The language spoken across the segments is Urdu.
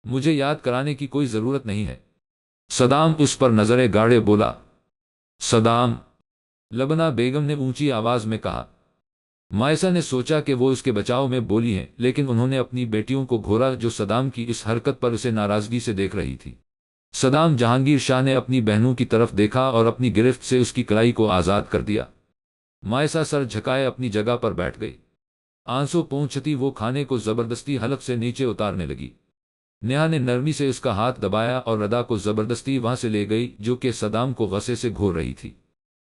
مجھے یاد کرانے کی کوئی ضرورت نہیں ہے۔ صدام اس پر نظریں گاڑے بولا۔ صدام، لبنہ بیگم نے اونچی آواز میں کہا۔ مائسہ نے سوچا کہ وہ اس کے بچاؤ میں بولی ہیں، لیکن انہوں نے اپنی بیٹیوں کو گھورا جو صدام کی اس حرکت پر اسے ناراضگی سے دیکھ رہی تھی۔ صدام جہانگیر شاہ نے اپنی بہنوں کی طرف دیکھا اور اپنی گرفت سے اس کی کلائی کو آزاد کر دیا۔ مائسہ سر جھکائے اپنی جگہ پر بیٹھ گئی۔ آنسو پونچھتی وہ کھانے کو زبردستی حلق سے نیچے اتارنے لگی۔ نیہا نے نرمی سے اس کا ہاتھ دبایا اور ردا کو زبردستی وہاں سے لے گئی جو کہ صدام کو غصے سے گھور رہی تھی۔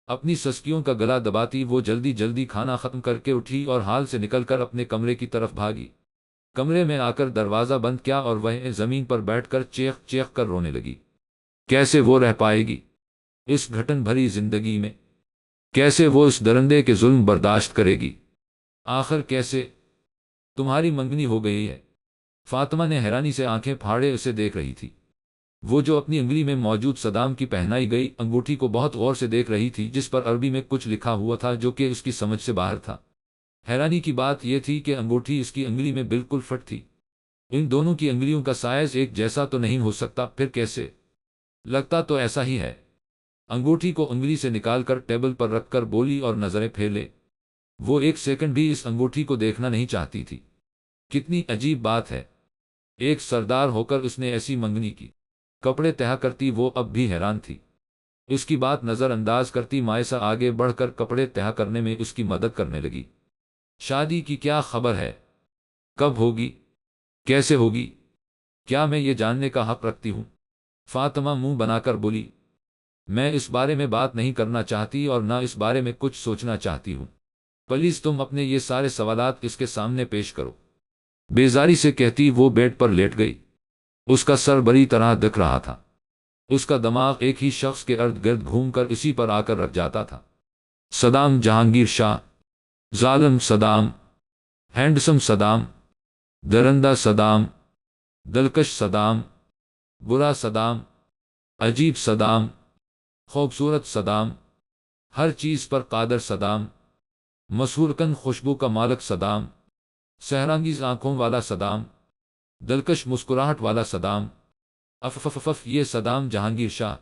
اپنی سسکیوں کا گلا دباتی وہ جلدی جلدی کھانا ختم کر کے اٹھی اور ہال سے نکل کر اپنے کمرے کی طرف بھاگی۔ کمرے میں آ کر دروازہ بند کیا اور وہ زمین پر بیٹھ کر چیخ چیخ کر رونے لگی۔ کیسے وہ رہ پائے گی اس گھٹن بھری زندگی میں؟ کیسے وہ اس درندے کے ظلم برداشت کرے گی؟ آخر کیسے؟ تمہاری منگنی ہو گئی ہے؟ فاطمہ نے حیرانی سے آنکھیں پھاڑے اسے دیکھ رہی تھی۔ وہ جو اپنی انگلی میں موجود صدام کی پہنائی گئی انگوٹھی کو بہت غور سے دیکھ رہی تھی، جس پر عربی میں کچھ لکھا ہوا تھا جو کہ اس کی سمجھ سے باہر تھا۔ حیرانی کی بات یہ تھی کہ انگوٹھی اس کی انگلی میں بالکل فٹ تھی۔ ان دونوں کی انگلیوں کا سائز ایک جیسا تو نہیں ہو سکتا، پھر کیسے؟ لگتا تو ایسا ہی ہے۔ انگوٹھی کو انگلی سے نکال کر ٹیبل پر رکھ کر بولی اور نظریں پھیلے۔ وہ ایک سیکنڈ بھی اس انگوٹھی کو دیکھنا نہیں چاہتی تھی۔ کتنی عجیب بات ہے، ایک سردار ہو کر اس نے ایسی منگنی کی۔ کپڑے تہہ کرتی وہ اب بھی حیران تھی۔ اس کی بات نظر انداز کرتی مائسہ آگے بڑھ کر کپڑے تہہ کرنے میں اس کی مدد کرنے لگی۔ شادی کی کیا خبر ہے؟ کب ہوگی؟ کیسے ہوگی؟ کیا میں یہ جاننے کا حق رکھتی ہوں؟ فاطمہ منہ بنا کر بولی۔ میں اس بارے میں بات نہیں کرنا چاہتی اور نہ اس بارے میں کچھ سوچنا چاہتی ہوں۔ پلیز تم اپنے یہ سارے سوالات اس کے سامنے پیش کرو، بیزاری سے کہتی وہ بیڈ پر لیٹ گئی۔ اس کا سر بری طرح دکھ رہا تھا۔ اس کا دماغ ایک ہی شخص کے ارد گرد گھوم کر اسی پر آ کر رکھ جاتا تھا۔ صدام جہانگیر شاہ، ظالم صدام، ہینڈسم صدام، درندہ صدام، دلکش صدام، برا صدام، عجیب صدام، خوبصورت صدام، ہر چیز پر قادر صدام، مسحور کن خوشبو کا مالک صدام، سحرانگیز آنکھوں والا صدام، دلکش مسکراہٹ والا صدام، یہ صدام جہانگیر شاہ۔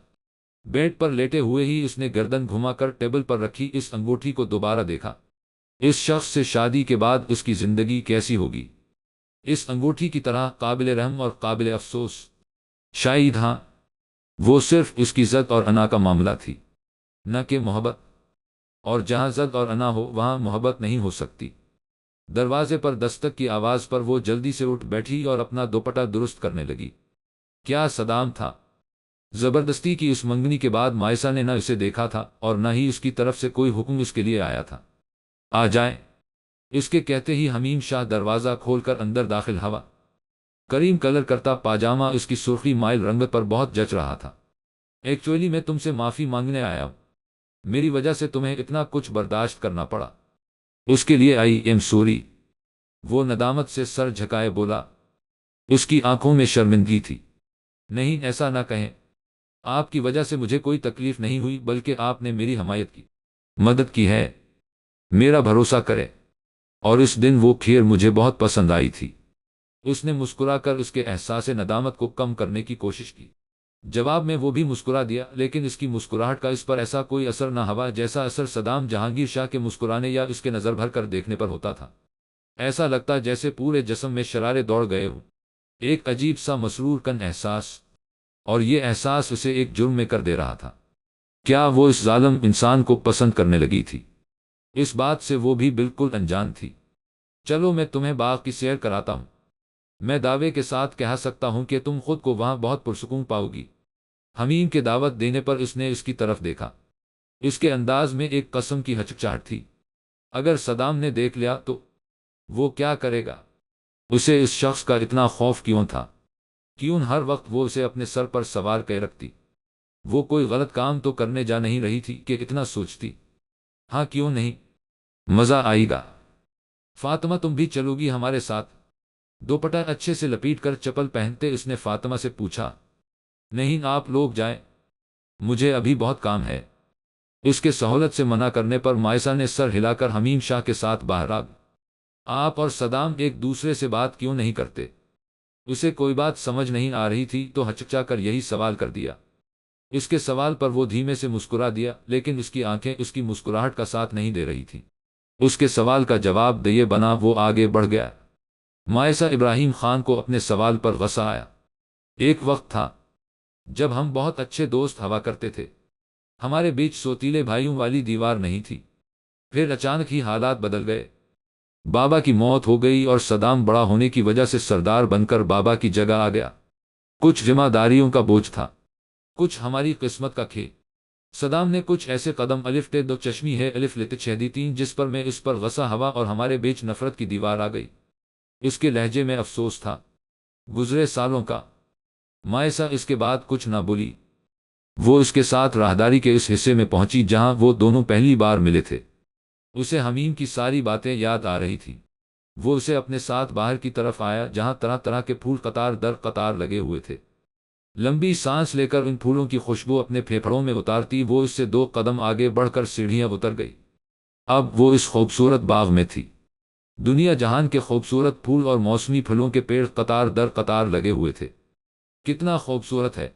بیڈ پر لیٹے ہوئے ہی اس نے گردن گھما کر ٹیبل پر رکھی اس انگوٹھی کو دوبارہ دیکھا۔ اس شخص سے شادی کے بعد اس کی زندگی کیسی ہوگی؟ اس انگوٹھی کی طرح قابل رحم اور قابل افسوس؟ شاید ہاں، وہ صرف اس کی ضد اور انا کا معاملہ تھی، نہ کہ محبت۔ اور جہاں ضد اور انا ہو وہاں محبت نہیں ہو سکتی۔ دروازے پر دستک کی آواز پر وہ جلدی سے اٹھ بیٹھی اور اپنا دوپٹہ درست کرنے لگی۔ کیا صدام تھا؟ زبردستی کی اس منگنی کے بعد مائسہ نے نہ اسے دیکھا تھا اور نہ ہی اس کی طرف سے کوئی حکم اس کے لیے آیا تھا۔ آ جائیں، اس کے کہتے ہی حمیم شاہ دروازہ کھول کر اندر داخل ہوا۔ کریم کلر کرتا پاجامہ اس کی سرخی مائل رنگت پر بہت جچ رہا تھا۔ ایکچولی میں تم سے معافی مانگنے آیا ہوں، میری وجہ سے تمہیں اتنا کچھ برداشت کرنا پڑا، اس کے لیے آئی ایم سوری۔ وہ ندامت سے سر جھکائے بولا۔ اس کی آنکھوں میں شرمندگی تھی۔ نہیں، ایسا نہ کہیں، آپ کی وجہ سے مجھے کوئی تکلیف نہیں ہوئی، بلکہ آپ نے میری حمایت کی، مدد کی ہے۔ میرا بھروسہ کرے، اور اس دن وہ کھیر مجھے بہت پسند آئی تھی۔ اس نے مسکرا کر اس کے احساس ندامت کو کم کرنے کی کوشش کی۔ جواب میں وہ بھی مسکرا دیا، لیکن اس کی مسکراہٹ کا اس پر ایسا کوئی اثر نہ ہوا جیسا اثر صدام جہانگیر شاہ کے مسکرانے یا اس کے نظر بھر کر دیکھنے پر ہوتا تھا۔ ایسا لگتا جیسے پورے جسم میں شرارے دوڑ گئے ہوں، ایک عجیب سا مسرور کن احساس، اور یہ احساس اسے ایک جرم میں کر دے رہا تھا۔ کیا وہ اس ظالم انسان کو پسند کرنے لگی تھی؟ اس بات سے وہ بھی بالکل انجان تھی۔ چلو میں تمہیں باغ کی سیر کراتا ہوں، میں دعوے کے ساتھ کہہ سکتا ہوں کہ تم خود کو وہاں بہت پرسکون پاؤ گی۔ حمیم کے دعوت دینے پر اس نے اس کی طرف دیکھا۔ اس کے انداز میں ایک قسم کی ہچکچاہٹ تھی۔ اگر صدام نے دیکھ لیا تو وہ کیا کرے گا؟ اسے اس شخص کا اتنا خوف کیوں تھا؟ کیوں ہر وقت وہ اسے اپنے سر پر سوار کر رکھتی؟ وہ کوئی غلط کام تو کرنے جا نہیں رہی تھی کہ اتنا سوچتی؟ ہاں کیوں نہیں، مزہ آئے گا۔ فاطمہ تم بھی چلو گی ہمارے ساتھ؟ دوپٹہ اچھے سے لپیٹ کر چپل پہنتے اس نے فاطمہ سے پوچھا۔ نہیں، آپ لوگ جائیں، مجھے ابھی بہت کام ہے۔ اس کے سہولت سے منع کرنے پر مائسہ نے سر ہلا کر حمیم شاہ کے ساتھ باہر آ گئی۔ آپ اور صدام ایک دوسرے سے بات کیوں نہیں کرتے؟ اسے کوئی بات سمجھ نہیں آ رہی تھی تو ہچکچا کر یہی سوال کر دیا۔ اس کے سوال پر وہ دھیمے سے مسکرا دیا، لیکن اس کی آنکھیں اس کی مسکراہٹ کا ساتھ نہیں دے رہی تھیں۔ اس کے سوال کا جواب دیے بنا وہ آگے بڑھ گیا۔ مائسہ ابراہیم خان کو اپنے سوال پر غصہ آیا۔ ایک وقت تھا جب ہم بہت اچھے دوست ہوا کرتے تھے، ہمارے بیچ سوتیلے بھائیوں والی دیوار نہیں تھی۔ پھر اچانک ہی حالات بدل گئے۔ بابا کی موت ہو گئی اور صدام بڑا ہونے کی وجہ سے سردار بن کر بابا کی جگہ آ گیا۔ کچھ ذمہ داریوں کا بوجھ تھا، کچھ ہماری قسمت کا کھیل۔ صدام نے کچھ ایسے قدم الف ٹے دو چشمی ہے الف لت چھیدی تین جس پر میں اس پر غصہ ہوا اور ہمارے بیچ نفرت کی دیوار آ گئی۔ اس کے لہجے میں افسوس تھا، گزرے سالوں کا۔ مائسہ اس کے بعد کچھ نہ بولی۔ وہ اس کے ساتھ راہداری کے اس حصے میں پہنچی جہاں وہ دونوں پہلی بار ملے تھے۔ اسے حمیم کی ساری باتیں یاد آ رہی تھی۔ وہ اسے اپنے ساتھ باہر کی طرف آیا جہاں طرح طرح کے پھول قطار در قطار لگے ہوئے تھے۔ لمبی سانس لے کر ان پھولوں کی خوشبو اپنے پھیپھڑوں میں اتارتی وہ اس سے 2 قدم آگے بڑھ کر سیڑھیاں اتر گئی۔ اب وہ اس خوبصورت باغ میں تھی۔ دنیا جہان کے خوبصورت پھول اور موسمی پھلوں کے پیڑ قطار در قطار لگے ہوئے تھے۔ کتنا خوبصورت ہے!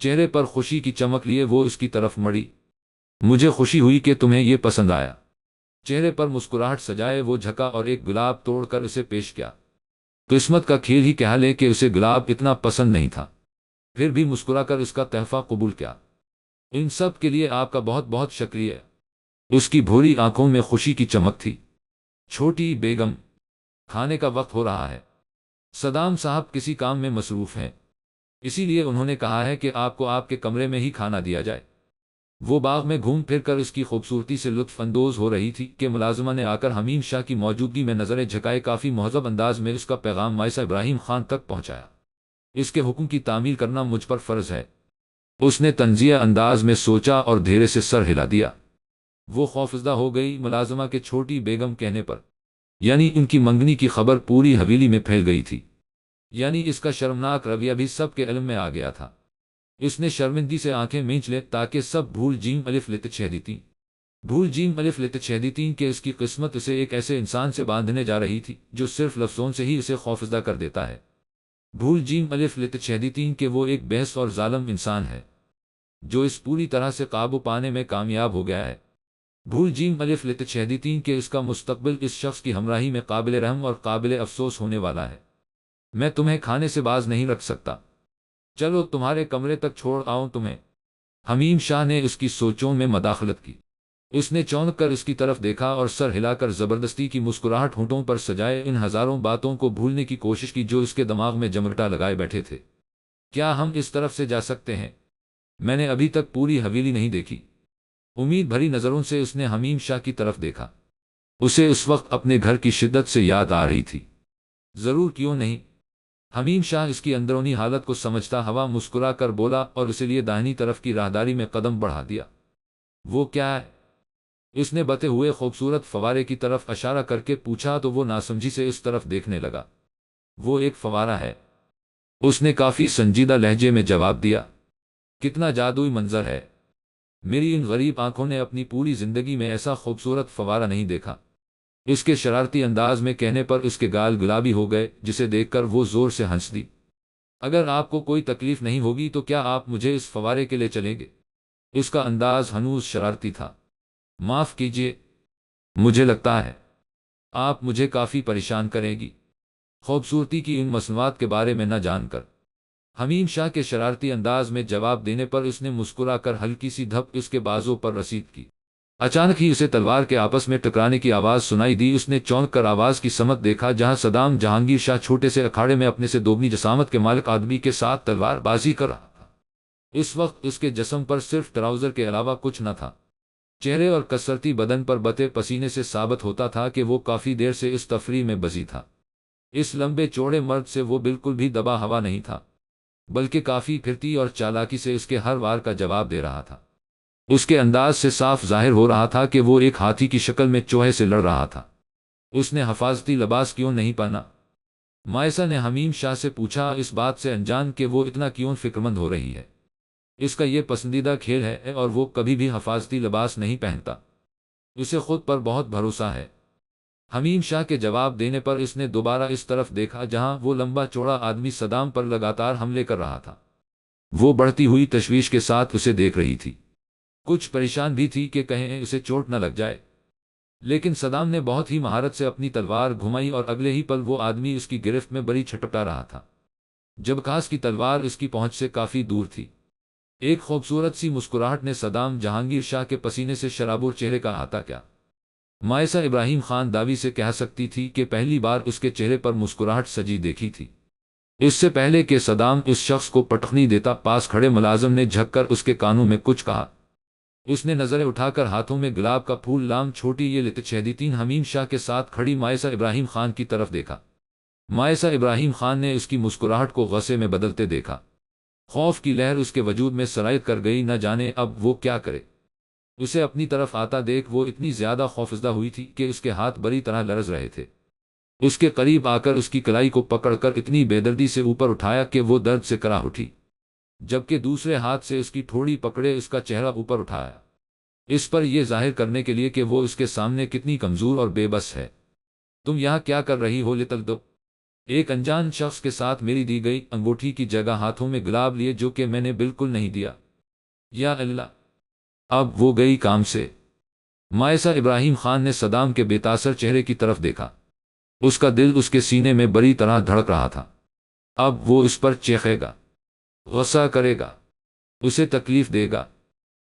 چہرے پر خوشی کی چمک لیے وہ اس کی طرف مڑی۔ مجھے خوشی ہوئی کہ تمہیں یہ پسند آیا۔ چہرے پر مسکراہٹ سجائے وہ جھکا اور ایک گلاب توڑ کر اسے پیش کیا۔ قسمت کا کھیل ہی کہہ لے کہ اسے گلاب اتنا پسند نہیں تھا، پھر بھی مسکرا کر اس کا تحفہ قبول کیا۔ ان سب کے لیے آپ کا بہت بہت شکریہ۔ اس کی بھوری آنکھوں میں خوشی کی چمک تھی۔ چھوٹی بیگم، کھانے کا وقت ہو رہا ہے۔ صدام صاحب کسی کام میں مصروف ہیں، اسی لیے انہوں نے کہا ہے کہ آپ کو آپ کے کمرے میں ہی کھانا دیا جائے۔ وہ باغ میں گھوم پھر کر اس کی خوبصورتی سے لطف اندوز ہو رہی تھی کہ ملازمہ نے آ کر حمیم شاہ کی موجودگی میں نظریں جھکائے کافی مہذب انداز میں اس کا پیغام مائسہ ابراہیم خان تک پہنچایا۔ اس کے حکم کی تعمیل کرنا مجھ پر فرض ہے۔ اس نے طنزیہ انداز میں سوچا اور دھیرے سے سر ہلا دیا۔ وہ خوفزدہ ہو گئی ملازمہ کے چھوٹی بیگم کہنے پر، یعنی ان کی منگنی کی خبر پوری حویلی میں پھیل گئی تھی، یعنی اس کا شرمناک رویہ بھی سب کے علم میں آ گیا تھا۔ اس نے شرمندگی سے آنکھیں مینچ لے تاکہ سب بھول جیم الف لت چھیدی تین بھول جیم الف لت چھیدی تین کہ اس کی قسمت اسے ایک ایسے انسان سے باندھنے جا رہی تھی جو صرف لفظوں سے ہی اسے خوفزدہ کر دیتا ہے۔ بھول جیم الف لت چھیدی تین کہ وہ ایک بحث اور ظالم انسان ہے جو اس پوری طرح سے قابو پانے میں کامیاب ہو گیا ہے۔ بھول جیم الف لت چھیدی تین کہ اس کا مستقبل اس شخص کی ہمراہی میں قابل رحم اور قابل افسوس ہونے والا ہے۔ میں تمہیں کھانے سے باز نہیں رکھ سکتا، چلو تمہارے کمرے تک چھوڑ آؤں تمہیں۔ حمیم شاہ نے اس کی سوچوں میں مداخلت کی۔ اس نے چونک کر اس کی طرف دیکھا اور سر ہلا کر زبردستی کی مسکراہٹ ہونٹوں پر سجائے ان ہزاروں باتوں کو بھولنے کی کوشش کی جو اس کے دماغ میں جمرٹا لگائے بیٹھے تھے۔ کیا ہم اس طرف سے جا سکتے ہیں؟ میں نے ابھی تک پوری حویلی نہیں دیکھی۔ امید بھری نظروں سے اس نے حمیم شاہ کی طرف دیکھا۔ اسے اس وقت اپنے گھر کی شدت سے یاد آ رہی تھی۔ ضرور، کیوں نہیں؟ حمیم شاہ اس کی اندرونی حالت کو سمجھتا ہوا مسکرا کر بولا اور اسی لیے داہنی طرف کی راہداری میں قدم بڑھا دیا۔ وہ کیا ہے؟ اس نے بتے ہوئے خوبصورت فوارے کی طرف اشارہ کر کے پوچھا تو وہ ناسمجھی سے اس طرف دیکھنے لگا۔ وہ ایک فوارہ ہے، اس نے کافی سنجیدہ لہجے میں جواب دیا۔ کتنا جادوئی منظر ہے! میری ان غریب آنکھوں نے اپنی پوری زندگی میں ایسا خوبصورت فوارہ نہیں دیکھا۔ اس کے شرارتی انداز میں کہنے پر اس کے گال گلابی ہو گئے جسے دیکھ کر وہ زور سے ہنس دی۔ اگر آپ کو کوئی تکلیف نہیں ہوگی تو کیا آپ مجھے اس فوارے کے لے چلیں گے؟ اس کا انداز ہنوز شرارتی تھا۔ معاف کیجیے، مجھے لگتا ہے آپ مجھے کافی پریشان کریں گی خوبصورتی کی ان مصنوعات کے بارے میں نہ جان کر۔ حمیم شاہ کے شرارتی انداز میں جواب دینے پر اس نے مسکرا کر ہلکی سی دھپ اس کے بازو پر رسید کی۔ اچانک ہی اسے تلوار کے آپس میں ٹکرانے کی آواز سنائی دی۔ اس نے چونک کر آواز کی سمت دیکھا جہاں صدام جہانگیر شاہ چھوٹے سے اکھاڑے میں اپنے سے دوگنی جسامت کے مالک آدمی کے ساتھ تلوار بازی کر رہا تھا۔ اس وقت اس کے جسم پر صرف ٹراؤزر کے علاوہ کچھ نہ تھا۔ چہرے اور کسرتی بدن پر بتے پسینے سے ثابت ہوتا تھا کہ وہ کافی دیر سے اس تفریح میں بزی تھا۔ اس لمبے چوڑے مرد سے وہ بالکل بھی دبا ہوا نہیں تھا، بلکہ کافی پھرتی اور چالاکی سے اس کے ہر وار کا جواب دے رہا تھا۔ اس کے انداز سے صاف ظاہر ہو رہا تھا کہ وہ ایک ہاتھی کی شکل میں چوہے سے لڑ رہا تھا۔ اس نے حفاظتی لباس کیوں نہیں پہنا؟ مائسہ نے حمیم شاہ سے پوچھا، اس بات سے انجان کہ وہ اتنا کیوں فکرمند ہو رہی ہے۔ اس کا یہ پسندیدہ کھیل ہے اور وہ کبھی بھی حفاظتی لباس نہیں پہنتا۔ اسے خود پر بہت بھروسہ ہے۔ حمیم شاہ کے جواب دینے پر اس نے دوبارہ اس طرف دیکھا جہاں وہ لمبا چوڑا آدمی صدام پر لگاتار حملے کر رہا تھا۔ وہ بڑھتی ہوئی تشویش کے ساتھ اسے دیکھ رہی تھی، کچھ پریشان بھی تھی کہ کہیں اسے چوٹ نہ لگ جائے، لیکن صدام نے بہت ہی مہارت سے اپنی تلوار گھمائی اور اگلے ہی پل وہ آدمی اس کی گرفت میں بڑی چھٹپٹا رہا تھا، جب کاس کی تلوار اس کی پہنچ سے کافی دور تھی۔ ایک خوبصورت سی مسکراہٹ نے صدام جہانگیر شاہ کے پسینے سے شرابور چہرے کا احاطہ کیا۔ مائسہ ابراہیم خان دعوی سے کہہ سکتی تھی کہ پہلی بار اس کے چہرے پر مسکراہٹ سجی دیکھی تھی۔ اس سے پہلے کہ صدام اس شخص کو پٹخنی دیتا، پاس کھڑے ملازم نے جھک کر اس کے کانوں میں کچھ کہا۔ اس نے نظریں اٹھا کر ہاتھوں میں گلاب کا پھول لام چھوٹی یہ لتچہدیتین حمیم شاہ کے ساتھ کھڑی مائسہ ابراہیم خان کی طرف دیکھا۔ مائسہ ابراہیم خان نے اس کی مسکراہٹ کو غصے میں بدلتے دیکھا۔ خوف کی لہر اس کے وجود میں سرایت کر گئی، نہ جانے اب وہ کیا کرے۔ اسے اپنی طرف آتا دیکھ وہ اتنی زیادہ خوفزدہ ہوئی تھی کہ اس کے ہاتھ بری طرح لرز رہے تھے۔ اس کے قریب آ کر اس کی کلائی کو پکڑ کر اتنی بے دردی سے اوپر اٹھایا کہ وہ درد سے کراہ اٹھی، جبکہ دوسرے ہاتھ سے اس کی ٹھوڑی پکڑے اس کا چہرہ اوپر اٹھایا، اس پر یہ ظاہر کرنے کے لیے کہ وہ اس کے سامنے کتنی کمزور اور بے بس ہے۔ تم یہاں کیا کر رہی ہو لٹل دو؟ ایک انجان شخص کے ساتھ میری دی گئی انگوٹھی کی جگہ ہاتھوں میں گلاب لیے جو کہ میں نے بالکل نہیں دیا۔ یا اللہ! اب وہ گئی کام سے۔ مائسہ ابراہیم خان نے صدام کے بے تاثر چہرے کی طرف دیکھا۔ اس کا دل اس کے سینے میں بری طرح دھڑک رہا تھا۔ اب وہ اس پر چیخے گا، غصہ کرے گا، اسے تکلیف دے گا،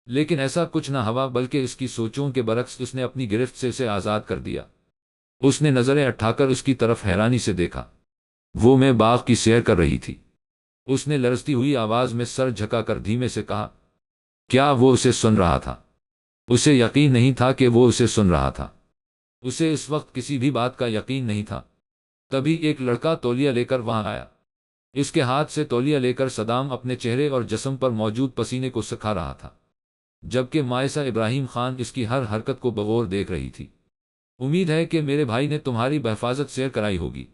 لیکن ایسا کچھ نہ ہوا، بلکہ اس کی سوچوں کے برعکس اس نے اپنی گرفت سے اسے آزاد کر دیا۔ اس نے نظریں اٹھا کر اس کی طرف حیرانی سے دیکھا۔ وہ میں باغ کی سیر کر رہی تھی۔ اس نے لرزتی ہوئی آواز میں سر جھکا کر دھیمے سے کہا۔ کیا وہ اسے سن رہا تھا؟ اسے یقین نہیں تھا کہ وہ اسے سن رہا تھا۔ اسے اس وقت کسی بھی بات کا یقین نہیں تھا۔ تبھی ایک لڑکا تولیہ لے کر وہاں آیا۔ اس کے ہاتھ سے تولیہ لے کر صدام اپنے چہرے اور جسم پر موجود پسینے کو سکھا رہا تھا، جبکہ مائسہ ابراہیم خان اس کی ہر حرکت کو بغور دیکھ رہی تھی۔ امید ہے کہ میرے بھائی نے تمہاری بحفاظت سیر کرائی ہوگی،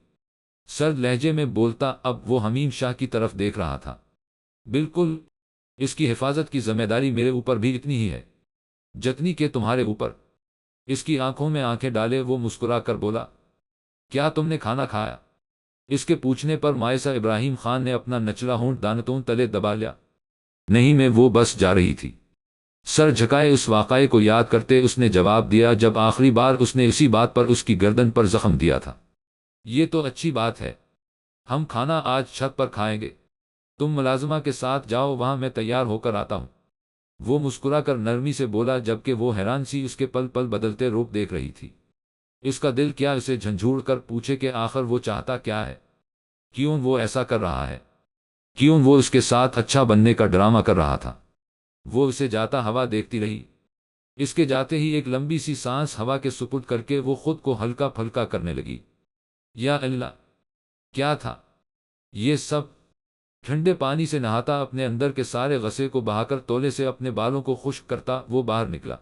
سرد لہجے میں بولتا اب وہ حمیم شاہ کی طرف دیکھ رہا تھا۔ بالکل، اس کی حفاظت کی ذمہ داری میرے اوپر بھی اتنی ہی ہے جتنی کہ تمہارے اوپر۔ اس کی آنکھوں میں آنکھیں ڈالے وہ مسکرا کر بولا، کیا تم نے کھانا کھایا؟ اس کے پوچھنے پر مائسہ ابراہیم خان نے اپنا نچلا ہونٹ دانتوں تلے دبا لیا۔ نہیں، میں وہ بس جا رہی تھی۔ سر جھکائے اس واقعے کو یاد کرتے اس نے جواب دیا جب آخری بار اس نے اسی بات پر اس کی گردن پر زخم دیا تھا۔ یہ تو اچھی بات ہے، ہم کھانا آج چھت پر کھائیں گے۔ تم ملازمہ کے ساتھ جاؤ، وہاں میں تیار ہو کر آتا ہوں۔ وہ مسکرا کر نرمی سے بولا، جبکہ وہ حیران سی اس کے پل پل بدلتے روپ دیکھ رہی تھی۔ اس کا دل کیا اسے جھنجھوڑ کر پوچھے کہ آخر وہ چاہتا کیا ہے؟ کیوں وہ ایسا کر رہا ہے؟ کیوں وہ اس کے ساتھ اچھا بننے کا ڈرامہ کر رہا تھا؟ وہ اسے جاتا ہوا دیکھتی رہی۔ اس کے جاتے ہی ایک لمبی سی سانس ہوا کے سپرد کر کے وہ خود کو ہلکا پھلکا کرنے لگی۔ یا اللہ! کیا تھا یہ سب؟ ٹھنڈے پانی سے نہاتا، اپنے اندر کے سارے غصے کو بہا کر تولے سے اپنے بالوں کو خشک کرتا وہ باہر نکلا۔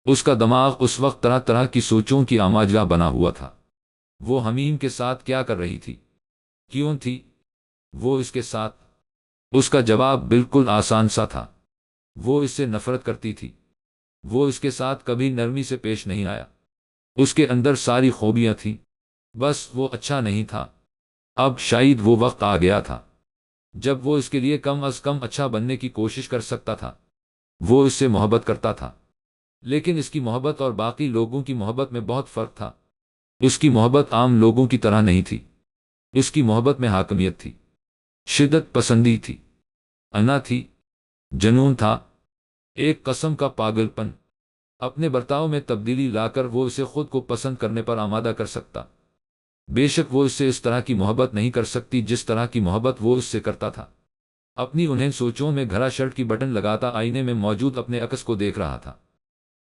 اس کا دماغ اس وقت طرح طرح کی سوچوں کی آماجگاہ بنا ہوا تھا۔ وہ حمیم کے ساتھ کیا کر رہی تھی؟ کیوں تھی وہ اس کے ساتھ؟ اس کا جواب بالکل آسان سا تھا، وہ اس سے نفرت کرتی تھی۔ وہ اس کے ساتھ کبھی نرمی سے پیش نہیں آیا۔ اس کے اندر ساری خوبیاں تھیں، بس وہ اچھا نہیں تھا۔ اب شاید وہ وقت آ گیا تھا جب وہ اس کے لیے کم از کم اچھا بننے کی کوشش کر سکتا تھا۔ وہ اس سے محبت کرتا تھا، لیکن اس کی محبت اور باقی لوگوں کی محبت میں بہت فرق تھا۔ اس کی محبت عام لوگوں کی طرح نہیں تھی۔ اس کی محبت میں حاکمیت تھی، شدت پسندی تھی، انا تھی، جنون تھا، ایک قسم کا پاگل پن۔ اپنے برتاؤ میں تبدیلی لا کر وہ اسے خود کو پسند کرنے پر آمادہ کر سکتا۔ بے شک وہ اس سے اس طرح کی محبت نہیں کر سکتی جس طرح کی محبت وہ اس سے کرتا تھا۔ اپنی انہیں سوچوں میں گھرا شرٹ کی بٹن لگاتا آئینے میں موجود اپنے عکس کو دیکھ رہا تھا۔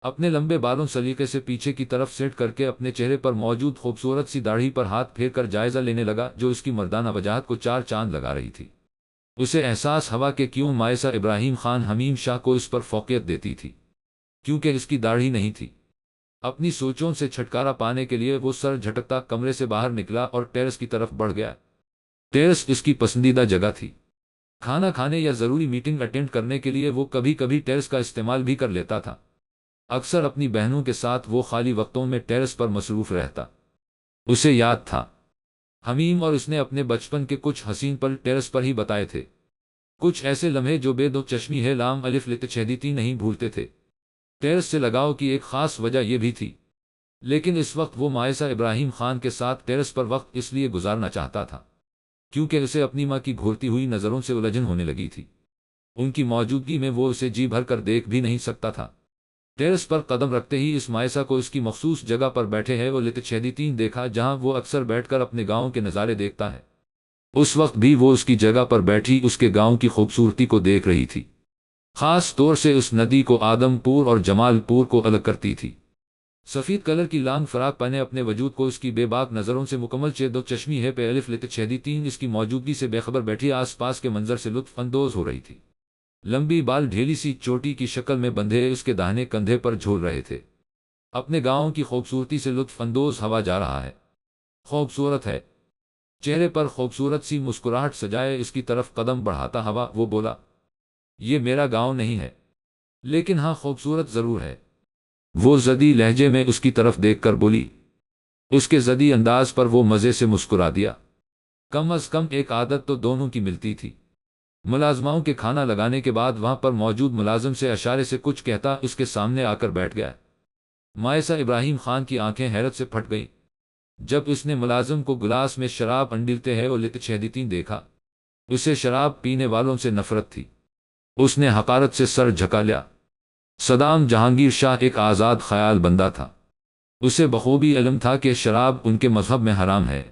اپنے لمبے بالوں سلیقے سے پیچھے کی طرف سیٹ کر کے اپنے چہرے پر موجود خوبصورت سی داڑھی پر ہاتھ پھیر کر جائزہ لینے لگا جو اس کی مردانہ وجاہت کو چار چاند لگا رہی تھی۔ اسے احساس ہوا کہ کیوں مائسہ ابراہیم خان حمیم شاہ کو اس پر فوقیت دیتی تھی، کیونکہ اس کی داڑھی نہیں تھی۔ اپنی سوچوں سے چھٹکارا پانے کے لیے وہ سر جھٹکتا کمرے سے باہر نکلا اور ٹیرس کی طرف بڑھ گیا۔ ٹیرس اس کی پسندیدہ جگہ تھی۔ کھانا کھانے یا ضروری میٹنگ اٹینڈ کرنے کے لیے وہ کبھی کبھی ٹیرس کا استعمال بھی کر لیتا تھا۔ اکثر اپنی بہنوں کے ساتھ وہ خالی وقتوں میں ٹیرس پر مصروف رہتا۔ اسے یاد تھا حمیم اور اس نے اپنے بچپن کے کچھ حسین پل ٹیرس پر ہی بتائے تھے، کچھ ایسے لمحے جو بے دو چشمی ہے لام الف لتشہدیتی نہیں بھولتے تھے۔ ٹیرس سے لگاؤ کی ایک خاص وجہ یہ بھی تھی، لیکن اس وقت وہ مائسہ ابراہیم خان کے ساتھ ٹیرس پر وقت اس لیے گزارنا چاہتا تھا کیونکہ اسے اپنی ماں کی گھورتی ہوئی نظروں سے الجھن ہونے لگی تھی۔ ان کی موجودگی میں وہ اسے جی بھر کر دیکھ بھی نہیں سکتا تھا۔ ٹیرس پر قدم رکھتے ہی اس مائسہ کو اس کی مخصوص جگہ پر بیٹھے ہے وہ لتشہدیتین دیکھا جہاں وہ اکثر بیٹھ کر اپنے گاؤں کے نظارے دیکھتا ہے۔ اس وقت بھی وہ اس کی جگہ پر بیٹھی اس کے گاؤں کی خوبصورتی کو دیکھ رہی تھی، خاص طور سے اس ندی کو آدم پور اور جمال پور کو الگ کرتی تھی۔ سفید کلر کی لانگ فراق پہنے اپنے وجود کو اس کی بے باک نظروں سے مکمل چیدو چشمی ہے پہ الف لتشہدیتین اس کی موجودگی سے بے خبر بیٹھی آس پاس کے منظر سے لطف اندوز ہو رہی تھی۔ لمبی بال ڈھیلی سی چوٹی کی شکل میں بندھے اس کے داہنے کندھے پر جھول رہے تھے۔ اپنے گاؤں کی خوبصورتی سے لطف اندوز ہوا جا رہا ہے۔ خوبصورت ہے، چہرے پر خوبصورت سی مسکراہٹ سجائے اس کی طرف قدم بڑھاتا ہوا وہ بولا، یہ میرا گاؤں نہیں ہے، لیکن ہاں خوبصورت ضرور ہے۔ وہ زدی لہجے میں اس کی طرف دیکھ کر بولی۔ اس کے زدی انداز پر وہ مزے سے مسکرا دیا۔ کم از کم ایک عادت تو دونوں کی ملتی تھی۔ ملازماؤں کے کھانا لگانے کے بعد وہاں پر موجود ملازم سے اشارے سے کچھ کہتا اس کے سامنے آ کر بیٹھ گیا۔ مائسہ ابراہیم خان کی آنکھیں حیرت سے پھٹ گئیں جب اس نے ملازم کو گلاس میں شراب انڈیلتے ہے اور لتشہدیتین دیکھا۔ اسے شراب پینے والوں سے نفرت تھی۔ اس نے حقارت سے سر جھکا لیا۔ صدام جہانگیر شاہ ایک آزاد خیال بندہ تھا۔ اسے بخوبی علم تھا کہ شراب ان کے مذہب میں حرام ہے،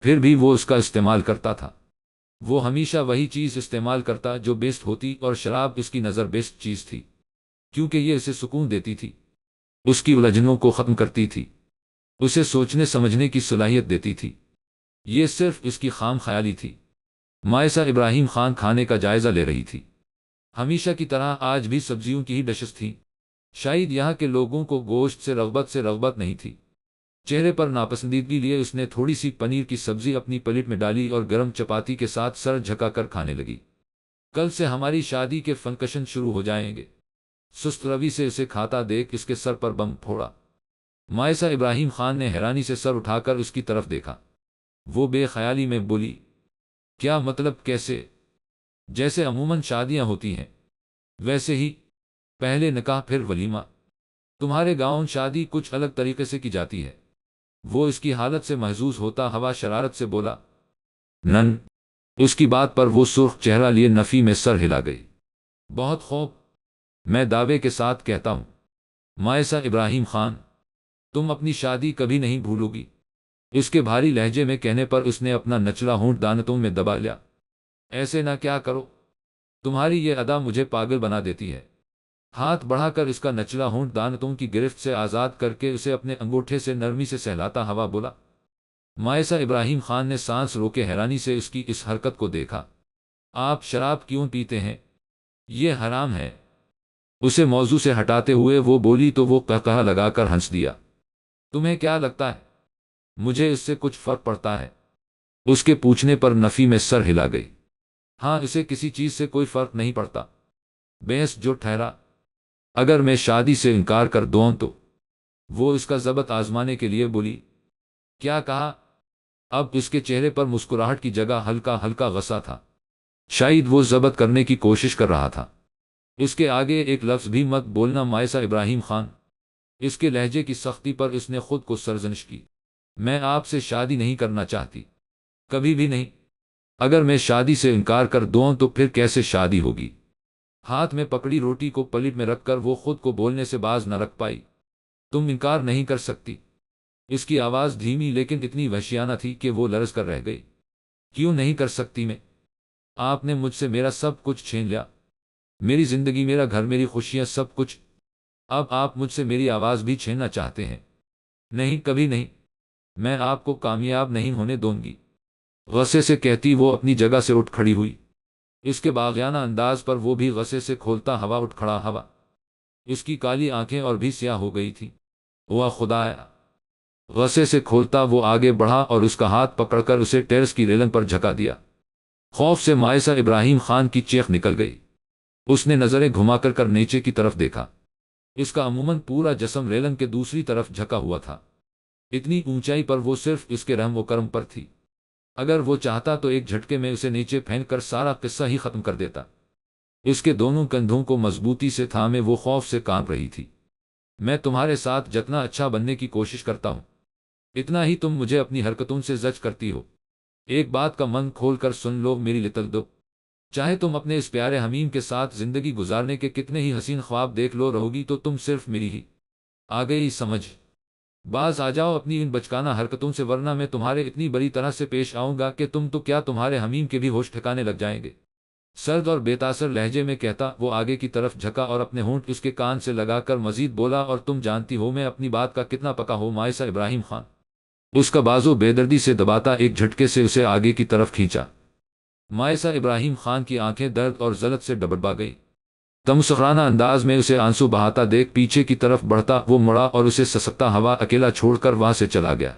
پھر بھی وہ اس کا استعمال کرتا تھا۔ وہ ہمیشہ وہی چیز استعمال کرتا جو بیسٹ ہوتی اور شراب اس کی نظر بیسٹ چیز تھی کیونکہ یہ اسے سکون دیتی تھی، اس کی الجھنوں کو ختم کرتی تھی، اسے سوچنے سمجھنے کی صلاحیت دیتی تھی۔ یہ صرف اس کی خام خیالی تھی۔ مائسہ ابراہیم خان کھانے کا جائزہ لے رہی تھی۔ ہمیشہ کی طرح آج بھی سبزیوں کی ہی ڈشز تھی۔ شاید یہاں کے لوگوں کو گوشت سے رغبت نہیں تھی۔ چہرے پر ناپسندیدگی لیے اس نے تھوڑی سی پنیر کی سبزی اپنی پلیٹ میں ڈالی اور گرم چپاتی کے ساتھ سر جھکا کر کھانے لگی۔ کل سے ہماری شادی کے فنکشن شروع ہو جائیں گے۔ سست روی سے اسے کھاتا دیکھ اس کے سر پر بم پھوڑا۔ مائسہ ابراہیم خان نے حیرانی سے سر اٹھا کر اس کی طرف دیکھا۔ وہ بے خیالی میں بولی، کیا مطلب کیسے؟ جیسے عموماً شادیاں ہوتی ہیں ویسے ہی، پہلے نکاح پھر ولیمہ۔ تمہارے گاؤں شادی کچھ الگ طریقے سے کی جاتی ہے۔ وہ اس کی حالت سے محظوظ ہوتا ہوا شرارت سے بولا، نن۔ اس کی بات پر وہ سرخ چہرہ لیے نفی میں سر ہلا گئی۔ بہت خوب، میں دعوے کے ساتھ کہتا ہوں مائسہ ابراہیم خان، تم اپنی شادی کبھی نہیں بھولو گی۔ اس کے بھاری لہجے میں کہنے پر اس نے اپنا نچلا ہونٹ دانتوں میں دبا لیا۔ ایسے نہ کیا کرو، تمہاری یہ ادا مجھے پاگل بنا دیتی ہے۔ ہاتھ بڑھا کر اس کا نچلا ہونٹ دانتوں کی گرفت سے آزاد کر کے اسے اپنے انگوٹھے سے نرمی سے سہلاتا ہوا بولا۔ مائسہ ابراہیم خان نے سانس روکے حیرانی سے اس کی اس حرکت کو دیکھا۔ آپ شراب کیوں پیتے ہیں؟ یہ حرام ہے۔ اسے موضوع سے ہٹاتے ہوئے وہ بولی تو وہ قہقہہ لگا کر ہنس دیا۔ تمہیں کیا لگتا ہے مجھے اس سے کچھ فرق پڑتا ہے؟ اس کے پوچھنے پر نفی میں سر ہلا گئی۔ ہاں، اسے کسی چیز سے کوئی فرق نہیں پڑتا۔ بحث جو ٹھہرا، اگر میں شادی سے انکار کر دوں تو؟ وہ اس کا ضبط آزمانے کے لیے بولی۔ کیا کہا؟ اب اس کے چہرے پر مسکراہٹ کی جگہ ہلکا ہلکا غصہ تھا۔ شاید وہ ضبط کرنے کی کوشش کر رہا تھا۔ اس کے آگے ایک لفظ بھی مت بولنا مائسہ ابراہیم خان۔ اس کے لہجے کی سختی پر اس نے خود کو سرزنش کی۔ میں آپ سے شادی نہیں کرنا چاہتی، کبھی بھی نہیں۔ اگر میں شادی سے انکار کر دوں تو پھر کیسے شادی ہوگی؟ ہاتھ میں پکڑی روٹی کو پلیٹ میں رکھ کر وہ خود کو بولنے سے باز نہ رکھ پائی۔ تم انکار نہیں کر سکتی۔ اس کی آواز دھیمی لیکن اتنی وحشیانہ تھی کہ وہ لرز کر رہ گئی۔ کیوں نہیں کر سکتی میں؟ آپ نے مجھ سے میرا سب کچھ چھین لیا، میری زندگی، میرا گھر، میری خوشیاں، سب کچھ۔ اب آپ مجھ سے میری آواز بھی چھیننا چاہتے ہیں؟ نہیں، کبھی نہیں۔ میں آپ کو کامیاب نہیں ہونے دوں گی۔ غصے سے کہتی وہ اپنی جگہ سے اٹھ کھڑی ہوئی۔ اس کے باغیانہ انداز پر وہ بھی غصے سے کھولتا ہوا اٹھ کھڑا ہوا۔ اس کی کالی آنکھیں اور بھی سیاہ ہو گئی تھیں۔ واہ خدایا! غصے سے کھولتا وہ آگے بڑھا اور اس کا ہاتھ پکڑ کر اسے ٹیرس کی ریلن پر جھکا دیا۔ خوف سے مائسہ ابراہیم خان کی چیخ نکل گئی۔ اس نے نظریں گھما کر نیچے کی طرف دیکھا۔ اس کا عموماً پورا جسم ریلن کے دوسری طرف جھکا ہوا تھا، اتنی اونچائی پر وہ صرف اس کے رحم و کرم پر تھی۔ اگر وہ چاہتا تو ایک جھٹکے میں اسے نیچے پھینک کر سارا قصہ ہی ختم کر دیتا۔ اس کے دونوں کندھوں کو مضبوطی سے تھامے وہ خوف سے کانپ رہی تھی۔ میں تمہارے ساتھ جتنا اچھا بننے کی کوشش کرتا ہوں، اتنا ہی تم مجھے اپنی حرکتوں سے زج کرتی ہو۔ ایک بات کا من کھول کر سن لو میری لٹل دو، چاہے تم اپنے اس پیارے حمیم کے ساتھ زندگی گزارنے کے کتنے ہی حسین خواب دیکھ لو رہوگی تو تم صرف میری ہی۔ آ گئی سمجھ؟ باز آ جاؤ اپنی ان بچکانہ حرکتوں سے، ورنہ میں تمہارے اتنی بری طرح سے پیش آؤں گا کہ تم تو کیا تمہارے حمیم کے بھی ہوش ٹھکانے لگ جائیں گے۔ سرد اور بے تاثر لہجے میں کہتا وہ آگے کی طرف جھکا اور اپنے ہونٹ اس کے کان سے لگا کر مزید بولا، اور تم جانتی ہو میں اپنی بات کا کتنا پکا ہوں مائسہ ابراہیم خان۔ اس کا بازو بے دردی سے دباتا ایک جھٹکے سے اسے آگے کی طرف کھینچا۔ مائسہ ابراہیم خان کی آنکھیں درد اور ذلت سے ڈبڈبا گئی۔ تمسخرانہ انداز میں اسے آنسو بہاتا دیکھ پیچھے کی طرف بڑھتا وہ مڑا اور اسے سسکتا ہوا اکیلا چھوڑ کر وہاں سے چلا گیا۔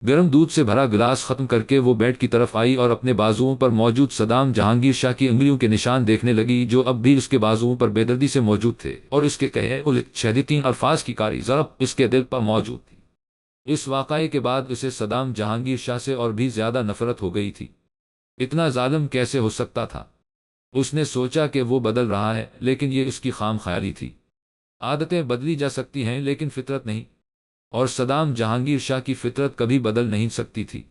گرم دودھ سے بھرا گلاس ختم کر کے وہ بیڈ کی طرف آئی اور اپنے بازوؤں پر موجود صدام جہانگیر شاہ کی انگلیوں کے نشان دیکھنے لگی، جو اب بھی اس کے بازوؤں پر بے دردی سے موجود تھے، اور اس کے کہے ہوئے شدید الفاظ کی کاری ضرب اس کے دل پر موجود تھی۔ اس واقعے کے بعد اسے صدام جہانگیر شاہ سے اور بھی زیادہ نفرت ہو گئی تھی۔ اتنا ظالم کیسے ہو سکتا تھا؟ اس نے سوچا کہ وہ بدل رہا ہے، لیکن یہ اس کی خام خیالی تھی۔ عادتیں بدلی جا سکتی ہیں لیکن فطرت نہیں، اور صدام جہانگیر شاہ کی فطرت کبھی بدل نہیں سکتی تھی۔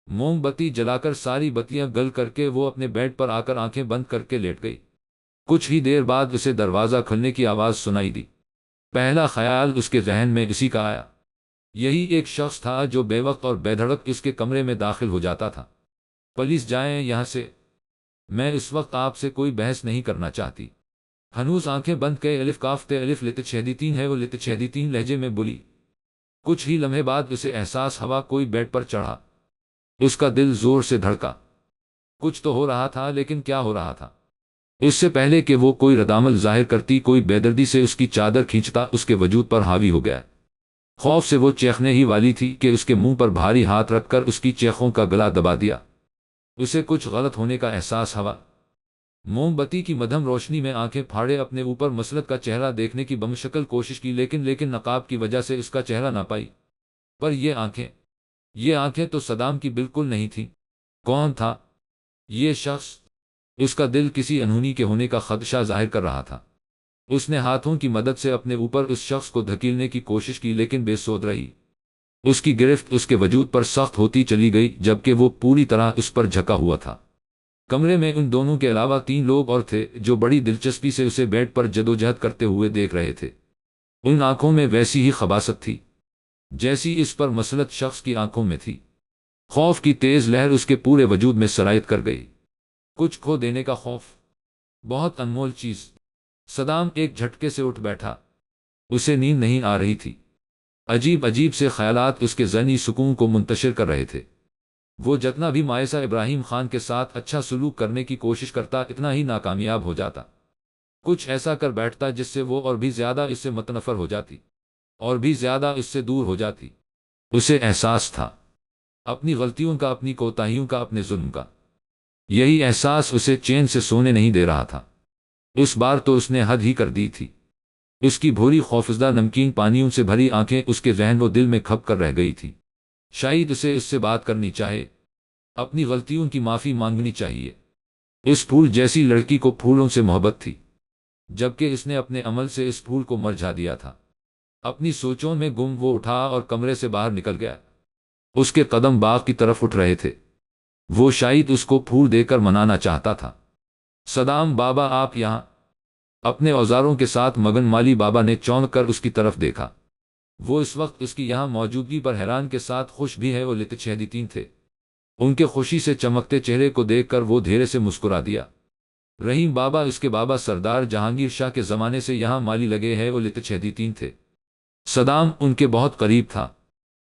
موم بتی جلا کر ساری بتیاں گل کر کے وہ اپنے بیڈ پر آ کر آنکھیں بند کر کے لیٹ گئی۔ کچھ ہی دیر بعد اسے دروازہ کھلنے کی آواز سنائی دی۔ پہلا خیال اس کے ذہن میں اسی کا آیا۔ یہی ایک شخص تھا جو بے وقت اور بے دھڑک اس کے کمرے میں داخل ہو جاتا تھا۔ پلیز جائیں یہاں سے، میں اس وقت آپ سے کوئی بحث نہیں کرنا چاہتی۔ ہنوز آنکھیں بند کے الف کاف تے الف لت شہدیتین ہے وہ لت شہدیتین لہجے میں بولی۔ کچھ ہی لمحے بعد اسے احساس ہوا کوئی بیڈ پر چڑھا۔ اس کا دل زور سے دھڑکا۔ کچھ تو ہو رہا تھا، لیکن کیا ہو رہا تھا؟ اس سے پہلے کہ وہ کوئی ردعمل ظاہر کرتی، کوئی بے دردی سے اس کی چادر کھینچتا اس کے وجود پر حاوی ہو گیا۔ خوف سے وہ چیخنے ہی والی تھی کہ اس کے منہ پر بھاری ہاتھ رکھ کر اس کی چیخوں کا گلا دبا دیا۔ اسے کچھ غلط ہونے کا احساس ہوا۔ موم بتی کی مدھم روشنی میں آنکھیں پھاڑے اپنے اوپر مسلط کا چہرہ دیکھنے کی بمشکل کوشش کی، لیکن نقاب کی وجہ سے اس کا چہرہ نہ پائی۔ پر یہ آنکھیں تو صدام کی بالکل نہیں تھیں۔ کون تھا یہ شخص؟ اس کا دل کسی انہونی کے ہونے کا خدشہ ظاہر کر رہا تھا۔ اس نے ہاتھوں کی مدد سے اپنے اوپر اس شخص کو دھکیلنے کی کوشش کی، لیکن بے سود رہی۔ اس کی گرفت اس کے وجود پر سخت ہوتی چلی گئی، جبکہ وہ پوری طرح اس پر جھکا ہوا تھا۔ کمرے میں ان دونوں کے علاوہ 3 لوگ اور تھے جو بڑی دلچسپی سے اسے بیڈ پر جدوجہد کرتے ہوئے دیکھ رہے تھے۔ ان آنکھوں میں ویسی ہی خباثت تھی جیسی اس پر مسلط شخص کی آنکھوں میں تھی۔ خوف کی تیز لہر اس کے پورے وجود میں سرایت کر گئی۔ کچھ کھو دینے کا خوف، بہت انمول چیز۔ صدام ایک جھٹکے سے اٹھ بیٹھا۔ اسے نیند نہیں آ رہی تھی۔ عجیب سے خیالات اس کے ذہنی سکون کو منتشر کر رہے تھے۔ وہ جتنا بھی مائسہ ابراہیم خان کے ساتھ اچھا سلوک کرنے کی کوشش کرتا، اتنا ہی ناکامیاب ہو جاتا۔ کچھ ایسا کر بیٹھتا جس سے وہ اور بھی زیادہ اس سے متنفر ہو جاتی، اور بھی زیادہ اس سے دور ہو جاتی۔ اسے احساس تھا اپنی غلطیوں کا، اپنی کوتاہیوں کا، اپنے ظلم کا۔ یہی احساس اسے چین سے سونے نہیں دے رہا تھا۔ اس بار تو اس نے حد ہی کر دی تھی۔ اس کی بھوری خوفزدہ نمکین پانیوں سے بھری آنکھیں اس کے ذہن و دل میں کھپ کر رہ گئی تھی۔ شاید اسے اس سے بات کرنی چاہے، اپنی غلطیوں کی معافی مانگنی چاہیے۔ اس پھول جیسی لڑکی کو پھولوں سے محبت تھی، جبکہ اس نے اپنے عمل سے اس پھول کو مرجھا دیا تھا۔ اپنی سوچوں میں گم وہ اٹھا اور کمرے سے باہر نکل گیا۔ اس کے قدم باغ کی طرف اٹھ رہے تھے۔ وہ شاید اس کو پھول دے کر منانا چاہتا تھا۔ صدام بابا آپ یہاں؟ اپنے اوزاروں کے ساتھ مگن مالی بابا نے چونک کر اس کی طرف دیکھا۔ وہ اس وقت اس کی یہاں موجودگی پر حیران کے ساتھ خوش بھی ہے وہ لت شہدیتین تھے۔ ان کے خوشی سے چمکتے چہرے کو دیکھ کر وہ دھیرے سے مسکرا دیا۔ رحیم بابا اس کے بابا سردار جہانگیر شاہ کے زمانے سے یہاں مالی لگے ہیں وہ لت شہدیتین تھے۔ صدام ان کے بہت قریب تھا۔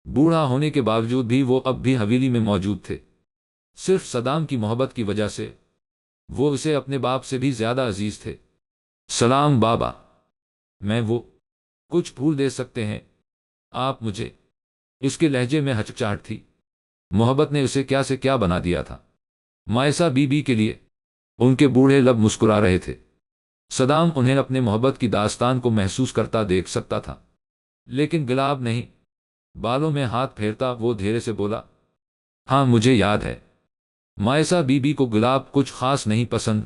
بوڑھا ہونے کے باوجود بھی وہ اب بھی حویلی میں موجود تھے۔ صرف صدام کی محبت کی وجہ سے وہ اسے اپنے باپ سے بھی زیادہ عزیز تھے۔ سلام بابا، میں وہ کچھ پھول دے سکتے ہیں آپ مجھے؟ اس کے لہجے میں ہچکچاہٹ تھی۔ محبت نے اسے کیا سے کیا بنا دیا تھا۔ مائسہ بی بی کے لیے۔ ان کے بوڑھے لب مسکرا رہے تھے۔ صدام انہیں اپنے محبت کی داستان کو محسوس کرتا دیکھ سکتا تھا، لیکن گلاب نہیں۔ بالوں میں ہاتھ پھیرتا وہ دھیرے سے بولا، ہاں مجھے یاد ہے۔ مائسہ بی بی کو گلاب کچھ خاص نہیں پسند،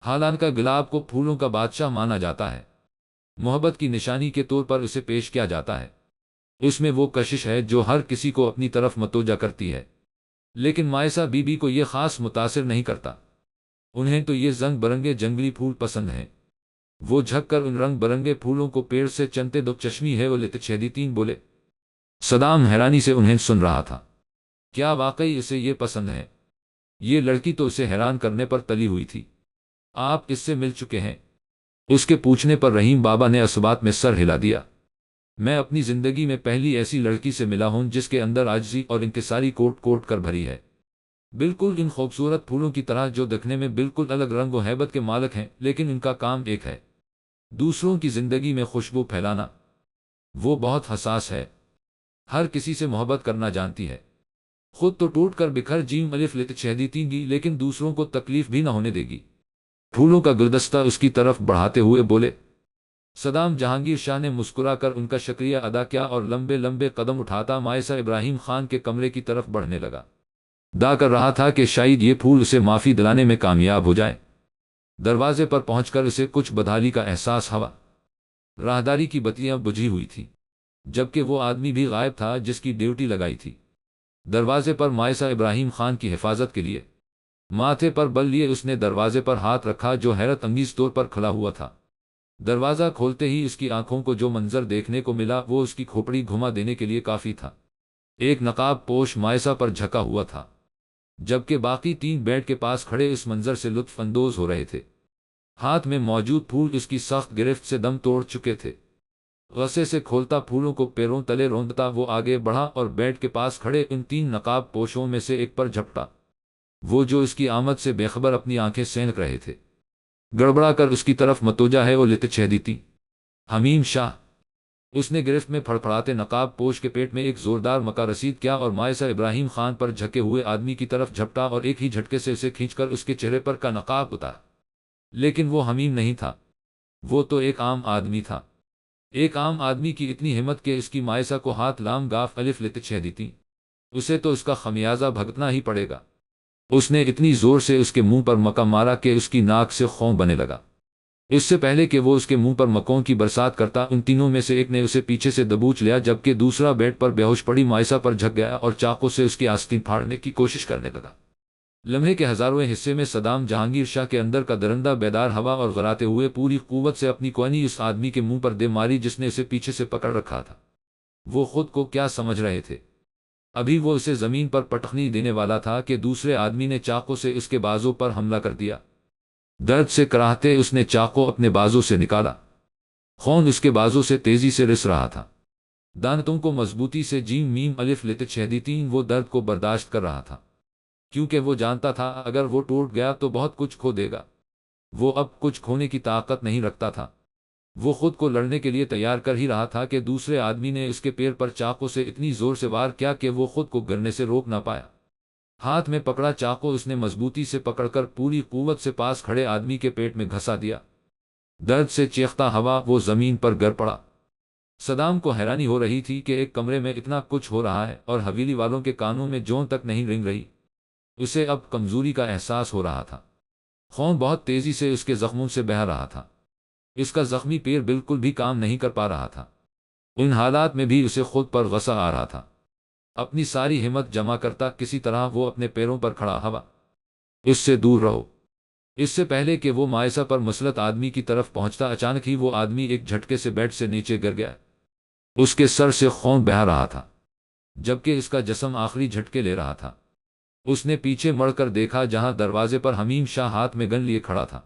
حالانکہ گلاب کو پھولوں کا بادشاہ مانا جاتا ہے، محبت کی نشانی کے طور پر اسے پیش کیا جاتا ہے۔ اس میں وہ کشش ہے جو ہر کسی کو اپنی طرف متوجہ کرتی ہے، لیکن مائسہ بی بی کو یہ خاص متاثر نہیں کرتا۔ انہیں تو یہ رنگ برنگے جنگلی پھول پسند ہیں۔ وہ جھک کر ان رنگ برنگے پھولوں کو پیڑ سے چنتے دو چشمی ہے وہ لیتے چھیدیتین بولے۔ صدام حیرانی سے انہیں سن رہا تھا۔ کیا واقعی اسے یہ پسند ہے؟ یہ لڑکی تو اسے حیران کرنے پر تلی ہوئی تھی۔ آپ اس سے مل چکے ہیں؟ اس کے پوچھنے پر رحیم بابا نے اثبات میں سر ہلا دیا۔ میں اپنی زندگی میں پہلی ایسی لڑکی سے ملا ہوں جس کے اندر عاجزی اور انکساری کوٹ کوٹ کر بھری ہے، بالکل ان خوبصورت پھولوں کی طرح جو دکھنے میں بالکل الگ رنگ و ہیبت کے مالک ہیں، لیکن ان کا کام ایک ہے، دوسروں کی زندگی میں خوشبو پھیلانا۔ وہ بہت حساس ہے، ہر کسی سے محبت کرنا جانتی ہے، خود تو ٹوٹ کر بکھر جیم الف لت چھیدیتیں گی، لیکن دوسروں کو تکلیف بھی نہ ہونے دے گی۔ پھولوں کا گلدستہ اس کی طرف بڑھاتے ہوئے بولے۔ صدام جہانگیر شاہ نے مسکرا کر ان کا شکریہ ادا کیا اور لمبے لمبے قدم اٹھاتا مائسہ ابراہیم خان کے کمرے کی طرف بڑھنے لگا۔ دا کر رہا تھا کہ شاید یہ پھول اسے معافی دلانے میں کامیاب ہو جائے۔ دروازے پر پہنچ کر اسے کچھ بدحالی کا احساس ہوا۔ راہداری کی بتیاں بجھی ہوئی تھیں، جبکہ وہ آدمی بھی غائب تھا جس کی ڈیوٹی لگائی تھی۔ دروازے پر مائسہ ابراہیم خان کی حفاظت کے لیے ماتھے پر بل لیے اس نے دروازے پر ہاتھ رکھا جو حیرت انگیز طور پر کھلا ہوا تھا۔ دروازہ کھولتے ہی اس کی آنکھوں کو جو منظر دیکھنے کو ملا وہ اس کی کھوپڑی گھما دینے کے لیے کافی تھا۔ ایک نقاب پوش مائسہ پر جھکا ہوا تھا، جبکہ باقی تین بیڈ کے پاس کھڑے اس منظر سے لطف اندوز ہو رہے تھے۔ ہاتھ میں موجود پھول اس کی سخت گرفت سے دم توڑ چکے تھے۔ غصے سے کھولتا پھولوں کو پیروں تلے روندتا وہ آگے بڑھا اور بیڈ کے پاس کھڑے ان تین نقاب پوشوں میں سے ایک پر جھپٹا، وہ جو اس کی آمد سے بے خبر اپنی آنکھیں سینک رہے تھے۔ گڑبڑا کر اس کی طرف متوجہ ہے وہ لت چھیدیتی حمیم شاہ۔ اس نے گرفت میں پھڑپھڑاتے نقاب پوش کے پیٹ میں ایک زوردار مکہ رسید کیا اور مائسہ ابراہیم خان پر جھکے ہوئے آدمی کی طرف جھپٹا اور ایک ہی جھٹکے سے اسے کھینچ کر اس کے چہرے پر کا نقاب اتارا۔ لیکن وہ حمیم نہیں تھا، وہ تو ایک عام آدمی تھا۔ ایک عام آدمی کی اتنی ہمت کہ اس کی مائسہ کو ہاتھ لام گاف الف لت چھیدیتی، اسے تو اس کا خمیازہ بھگتنا ہی پڑے گا۔ اس نے اتنی زور سے اس کے منہ پر مکہ مارا کہ اس کی ناک سے خون بنے لگا۔ اس سے پہلے کہ وہ اس کے منہ پر مکوں کی برسات کرتا ان تینوں میں سے ایک نے اسے پیچھے سے دبوچ لیا، جبکہ دوسرا بیڈ پر بے ہوش پڑی مائسہ پر جھک گیا اور چاقو سے اس کی آستین پھاڑنے کی کوشش کرنے لگا۔ لمحے کے ہزارویں حصے میں صدام جہانگیر شاہ کے اندر کا درندہ بیدار ہوا اور غراتے ہوئے پوری قوت سے اپنی کوئنی اس آدمی کے منہ پر دے ماری جس نے اسے پیچھے سے پکڑ رکھا تھا۔ وہ خود کو کیا سمجھ رہے تھے؟ ابھی وہ اسے زمین پر پٹخنی دینے والا تھا کہ دوسرے آدمی نے چاقو سے اس کے بازو پر حملہ کر دیا۔ درد سے کراہتے اس نے چاقو اپنے بازو سے نکالا، خون اس کے بازو سے تیزی سے رس رہا تھا۔ دانتوں کو مضبوطی سے جیم میم الف لت چھیدیتین وہ درد کو برداشت کر رہا تھا، کیونکہ وہ جانتا تھا اگر وہ ٹوٹ گیا تو بہت کچھ کھو دے گا۔ وہ اب کچھ کھونے کی طاقت نہیں رکھتا تھا۔ وہ خود کو لڑنے کے لیے تیار کر ہی رہا تھا کہ دوسرے آدمی نے اس کے پیر پر چاقو سے اتنی زور سے وار کیا کہ وہ خود کو گرنے سے روک نہ پایا۔ ہاتھ میں پکڑا چاقو اس نے مضبوطی سے پکڑ کر پوری قوت سے پاس کھڑے آدمی کے پیٹ میں گھسا دیا۔ درد سے چیختا ہوا وہ زمین پر گر پڑا۔ صدام کو حیرانی ہو رہی تھی کہ ایک کمرے میں اتنا کچھ ہو رہا ہے اور حویلی والوں کے کانوں میں جون تک نہیں رنگ رہی۔ اسے اب کمزوری کا احساس ہو رہا تھا، خون بہت تیزی سے اس کے زخموں سے بہہ رہا تھا۔ اس کا زخمی پیر بالکل بھی کام نہیں کر پا رہا تھا۔ ان حالات میں بھی اسے خود پر غصہ آ رہا تھا۔ اپنی ساری ہمت جمع کرتا کسی طرح وہ اپنے پیروں پر کھڑا ہوا۔ اس سے دور رہو۔ اس سے پہلے کہ وہ مائسہ پر مسلط آدمی کی طرف پہنچتا اچانک ہی وہ آدمی ایک جھٹکے سے بیڈ سے نیچے گر گیا۔ اس کے سر سے خون بہہ رہا تھا، جبکہ اس کا جسم آخری جھٹکے لے رہا تھا۔ اس نے پیچھے مڑ کر دیکھا جہاں دروازے پر حمیم شاہ ہاتھ میں گن لیے کھڑا تھا۔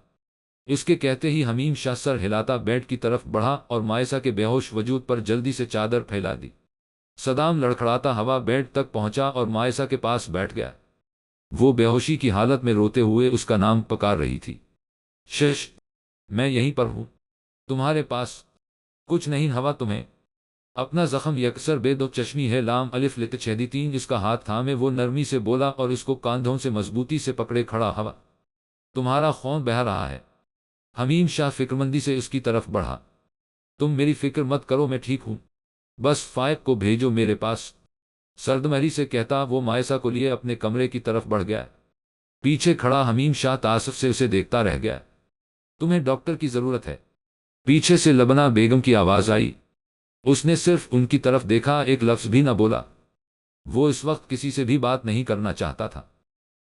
اس کے کہتے ہی حمیم شاہ سر ہلاتا بیڈ کی طرف بڑھا اور مائسہ کے بے ہوش وجود پر جلدی سے چادر پھیلا دی۔ صدام لڑکھڑاتا ہوا بیڈ تک پہنچا اور مائسہ کے پاس بیٹھ گیا۔ وہ بے ہوشی کی حالت میں روتے ہوئے اس کا نام پکار رہی تھی۔ شش، میں یہیں پر ہوں، تمہارے پاس کچھ نہیں ہوا تمہیں؟ اپنا زخم یکسر بے دو چشمی ہے لام الف لت چھیدیتین اس کا ہاتھ تھامے وہ نرمی سے بولا اور اس کو کاندھوں سے مضبوطی سے پکڑے کھڑا ہوا۔ تمہارا خون بہہ رہا ہے، حمیم شاہ فکرمندی سے اس کی طرف بڑھا۔ تم میری فکر مت کرو، میں ٹھیک ہوں، بس فائق کو بھیجو میرے پاس۔ سردمہری سے کہتا وہ مائسہ کو لیے اپنے کمرے کی طرف بڑھ گیا۔ پیچھے کھڑا حمیم شاہ تعصب سے اسے دیکھتا رہ گیا۔ تمہیں ڈاکٹر کی ضرورت ہے؟ پیچھے سے لبنہ بیگم کی آواز آئی۔ اس نے صرف ان کی طرف دیکھا، ایک لفظ بھی نہ بولا۔ وہ اس وقت کسی سے بھی بات نہیں کرنا چاہتا تھا،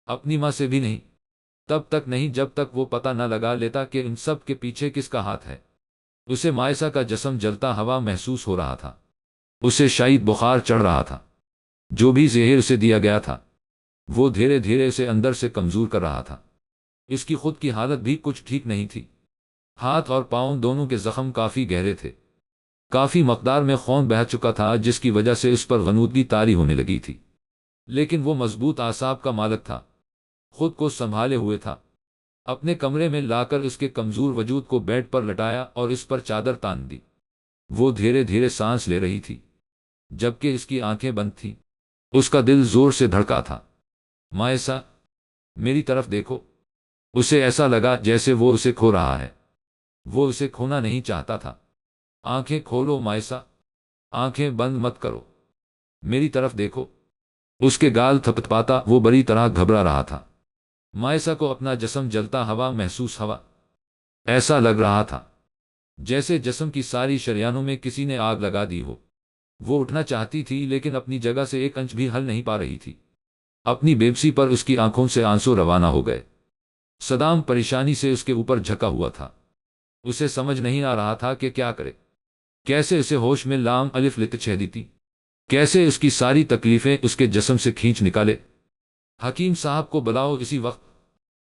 اپنی ماں سے بھی نہیں، تب تک نہیں جب تک وہ پتہ نہ لگا لیتا کہ ان سب کے پیچھے کس کا ہاتھ ہے۔ اسے مائسہ کا جسم جلتا ہوا محسوس ہو رہا تھا، اسے شاید بخار چڑھ رہا تھا۔ جو بھی زہر اسے دیا گیا تھا وہ دھیرے دھیرے اسے اندر سے کمزور کر رہا تھا۔ اس کی خود کی حالت بھی کچھ ٹھیک نہیں تھی۔ ہاتھ اور پاؤں دونوں کے زخم کافی گہرے تھے، کافی مقدار میں خون بہہ چکا تھا جس کی وجہ سے اس پر غنودگی طاری ہونے لگی تھی، لیکن وہ مضبوط اعصاب کا مالک تھا، خود کو سنبھالے ہوئے تھا۔ اپنے کمرے میں لا کر اس کے کمزور وجود کو بیڈ پر لٹایا اور اس پر چادر تان دی۔ وہ دھیرے دھیرے سانس لے رہی تھی، جبکہ اس کی آنکھیں بند تھیں۔ اس کا دل زور سے دھڑکا تھا۔ مائسہ، میری طرف دیکھو۔ اسے ایسا لگا جیسے وہ اسے کھو رہا ہے۔ وہ اسے کھونا نہیں چاہتا تھا۔ آنکھیں کھولو مائسہ، آنکھیں بند مت کرو، میری طرف دیکھو۔ اس کے گال تھپتپاتا وہ بری طرح گھبرا رہا تھا۔ مائسہ کو اپنا جسم جلتا ہوا محسوس ہوا۔ ایسا لگ رہا تھا جیسے جسم کی ساری شریانوں میں کسی نے آگ لگا دی ہو۔ وہ اٹھنا چاہتی تھی لیکن اپنی جگہ سے ایک انچ بھی ہل نہیں پا رہی تھی۔ اپنی بےبسی پر اس کی آنکھوں سے آنسو روانہ ہو گئے۔ صدام پریشانی سے اس کے اوپر جھکا ہوا تھا۔ اسے سمجھ نہیں آ رہا تھا کہ کیا کرے، کیسے اسے ہوش میں لام الف لت چھ دیتی، کیسے اس کی ساری تکلیفیں اس کے جسم سے کھینچ نکالے۔ حکیم صاحب کو بلاؤ اسی وقت،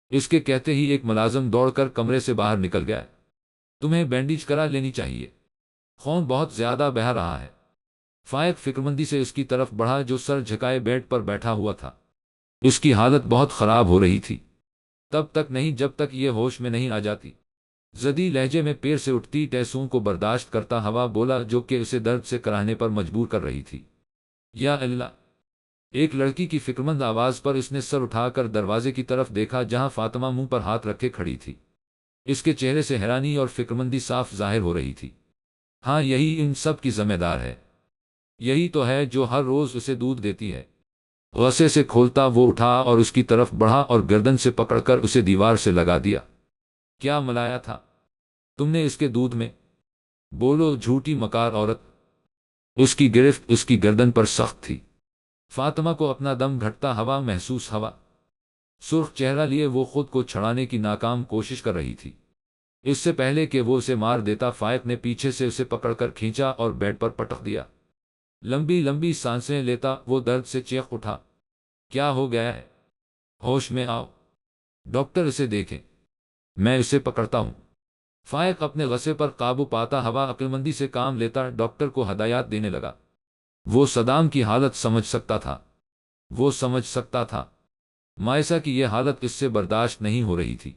اس کے کہتے ہی ایک ملازم دوڑ کر کمرے سے باہر نکل گیا۔ تمہیں بینڈیج کرا لینی چاہیے، خون بہت زیادہ بہہ رہا ہے۔ فائق فکرمندی سے اس کی طرف بڑھا جو سر جھکائے بیڈ پر بیٹھا ہوا تھا۔ اس کی حالت بہت خراب ہو رہی تھی، تب تک نہیں جب تک یہ ہوش میں نہیں آ جاتی۔ زدی لہجے میں پیر سے اٹھتی ٹیسوں کو برداشت کرتا ہوا بولا جو کہ اسے درد سے کراہنے پر مجبور کر رہی تھی۔ یا اللہ! ایک لڑکی کی فکرمند آواز پر اس نے سر اٹھا کر دروازے کی طرف دیکھا جہاں فاطمہ منہ پر ہاتھ رکھے کھڑی تھی۔ اس کے چہرے سے حیرانی اور فکرمندی صاف ظاہر ہو رہی تھی۔ ہاں، یہی ان سب کی ذمہ دار ہے، یہی تو ہے جو ہر روز اسے دودھ دیتی ہے۔ غصے سے کھولتا وہ اٹھا اور اس کی طرف بڑھا اور گردن سے پکڑ کر اسے دیوار سے لگا دیا۔ کیا ملایا تھا تم نے اس کے دودھ میں؟ بولو جھوٹی مکار عورت! اس کی گرفت اس کی گردن پر سخت تھی۔ فاطمہ کو اپنا دم گھٹتا ہوا محسوس ہوا۔ سرخ چہرہ لیے وہ خود کو چھڑانے کی ناکام کوشش کر رہی تھی۔ اس سے پہلے کہ وہ اسے مار دیتا فائق نے پیچھے سے اسے پکڑ کر کھینچا اور بیڈ پر پٹک دیا۔ لمبی لمبی سانسیں لیتا وہ درد سے چیخ اٹھا۔ کیا ہو گیا ہے؟ ہوش میں آؤ، ڈاکٹر اسے دیکھیں، میں اسے پکڑتا ہوں۔ فائق اپنے غصے پر قابو پاتا ہوا عقلمندی سے کام لیتا ڈاکٹر کو ہدایات دینے لگا۔ وہ صدام کی حالت سمجھ سکتا تھا، وہ سمجھ سکتا تھا مائسہ کی یہ حالت اس سے برداشت نہیں ہو رہی تھی۔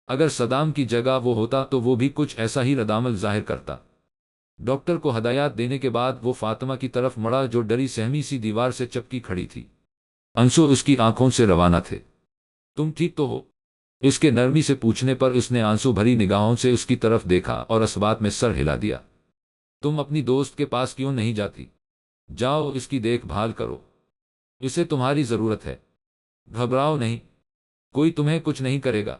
اگر صدام کی جگہ وہ ہوتا تو وہ بھی کچھ ایسا ہی ردعمل ظاہر کرتا۔ ڈاکٹر کو ہدایات دینے کے بعد وہ فاطمہ کی طرف مڑا جو ڈری سہمی سی دیوار سے چپکی کھڑی تھی۔ آنسو اس کی آنکھوں سے روانہ تھے۔ تم ٹھیک تو ہو؟ اس کے نرمی سے پوچھنے پر اس نے آنسو بھری نگاہوں سے اس کی طرف دیکھا اور اسبات میں سر ہلا دیا۔ تم اپنی دوست کے پاس کیوں نہیں جاتی؟ جاؤ اس کی دیکھ بھال کرو، اسے تمہاری ضرورت ہے۔ گھبراؤ نہیں، کوئی تمہیں کچھ نہیں کرے گا۔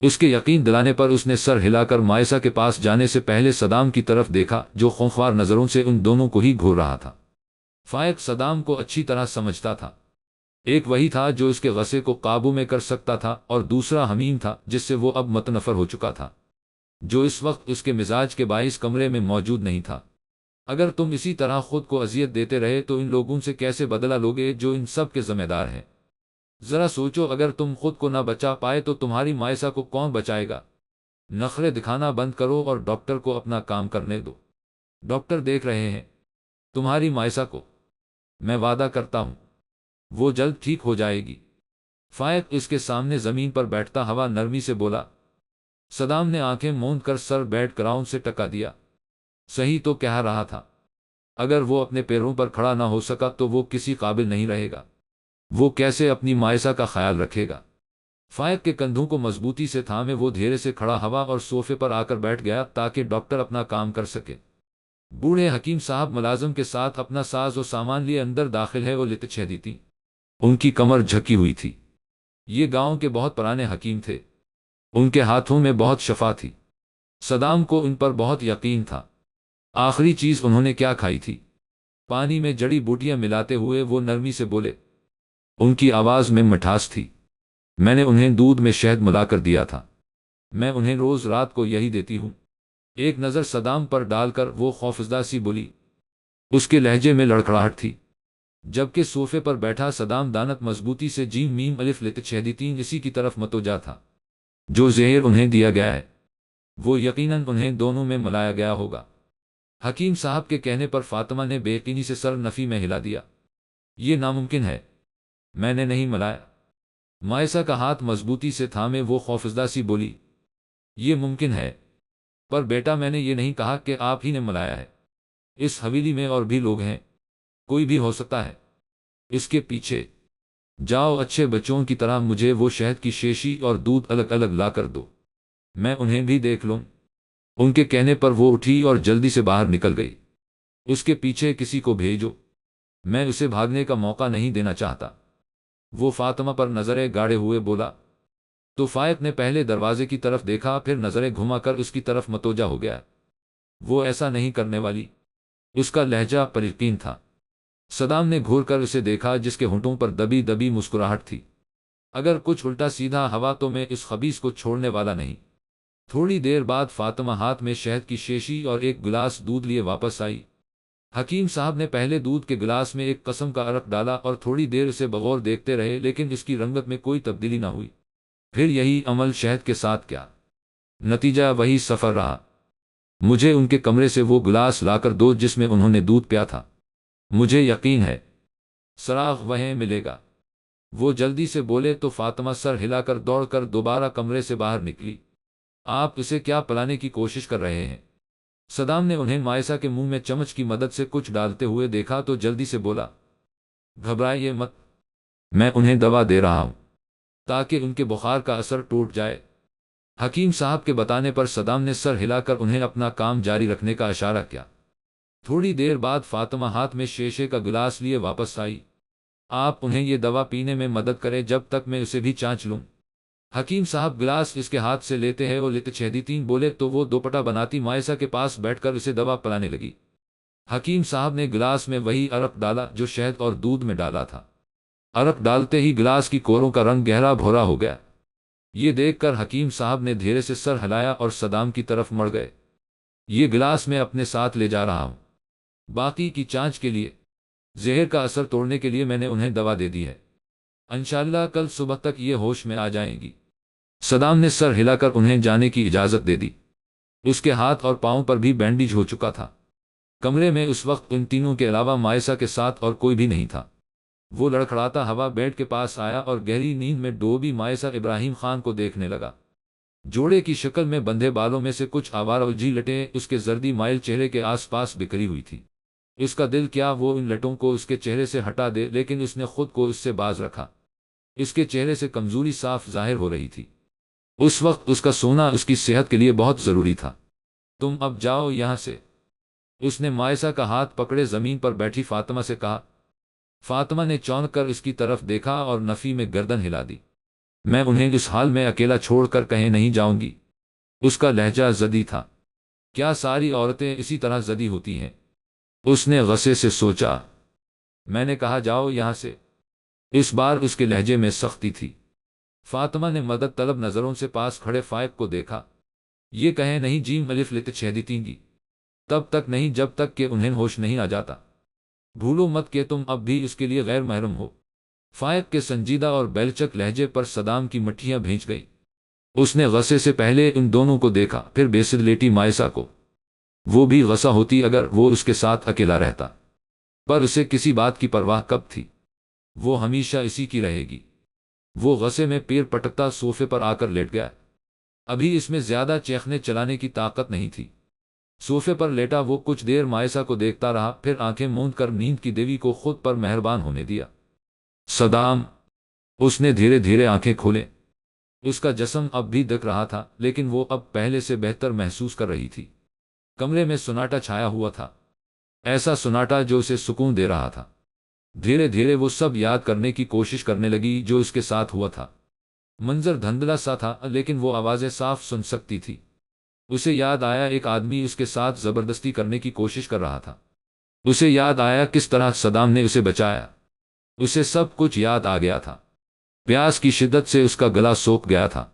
اس کے یقین دلانے پر اس نے سر ہلا کر مائسہ کے پاس جانے سے پہلے صدام کی طرف دیکھا جو خوفوار نظروں سے ان دونوں کو ہی گھور رہا تھا۔ فائق صدام کو اچھی طرح سمجھتا تھا۔ ایک وہی تھا جو اس کے غصے کو قابو میں کر سکتا تھا اور دوسرا حمیم تھا جس سے وہ اب متنفر ہو چکا تھا، جو اس وقت اس کے مزاج کے باعث کمرے میں موجود نہیں تھا۔ اگر تم اسی طرح خود کو اذیت دیتے رہے تو ان لوگوں سے کیسے بدلہ لوگے جو ان سب کے ذمہ دار ہیں؟ ذرا سوچو، اگر تم خود کو نہ بچا پائے تو تمہاری مائسہ کو کون بچائے گا؟ نخرے دکھانا بند کرو اور ڈاکٹر کو اپنا کام کرنے دو۔ ڈاکٹر دیکھ رہے ہیں تمہاری مائسہ کو، میں وعدہ کرتا ہوں وہ جلد ٹھیک ہو جائے گی۔ فائق اس کے سامنے زمین پر بیٹھتا ہوا نرمی سے بولا۔ صدام نے آنکھیں موند کر سر بیڈ گراؤنڈ سے ٹکا دیا۔ صحیح تو کہہ رہا تھا، اگر وہ اپنے پیروں پر کھڑا نہ ہو سکا تو وہ کسی قابل نہیں رہے گا۔ وہ کیسے اپنی مائسہ کا خیال رکھے گا؟ فائق کے کندھوں کو مضبوطی سے تھامے وہ دھیرے سے کھڑا ہوا اور صوفے پر آ کر بیٹھ گیا تاکہ ڈاکٹر اپنا کام کر سکے۔ بوڑھے حکیم صاحب ملازم کے ساتھ اپنا ساز و سامان لیے اندر داخل ہے، وہ لتچھیدی تھی، ان کی کمر جھکی ہوئی تھی۔ یہ گاؤں کے بہت پرانے حکیم تھے، ان کے ہاتھوں میں بہت شفا تھی۔ صدام کو ان پر بہت یقین تھا۔ آخری چیز انہوں نے کیا کھائی تھی؟ پانی میں جڑی بوٹیاں ملاتے ہوئے وہ نرمی سے بولے، ان کی آواز میں مٹھاس تھی، میں نے انہیں دودھ میں شہد ملا کر دیا تھا، میں انہیں روز رات کو یہی دیتی ہوں۔ ایک نظر صدام پر ڈال کر وہ خوفزدہ سی بولی، اس کے لہجے میں لڑکھڑاہٹ تھی۔ جبکہ صوفے پر بیٹھا صدام دانت مضبوطی سے جیم میم الف لت چھیدی تین اسی کی طرف متوجہ تھا۔ جو زہر انہیں دیا گیا ہے وہ یقیناً انہیں دونوں میں ملایا گیا ہوگا۔ حکیم صاحب کے کہنے پر فاطمہ نے بے یقینی سے سر نفی میں ہلا دیا، یہ ناممکن ہے، میں نے نہیں ملایا۔ مائسہ کا ہاتھ مضبوطی سے تھامے وہ خوفزدہ سی بولی، یہ ممکن ہے، پر بیٹا میں نے یہ نہیں کہا کہ آپ ہی نے ملایا ہے، اس حویلی میں اور بھی لوگ ہیں، کوئی بھی ہو سکتا ہے۔ اس کے پیچھے جاؤ، اچھے بچوں کی طرح مجھے وہ شہد کی شیشی اور دودھ الگ الگ لا کر دو، میں انہیں بھی دیکھ لوں۔ ان کے کہنے پر وہ اٹھی اور جلدی سے باہر نکل گئی۔ اس کے پیچھے کسی کو بھیجو، میں اسے بھاگنے کا موقع نہیں دینا چاہتا۔ وہ فاطمہ پر نظریں گاڑے ہوئے بولا۔ تو فائق نے پہلے دروازے کی طرف دیکھا، پھر نظریں گھما کر اس کی طرف متوجہ ہو گیا۔ وہ ایسا نہیں کرنے والی، اس کا لہجہ پر یقین تھا۔ صدام نے گھور کر اسے دیکھا، جس کے ہونٹوں پر دبی دبی مسکراہٹ تھی۔ اگر کچھ الٹا سیدھا ہوا تو میں اس خبیث کو چھوڑنے والا نہیں۔ تھوڑی دیر بعد فاطمہ ہاتھ میں شہد کی شیشی اور ایک گلاس دودھ لیے واپس آئی۔ حکیم صاحب نے پہلے دودھ کے گلاس میں ایک قسم کا عرق ڈالا اور تھوڑی دیر اسے بغور دیکھتے رہے، لیکن اس کی رنگت میں کوئی تبدیلی نہ ہوئی۔ پھر یہی عمل شہد کے ساتھ کیا؟ نتیجہ وہی سفر رہا۔ مجھے ان کے کمرے سے وہ گلاس لا کر دو جس میں انہوں نے دودھ پیا تھا، مجھے یقین ہے سراغ وہیں ملے گا۔ وہ جلدی سے بولے تو فاطمہ سر ہلا کر دوڑ کر دوبارہ کمرے سے باہر نکلی۔ آپ اسے کیا پلانے کی کوشش کر رہے ہیں؟ صدام نے انہیں مائسہ کے منہ میں چمچ کی مدد سے کچھ ڈالتے ہوئے دیکھا تو جلدی سے بولا، گھبرائیے مت، میں انہیں دوا دے رہا ہوں تاکہ ان کے بخار کا اثر ٹوٹ جائے۔ حکیم صاحب کے بتانے پر صدام نے سر ہلا کر انہیں اپنا کام جاری رکھنے کا اشارہ کیا۔ تھوڑی دیر بعد فاطمہ ہاتھ میں شیشے کا گلاس لیے واپس آئی۔ آپ انہیں یہ دوا پینے میں مدد کریں جب تک میں اسے بھی چانچ لوں۔ حکیم صاحب گلاس اس کے ہاتھ سے لیتے ہیں اور لیتے چھیدی تین بولے تو وہ دوپٹہ بناتی مائسہ کے پاس بیٹھ کر اسے دوا پلانے لگی۔ حکیم صاحب نے گلاس میں وہی عرق ڈالا جو شہد اور دودھ میں ڈالا تھا۔ عرق ڈالتے ہی گلاس کی کوروں کا رنگ گہرا بھورا ہو گیا۔ یہ دیکھ کر حکیم صاحب نے دھیرے سے سر ہلایا اور صدام کی طرف مڑ گئے۔ یہ گلاس میں اپنے ساتھ لے جا رہا ہوں، باقی کی جانچ کے لیے، زہر کا اثر توڑنے کے لیے میں نے انہیں دوا دے دی ہے، انشاءاللہ کل صبح تک یہ ہوش میں آ جائیں گی۔ صدام نے سر ہلا کر انہیں جانے کی اجازت دے دی۔ اس کے ہاتھ اور پاؤں پر بھی بینڈیج ہو چکا تھا۔ کمرے میں اس وقت ان تینوں کے علاوہ مائسہ کے ساتھ اور کوئی بھی نہیں تھا۔ وہ لڑکھڑاتا ہوا بیڈ کے پاس آیا اور گہری نیند میں ڈوبی مائسہ ابراہیم خان کو دیکھنے لگا۔ جوڑے کی شکل میں بندھے بالوں میں سے کچھ آوارہ الجھی لٹیں اس کے زردی مائل چہرے کے آس پاس بکھری ہوئی تھی۔ اس کا دل کیا وہ ان لٹوں کو اس کے چہرے سے ہٹا دے، لیکن اس نے خود کو اس سے باز رکھا۔ اس کے چہرے سے کمزوری صاف ظاہر ہو رہی تھی۔ اس وقت اس کا سونا اس کی صحت کے لیے بہت ضروری تھا۔ تم اب جاؤ یہاں سے، اس نے مائسہ کا ہاتھ پکڑے زمین پر بیٹھی فاطمہ سے کہا۔ فاطمہ نے چونک کر اس کی طرف دیکھا اور نفی میں گردن ہلا دی۔ میں انہیں اس حال میں اکیلا چھوڑ کر کہیں نہیں جاؤں گی۔ اس کا لہجہ ضدی تھا۔ کیا ساری عورتیں اسی طرح ضدی ہوتی ہیں؟ اس نے غصے سے سوچا۔ میں نے کہا جاؤ یہاں سے۔ اس بار اس کے لہجے میں سختی تھی۔ فاطمہ نے مدد طلب نظروں سے پاس کھڑے فائق کو دیکھا۔ یہ کہیں نہیں جیم الف لت چھیدی تیں گی، تب تک نہیں جب تک کہ انہیں ہوش نہیں آ جاتا۔ بھولو مت کہ تم اب بھی اس کے لیے غیر محرم ہو۔ فائق کے سنجیدہ اور بیلچک لہجے پر صدام کی مٹھیاں بھینچ گئی۔ اس نے غصے سے پہلے ان دونوں کو دیکھا، پھر بےسد لیٹی مائسہ کو۔ وہ بھی غصہ ہوتی اگر وہ اس کے ساتھ اکیلا رہتا، پر اسے کسی بات کی پرواہ کب تھی؟ وہ ہمیشہ اسی کی رہے گی۔ وہ غصے میں پیر پٹکتا صوفے پر آ کر لیٹ گیا۔ ابھی اس میں زیادہ چیخنے چلانے کی طاقت نہیں تھی۔ صوفے پر لیٹا وہ کچھ دیر مائسہ کو دیکھتا رہا، پھر آنکھیں موند کر نیند کی دیوی کو خود پر مہربان ہونے دیا۔ صدام، اس نے دھیرے دھیرے آنکھیں کھولیں۔ اس کا جسم اب بھی دکھ رہا تھا، لیکن وہ اب پہلے سے بہتر محسوس کر رہی تھی۔ کمرے میں سناٹا چھایا ہوا تھا، ایسا سناٹا جو اسے سکون دے رہا تھا۔ دھیرے دھیرے وہ سب یاد کرنے کی کوشش کرنے لگی جو اس کے ساتھ ہوا تھا۔ منظر دھندلا سا تھا، لیکن وہ آوازیں صاف سن سکتی تھی۔ اسے یاد آیا ایک آدمی اس کے ساتھ زبردستی کرنے کی کوشش کر رہا تھا۔ اسے یاد آیا کس طرح صدام نے اسے بچایا۔ اسے سب کچھ یاد آ گیا تھا۔ پیاس کی شدت سے اس کا گلا سوکھ گیا تھا۔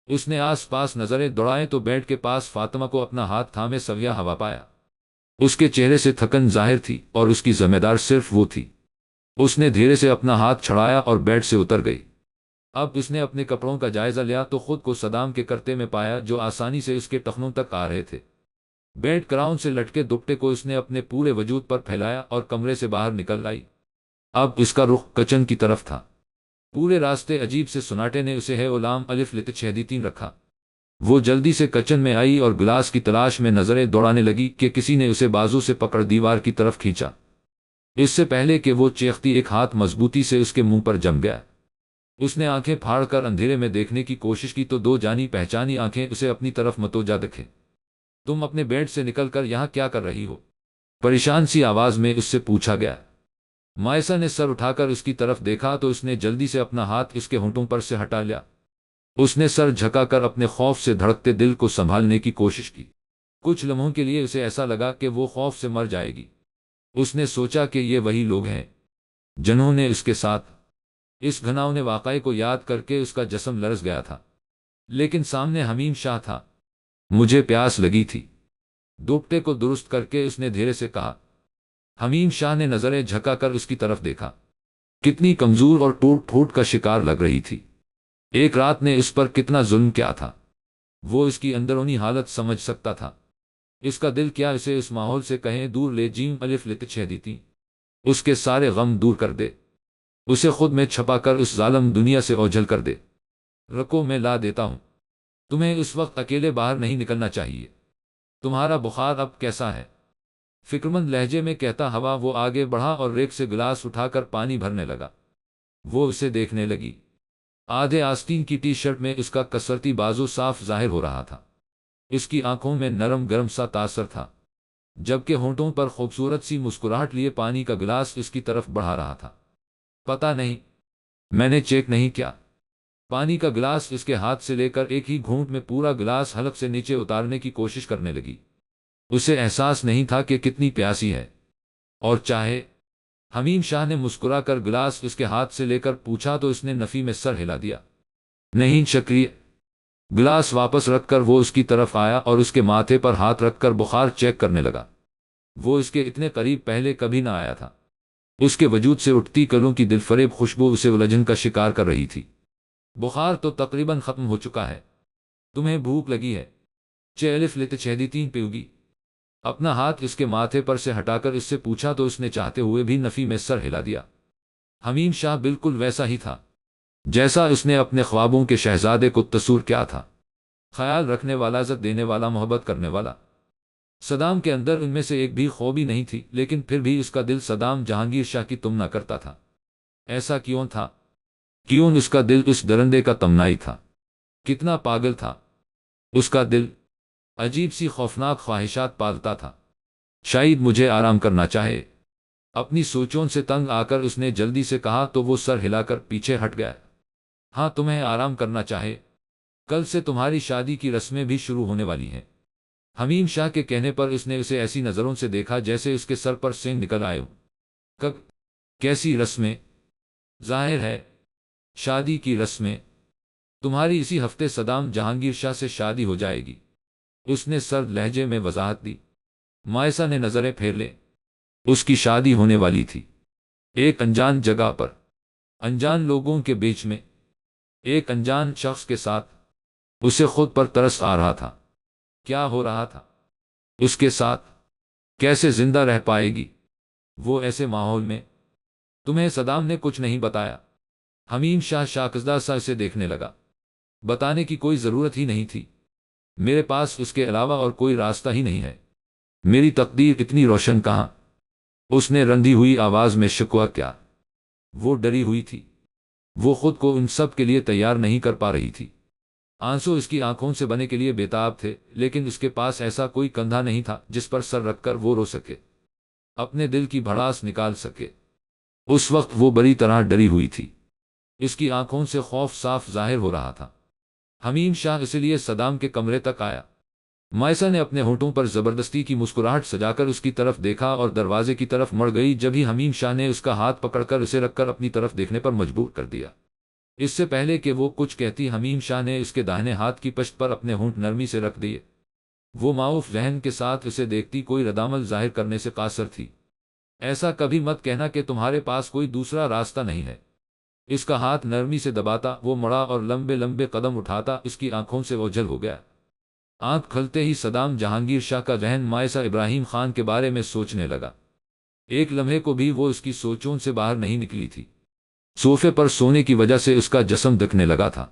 اس نے آس پاس نظریں دوڑائیں تو بیڈ کے پاس فاطمہ کو اپنا ہاتھ تھامے سویا ہوا پایا۔ اس کے چہرے سے تھکن ظاہر تھی اور اس کی ذمہ دار صرف وہ تھی۔ اس نے دھیرے سے اپنا ہاتھ چھڑایا اور بیڈ سے اتر گئی۔ اب اس نے اپنے کپڑوں کا جائزہ لیا تو خود کو صدام کے کرتے میں پایا جو آسانی سے اس کے ٹخنوں تک آ رہے تھے۔ بیڈ کراؤن سے لٹکے دوپٹے کو اس نے اپنے پورے وجود پر پھیلایا اور کمرے سے باہر نکل آئی۔ اب اس کا رخ کچن کی طرف تھا۔ پورے راستے عجیب سے سناٹے نے اسے ہے غلام الف لت چھیدیتین رکھا۔ وہ جلدی سے کچن میں آئی اور گلاس کی تلاش میں نظریں دوڑانے لگی کہ کسی نے اسے بازو سے پکڑ دیوار کی طرف کھینچا۔ اس سے پہلے کہ وہ چیختی ایک ہاتھ مضبوطی سے اس کے منہ پر جم گیا۔ اس نے آنکھیں پھاڑ کر اندھیرے میں دیکھنے کی کوشش کی تو دو جانی پہچانی آنکھیں اسے اپنی طرف متوجہ دکھیں۔ تم اپنے بیڈ سے نکل کر یہاں کیا کر رہی ہو؟ پریشان سی آواز میں اس سے پوچھا گیا۔ مائسہ نے سر اٹھا کر اس کی طرف دیکھا تو اس نے جلدی سے اپنا ہاتھ اس کے ہونٹوں پر سے ہٹا لیا۔ اس نے سر جھکا کر اپنے خوف سے دھڑکتے دل کو سنبھالنے کی کوشش کی۔ کچھ لمحوں کے لیے اسے ایسا لگا کہ وہ خوف سے مر جائے گی۔ اس نے سوچا کہ یہ وہی لوگ ہیں جنہوں نے اس کے ساتھ اس گھناؤنے واقعے کو یاد کر کے اس کا جسم لرز گیا تھا۔ لیکن سامنے حمیم شاہ تھا۔ مجھے پیاس لگی تھی، دوپٹے کو درست کر کے اس نے دھیرے سے کہا۔ حمیم شاہ نے نظریں جھکا کر اس کی طرف دیکھا۔ کتنی کمزور اور ٹوٹ پھوٹ کا شکار لگ رہی تھی۔ ایک رات نے اس پر کتنا ظلم کیا تھا۔ وہ اس کی اندرونی حالت سمجھ سکتا تھا۔ اس کا دل کیا اسے اس ماحول سے کہیں دور لے جیم الف لت چھیدیتین اس کے سارے غم دور کر دے، اسے خود میں چھپا کر اس ظالم دنیا سے اوجھل کر دے۔ رکو میں لا دیتا ہوں، تمہیں اس وقت اکیلے باہر نہیں نکلنا چاہیے۔ تمہارا بخار اب کیسا ہے؟ فکرمند لہجے میں کہتا ہوا وہ آگے بڑھا اور ریک سے گلاس اٹھا کر پانی بھرنے لگا۔ وہ اسے دیکھنے لگی۔ آدھے آستین کی ٹی شرٹ میں اس کا کسرتی بازو صاف ظاہر ہو رہا تھا۔ اس کی آنکھوں میں نرم گرم سا تاثر تھا، جبکہ ہونٹوں پر خوبصورت سی مسکراہٹ لیے پانی کا گلاس اس کی طرف بڑھا رہا تھا۔ پتہ نہیں، میں نے چیک نہیں کیا۔ پانی کا گلاس اس کے ہاتھ سے لے کر ایک ہی گھونٹ میں پورا گلاس حلق سے نیچے اتارنے کی کوشش کرنے لگی۔ اسے احساس نہیں تھا کہ کتنی پیاسی ہے اور چاہے۔ حمیم شاہ نے مسکرا کر گلاس اس کے ہاتھ سے لے کر پوچھا تو اس نے نفی میں سر ہلا دیا۔ نہیں شکریہ۔ گلاس واپس رکھ کر وہ اس کی طرف آیا اور اس کے ماتھے پر ہاتھ رکھ کر بخار چیک کرنے لگا۔ وہ اس کے اتنے قریب پہلے کبھی نہ آیا تھا۔ اس کے وجود سے اٹھتی کلوں کی دل فریب خوشبو اسے الجھن کا شکار کر رہی تھی۔ بخار تو تقریباً ختم ہو چکا ہے۔ تمہیں بھوک لگی ہے؟ الف لت چھیدیتین پیوگی؟ اپنا ہاتھ اس کے ماتھے پر سے ہٹا کر اس سے پوچھا تو اس نے چاہتے ہوئے بھی نفی میں سر ہلا دیا۔ حمیم شاہ بالکل ویسا ہی تھا جیسا اس نے اپنے خوابوں کے شہزادے کو تصور کیا تھا۔ خیال رکھنے والا، عزت دینے والا، محبت کرنے والا۔ صدام کے اندر ان میں سے ایک بھی خوبی نہیں تھی، لیکن پھر بھی اس کا دل صدام جہانگیر شاہ کی تمنا کرتا تھا۔ ایسا کیوں تھا؟ کیوں اس کا دل اس درندے کا تمنائی تھا؟ کتنا پاگل تھا اس کا دل! عجیب سی خوفناک خواہشات پالتا تھا۔ شاید مجھے آرام کرنا چاہے۔ اپنی سوچوں سے تنگ آ کر اس نے جلدی سے کہا تو وہ سر ہلا کر پیچھے ہٹ گیا۔ ہاں تمہیں آرام کرنا چاہے، کل سے تمہاری شادی کی رسمیں بھی شروع ہونے والی ہیں۔ حمیم شاہ کے کہنے پر اس نے اسے ایسی نظروں سے دیکھا جیسے اس کے سر پر سینگ نکل آئے ہوں۔ کیسی رسمیں؟ ظاہر ہے شادی کی رسمیں۔ تمہاری اسی ہفتے صدام جہانگیر شاہ سے شادی ہو جائے گی، اس نے سرد لہجے میں وضاحت دی۔ مائسہ نے نظریں پھیر لیں۔ اس کی شادی ہونے والی تھی، ایک انجان جگہ پر، انجان لوگوں کے بیچ میں، ایک انجان شخص کے ساتھ۔ اسے خود پر ترس آ رہا تھا۔ کیا ہو رہا تھا اس کے ساتھ؟ کیسے زندہ رہ پائے گی وہ ایسے ماحول میں؟ تمہیں صدام نے کچھ نہیں بتایا؟ حمیم شاہ شاکزدہ سا اسے دیکھنے لگا۔ بتانے کی کوئی ضرورت ہی نہیں تھی، میرے پاس اس کے علاوہ اور کوئی راستہ ہی نہیں ہے۔ میری تقدیر اتنی روشن کہاں؟ اس نے رندھی ہوئی آواز میں شکوہ کیا۔ وہ ڈری ہوئی تھی، وہ خود کو ان سب کے لیے تیار نہیں کر پا رہی تھی۔ آنسو اس کی آنکھوں سے بنے کے لیے بےتاب تھے، لیکن اس کے پاس ایسا کوئی کندھا نہیں تھا جس پر سر رکھ کر وہ رو سکے، اپنے دل کی بھڑاس نکال سکے۔ اس وقت وہ بری طرح ڈری ہوئی تھی، اس کی آنکھوں سے خوف صاف ظاہر ہو رہا تھا۔ حمیم شاہ اس لیے صدام کے کمرے تک آیا۔ مائسہ نے اپنے ہونٹوں پر زبردستی کی مسکراہٹ سجا کر اس کی طرف دیکھا اور دروازے کی طرف مڑ گئی جب ہی حمیم شاہ نے اس کا ہاتھ پکڑ کر اسے رکھ کر اپنی طرف دیکھنے پر مجبور کر دیا۔ اس سے پہلے کہ وہ کچھ کہتی، حمیم شاہ نے اس کے داہنے ہاتھ کی پشت پر اپنے ہونٹ نرمی سے رکھ دیے۔ وہ معاف ذہن کے ساتھ اسے دیکھتی کوئی ردعمل ظاہر کرنے سے قاصر تھی۔ ایسا کبھی مت کہنا کہ تمہارے پاس کوئی دوسرا راستہ نہیں ہے۔ اس کا ہاتھ نرمی سے دباتا وہ مڑا اور لمبے لمبے قدم اٹھاتا اس کی آنکھوں سے اوجھل ہو گیا۔ آنکھ کھلتے ہی صدام جہانگیر شاہ کا ذہن مائسہ ابراہیم خان کے بارے میں سوچنے لگا۔ ایک لمحے کو بھی وہ اس کی سوچوں سے باہر نہیں نکلی تھی۔ صوفے پر سونے کی وجہ سے اس کا جسم دکھنے لگا تھا،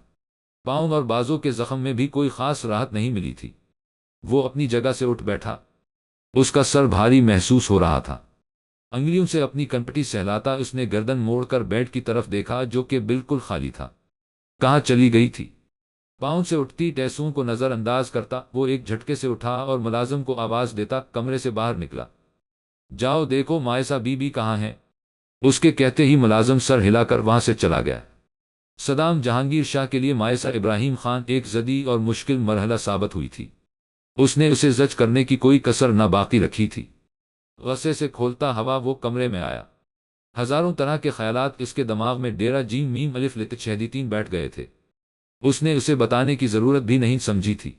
پاؤں اور بازوں کے زخم میں بھی کوئی خاص راحت نہیں ملی تھی۔ وہ اپنی جگہ سے اٹھ بیٹھا، اس کا سر بھاری محسوس ہو رہا تھا۔ انگلیوں سے اپنی کنپٹی سہلاتا اس نے گردن موڑ کر بیڈ کی طرف دیکھا جو کہ بالکل خالی تھا۔ کہاں چلی گئی تھی؟ پاؤں سے اٹھتی ٹیسوں کو نظر انداز کرتا وہ ایک جھٹکے سے اٹھا اور ملازم کو آواز دیتا کمرے سے باہر نکلا۔ جاؤ دیکھو مائسہ بی بی کہاں ہے؟ اس کے کہتے ہی ملازم سر ہلا کر وہاں سے چلا گیا۔ صدام جہانگیر شاہ کے لیے مائسہ ابراہیم خان ایک جدید اور مشکل مرحلہ ثابت ہوئی تھی۔ اس نے اسے زج کرنے کی کوئی کسر نہ باقی رکھی تھی۔ غصے سے کھولتا ہوا وہ کمرے میں آیا۔ ہزاروں طرح کے خیالات اس کے دماغ میں ڈیرہ جیم میم الف لت چھیدی تین بیٹھ گئے تھے۔ اس نے اسے بتانے کی ضرورت بھی نہیں سمجھی تھی۔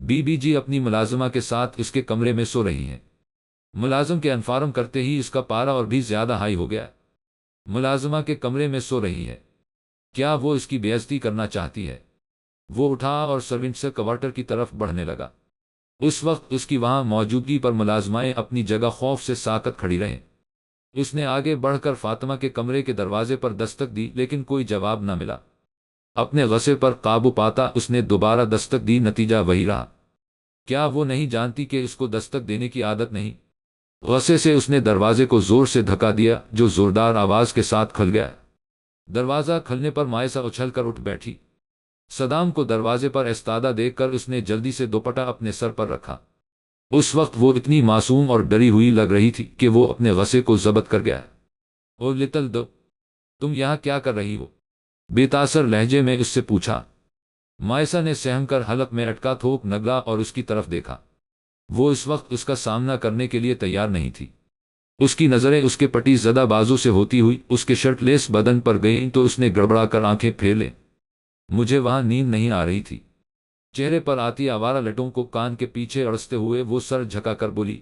بی بی جی اپنی ملازمہ کے ساتھ اس کے کمرے میں سو رہی ہیں۔ ملازم کے انفارم کرتے ہی اس کا پارا اور بھی زیادہ ہائی ہو گیا۔ ملازمہ کے کمرے میں سو رہی ہے، کیا وہ اس کی بے عزتی کرنا چاہتی ہے؟ وہ اٹھا اور سرونٹ سے کوارٹر کی طرف بڑھنے لگا۔ اس وقت اس کی وہاں موجودگی پر ملازمائیں اپنی جگہ خوف سے ساکت کھڑی رہیں۔ اس نے آگے بڑھ کر فاطمہ کے کمرے کے دروازے پر دستک دی لیکن کوئی جواب نہ ملا۔ اپنے غصے پر قابو پاتا اس نے دوبارہ دستک دی، نتیجہ وہی رہا۔ کیا وہ نہیں جانتی کہ اس کو دستک دینے کی عادت نہیں؟ غصے سے اس نے دروازے کو زور سے دھکا دیا جو زوردار آواز کے ساتھ کھل گیا۔ دروازہ کھلنے پر مائسہ اچھل کر اٹھ بیٹھی۔ صدام کو دروازے پر ایستادہ دیکھ کر اس نے جلدی سے دوپٹہ اپنے سر پر رکھا۔ اس وقت وہ اتنی معصوم اور ڈری ہوئی لگ رہی تھی کہ وہ اپنے غصے کو ضبط کر گیا۔ او لٹل دو، تم یہاں کیا کر رہی ہو؟ بے تاثر لہجے میں اس سے پوچھا۔ مائسہ نے سہم کر حلق میں اٹکا تھوک نگلا اور اس کی طرف دیکھا۔ وہ اس وقت اس کا سامنا کرنے کے لیے تیار نہیں تھی۔ اس کی نظریں اس کے پٹی زدہ بازو سے ہوتی ہوئی اس کے شرٹ لیس بدن پر گئیں تو اس نے گڑبڑا کر آنکھیں پھیر لیں۔ مجھے وہاں نیند نہیں آ رہی تھی۔ چہرے پر آتی آوارہ لٹوں کو کان کے پیچھے اڑستے ہوئے وہ سر جھکا کر بولی،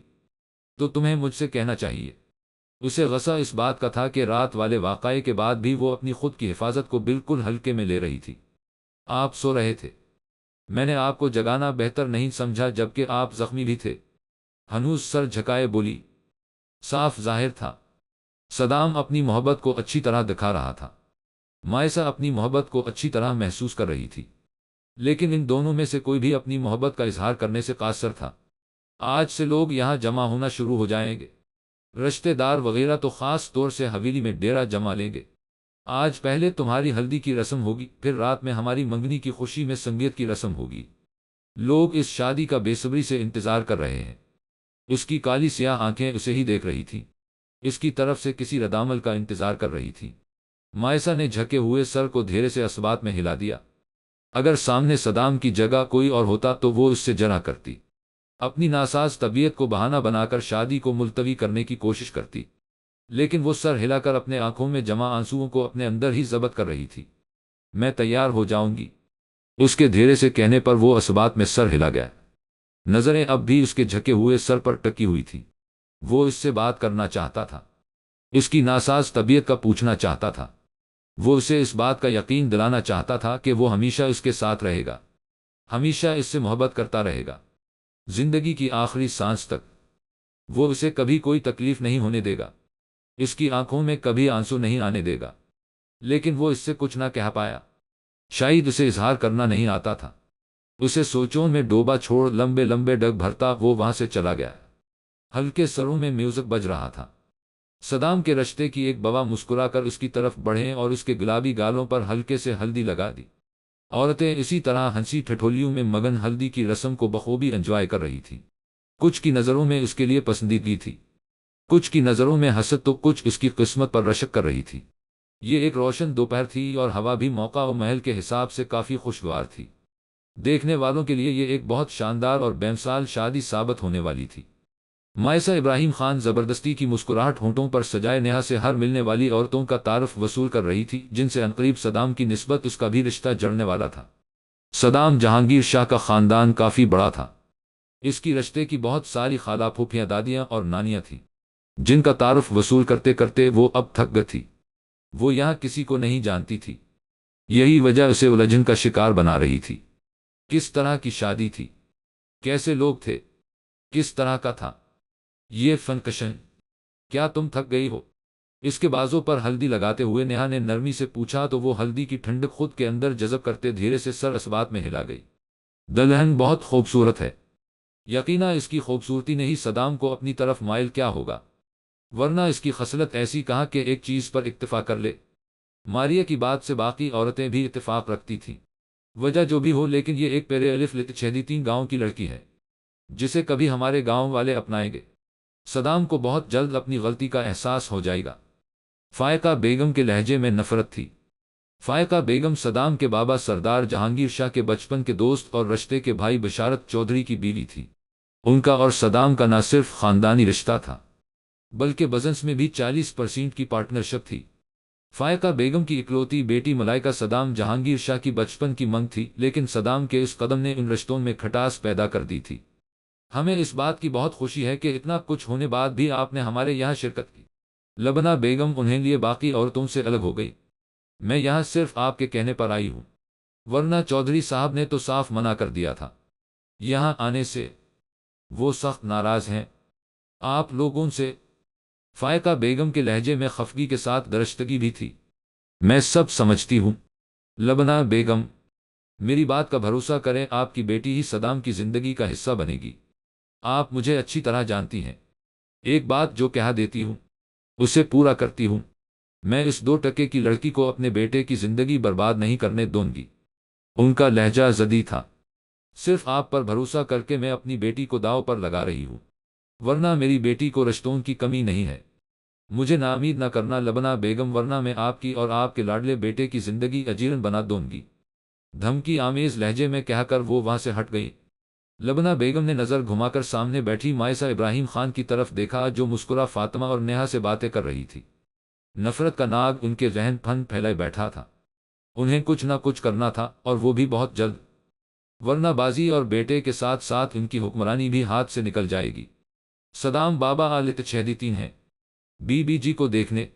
تو تمہیں مجھ سے کہنا چاہیے۔ اسے غصہ اس بات کا تھا کہ رات والے واقعے کے بعد بھی وہ اپنی خود کی حفاظت کو بالکل ہلکے میں لے رہی تھی۔ آپ سو رہے تھے، میں نے آپ کو جگانا بہتر نہیں سمجھا جبکہ آپ زخمی بھی تھے۔ ہنوز سر جھکائے بولی۔ صاف ظاہر تھا صدام اپنی محبت کو اچھی طرح دکھا رہا تھا، مائسہ اپنی محبت کو اچھی طرح محسوس کر رہی تھی، لیکن ان دونوں میں سے کوئی بھی اپنی محبت کا اظہار کرنے سے قاصر تھا۔ آج سے لوگ یہاں جمع ہونا شروع ہو جائیں گے، رشتہ دار وغیرہ تو خاص طور سے حویلی میں ڈیرہ جما لیں گے۔ آج پہلے تمہاری ہلدی کی رسم ہوگی، پھر رات میں ہماری منگنی کی خوشی میں سنگیت کی رسم ہوگی۔ لوگ اس شادی کا بے صبری سے انتظار کر رہے ہیں۔ اس کی کالی سیاہ آنکھیں اسے ہی دیکھ رہی تھیں، اس کی طرف سے کسی ردعمل کا انتظار کر رہی تھی۔ مائسہ نے جھکے ہوئے سر کو دھیرے سے اسبات میں ہلا دیا۔ اگر سامنے صدام کی جگہ کوئی اور ہوتا تو وہ اس سے جرا کرتی، اپنی ناساز طبیعت کو بہانہ بنا کر شادی کو ملتوی کرنے کی کوشش کرتی، لیکن وہ سر ہلا کر اپنے آنکھوں میں جمع آنسوؤں کو اپنے اندر ہی ضبط کر رہی تھی۔ میں تیار ہو جاؤں گی، اس کے دھیرے سے کہنے پر وہ اسبات میں سر ہلا گیا۔ نظریں اب بھی اس کے جھکے ہوئے سر پر ٹکی ہوئی تھی۔ وہ اس سے بات کرنا چاہتا تھا، اس کی ناساز طبیعت کا پوچھنا چاہتا تھا۔ وہ اسے اس بات کا یقین دلانا چاہتا تھا کہ وہ ہمیشہ اس کے ساتھ رہے گا، ہمیشہ اس سے محبت کرتا رہے گا، زندگی کی آخری سانس تک۔ وہ اسے کبھی کوئی تکلیف نہیں ہونے دے گا، اس کی آنکھوں میں کبھی آنسو نہیں آنے دے گا۔ لیکن وہ اس سے کچھ نہ کہہ پایا، شاید اسے اظہار کرنا نہیں آتا تھا۔ اسے سوچوں میں ڈوبا چھوڑ لمبے لمبے ڈگ بھرتا وہ وہاں سے چلا گیا۔ ہلکے سروں میں میوزک بج رہا تھا۔ صدام کے رشتے کی ایک بوا مسکرا کر اس کی طرف بڑھے اور اس کے گلابی گالوں پر ہلکے سے ہلدی لگا دی۔ عورتیں اسی طرح ہنسی ٹھٹولیوں میں مگن ہلدی کی رسم کو بخوبی انجوائے کر رہی تھیں۔ کچھ کی نظروں میں اس کے لیے پسندیدگی تھی، کچھ کی نظروں میں حسد تو کچھ اس کی قسمت پر رشک کر رہی تھی۔ یہ ایک روشن دوپہر تھی اور ہوا بھی موقع و محل کے حساب سے کافی خوشگوار تھی۔ دیکھنے والوں کے لیے یہ ایک بہت شاندار اور بے مثال شادی ثابت ہونے والی تھی۔ مائسہ ابراہیم خان زبردستی کی مسکراہٹ ہونٹوں پر سجائے نیہا سے ہر ملنے والی عورتوں کا تعارف وصول کر رہی تھی، جن سے عنقریب صدام کی نسبت اس کا بھی رشتہ جڑنے والا تھا۔ صدام جہانگیر شاہ کا خاندان کافی بڑا تھا۔ اس کی رشتے کی بہت ساری خالہ پھوپھیاں دادیاں اور نانیاں تھیں، جن کا تعارف وصول کرتے کرتے وہ اب تھک گئی تھی۔ وہ یہاں کسی کو نہیں جانتی تھی، یہی وجہ اسے الجھن کا شکار بنا رہی تھی۔ کس طرح کی شادی تھی؟ کیسے لوگ تھے؟ کس طرح کا تھا یہ فنکشن؟ کیا تم تھک گئی ہو؟ اس کے بازوں پر ہلدی لگاتے ہوئے نیہا نے نرمی سے پوچھا تو وہ ہلدی کی ٹھنڈک خود کے اندر جذب کرتے دھیرے سے سر اسبات میں ہلا گئی۔ دلہن بہت خوبصورت ہے۔ یقینا اس کی خوبصورتی نے ہی صدام کو اپنی طرف مائل کیا ہوگا، ورنہ اس کی خصلت ایسی کہاں کہ ایک چیز پر اکتفا کر لے۔ ماریہ کی بات سے باقی عورتیں بھی اتفاق رکھتی تھیں، وجہ جو بھی ہو، لیکن یہ ایک پیرے الف لت چھیدی گاؤں کی لڑکی ہے جسے کبھی ہمارے گاؤں والے اپنائیں گے۔ صدام کو بہت جلد اپنی غلطی کا احساس ہو جائے گا۔ فائقہ بیگم کے لہجے میں نفرت تھی۔ فائقہ بیگم صدام کے بابا سردار جہانگیر شاہ کے بچپن کے دوست اور رشتے کے بھائی بشارت چودھری کی بیوی تھی۔ ان کا اور صدام کا نہ صرف خاندانی رشتہ تھا بلکہ بزنس میں بھی 40% کی پارٹنرشپ تھی۔ فائقہ بیگم کی اکلوتی بیٹی ملائکہ صدام جہانگیر شاہ کی بچپن کی منگ تھی، لیکن صدام کے اس قدم نے ان رشتوں میں کھٹاس پیدا کر دی تھی۔ ہمیں اس بات کی بہت خوشی ہے کہ اتنا کچھ ہونے بعد بھی آپ نے ہمارے یہاں شرکت کی۔ لبنہ بیگم انہیں لیے باقی عورتوں سے الگ ہو گئی۔ میں یہاں صرف آپ کے کہنے پر آئی ہوں، ورنہ چودھری صاحب نے تو صاف منع کر دیا تھا یہاں آنے سے۔ وہ سخت ناراض ہیں آپ لوگوں سے۔ فائقہ بیگم کے لہجے میں خفگی کے ساتھ درشتگی بھی تھی۔ میں سب سمجھتی ہوں لبنہ بیگم، میری بات کا بھروسہ کریں، آپ کی بیٹی ہی صدام کی زندگی کا حصہ بنے گی۔ آپ مجھے اچھی طرح جانتی ہیں، ایک بات جو کہہ دیتی ہوں اسے پورا کرتی ہوں۔ میں اس 2% کی لڑکی کو اپنے بیٹے کی زندگی برباد نہیں کرنے دوں گی۔ ان کا لہجہ ضدی تھا۔ صرف آپ پر بھروسہ کر کے میں اپنی بیٹی کو داؤ پر لگا رہی ہوں، ورنہ میری بیٹی کو رشتوں کی کمی نہیں ہے۔ مجھے ناامید نہ کرنا لبنہ بیگم، ورنہ میں آپ کی اور آپ کے لاڈلے بیٹے کی زندگی اجیرن بنا دوں گی، دھمکی آمیز لہجے میں کہہ کر وہ وہاں سے ہٹ گئی۔ لبنہ بیگم نے نظر گھما کر سامنے بیٹھی مائسہ ابراہیم خان کی طرف دیکھا، جو مسکرا فاطمہ اور نیہا سے باتیں کر رہی تھی۔ نفرت کا ناگ ان کے ذہن پھن پھیلائے بیٹھا تھا۔ انہیں کچھ نہ کچھ کرنا تھا اور وہ بھی بہت جلد، ورنہ بازی اور بیٹے کے ساتھ ساتھ ان کی حکمرانی بھی ہاتھ سے نکل جائے گی۔ صدام بابا آلت چھیدی ہیں بی بی جی کو دیکھنے،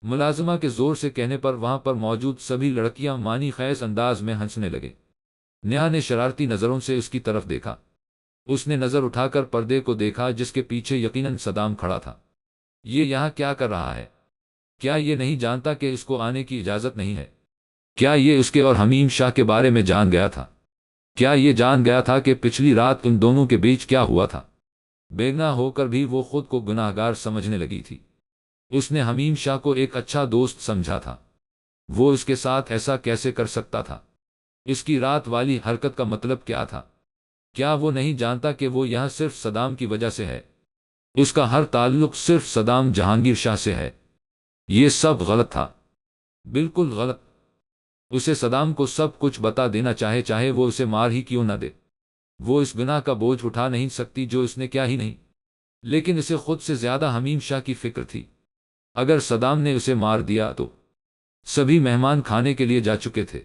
ملازمہ کے زور سے کہنے پر وہاں پر موجود سبھی لڑکیاں معنی خیز انداز میں ہنسنے لگے۔ نیہا نے شرارتی نظروں سے اس کی طرف دیکھا۔ اس نے نظر اٹھا کر پردے کو دیکھا جس کے پیچھے یقیناً صدام کھڑا تھا۔ یہ یہاں کیا کر رہا ہے؟ کیا یہ نہیں جانتا کہ اس کو آنے کی اجازت نہیں ہے؟ کیا یہ اس کے اور حمیم شاہ کے بارے میں جان گیا تھا؟ کیا یہ جان گیا تھا کہ پچھلی رات ان دونوں کے بیچ کیا ہوا تھا؟ بیگنا ہو کر بھی وہ خود کو گناہگار سمجھنے لگی تھی۔ اس نے حمیم شاہ کو ایک اچھا دوست سمجھا تھا، وہ اس کے ساتھ ایسا کیسے کر سکتا تھا؟ اس کی رات والی حرکت کا مطلب کیا تھا؟ کیا وہ نہیں جانتا کہ وہ یہاں صرف صدام کی وجہ سے ہے؟ اس کا ہر تعلق صرف صدام جہانگیر شاہ سے ہے۔ یہ سب غلط تھا، بالکل غلط۔ اسے صدام کو سب کچھ بتا دینا چاہے وہ اسے مار ہی کیوں نہ دے۔ وہ اس گناہ کا بوجھ اٹھا نہیں سکتی جو اس نے کیا ہی نہیں، لیکن اسے خود سے زیادہ حمیم شاہ کی فکر تھی۔ اگر صدام نے اسے مار دیا تو سبھی مہمان کھانے کے لیے جا چکے تھے۔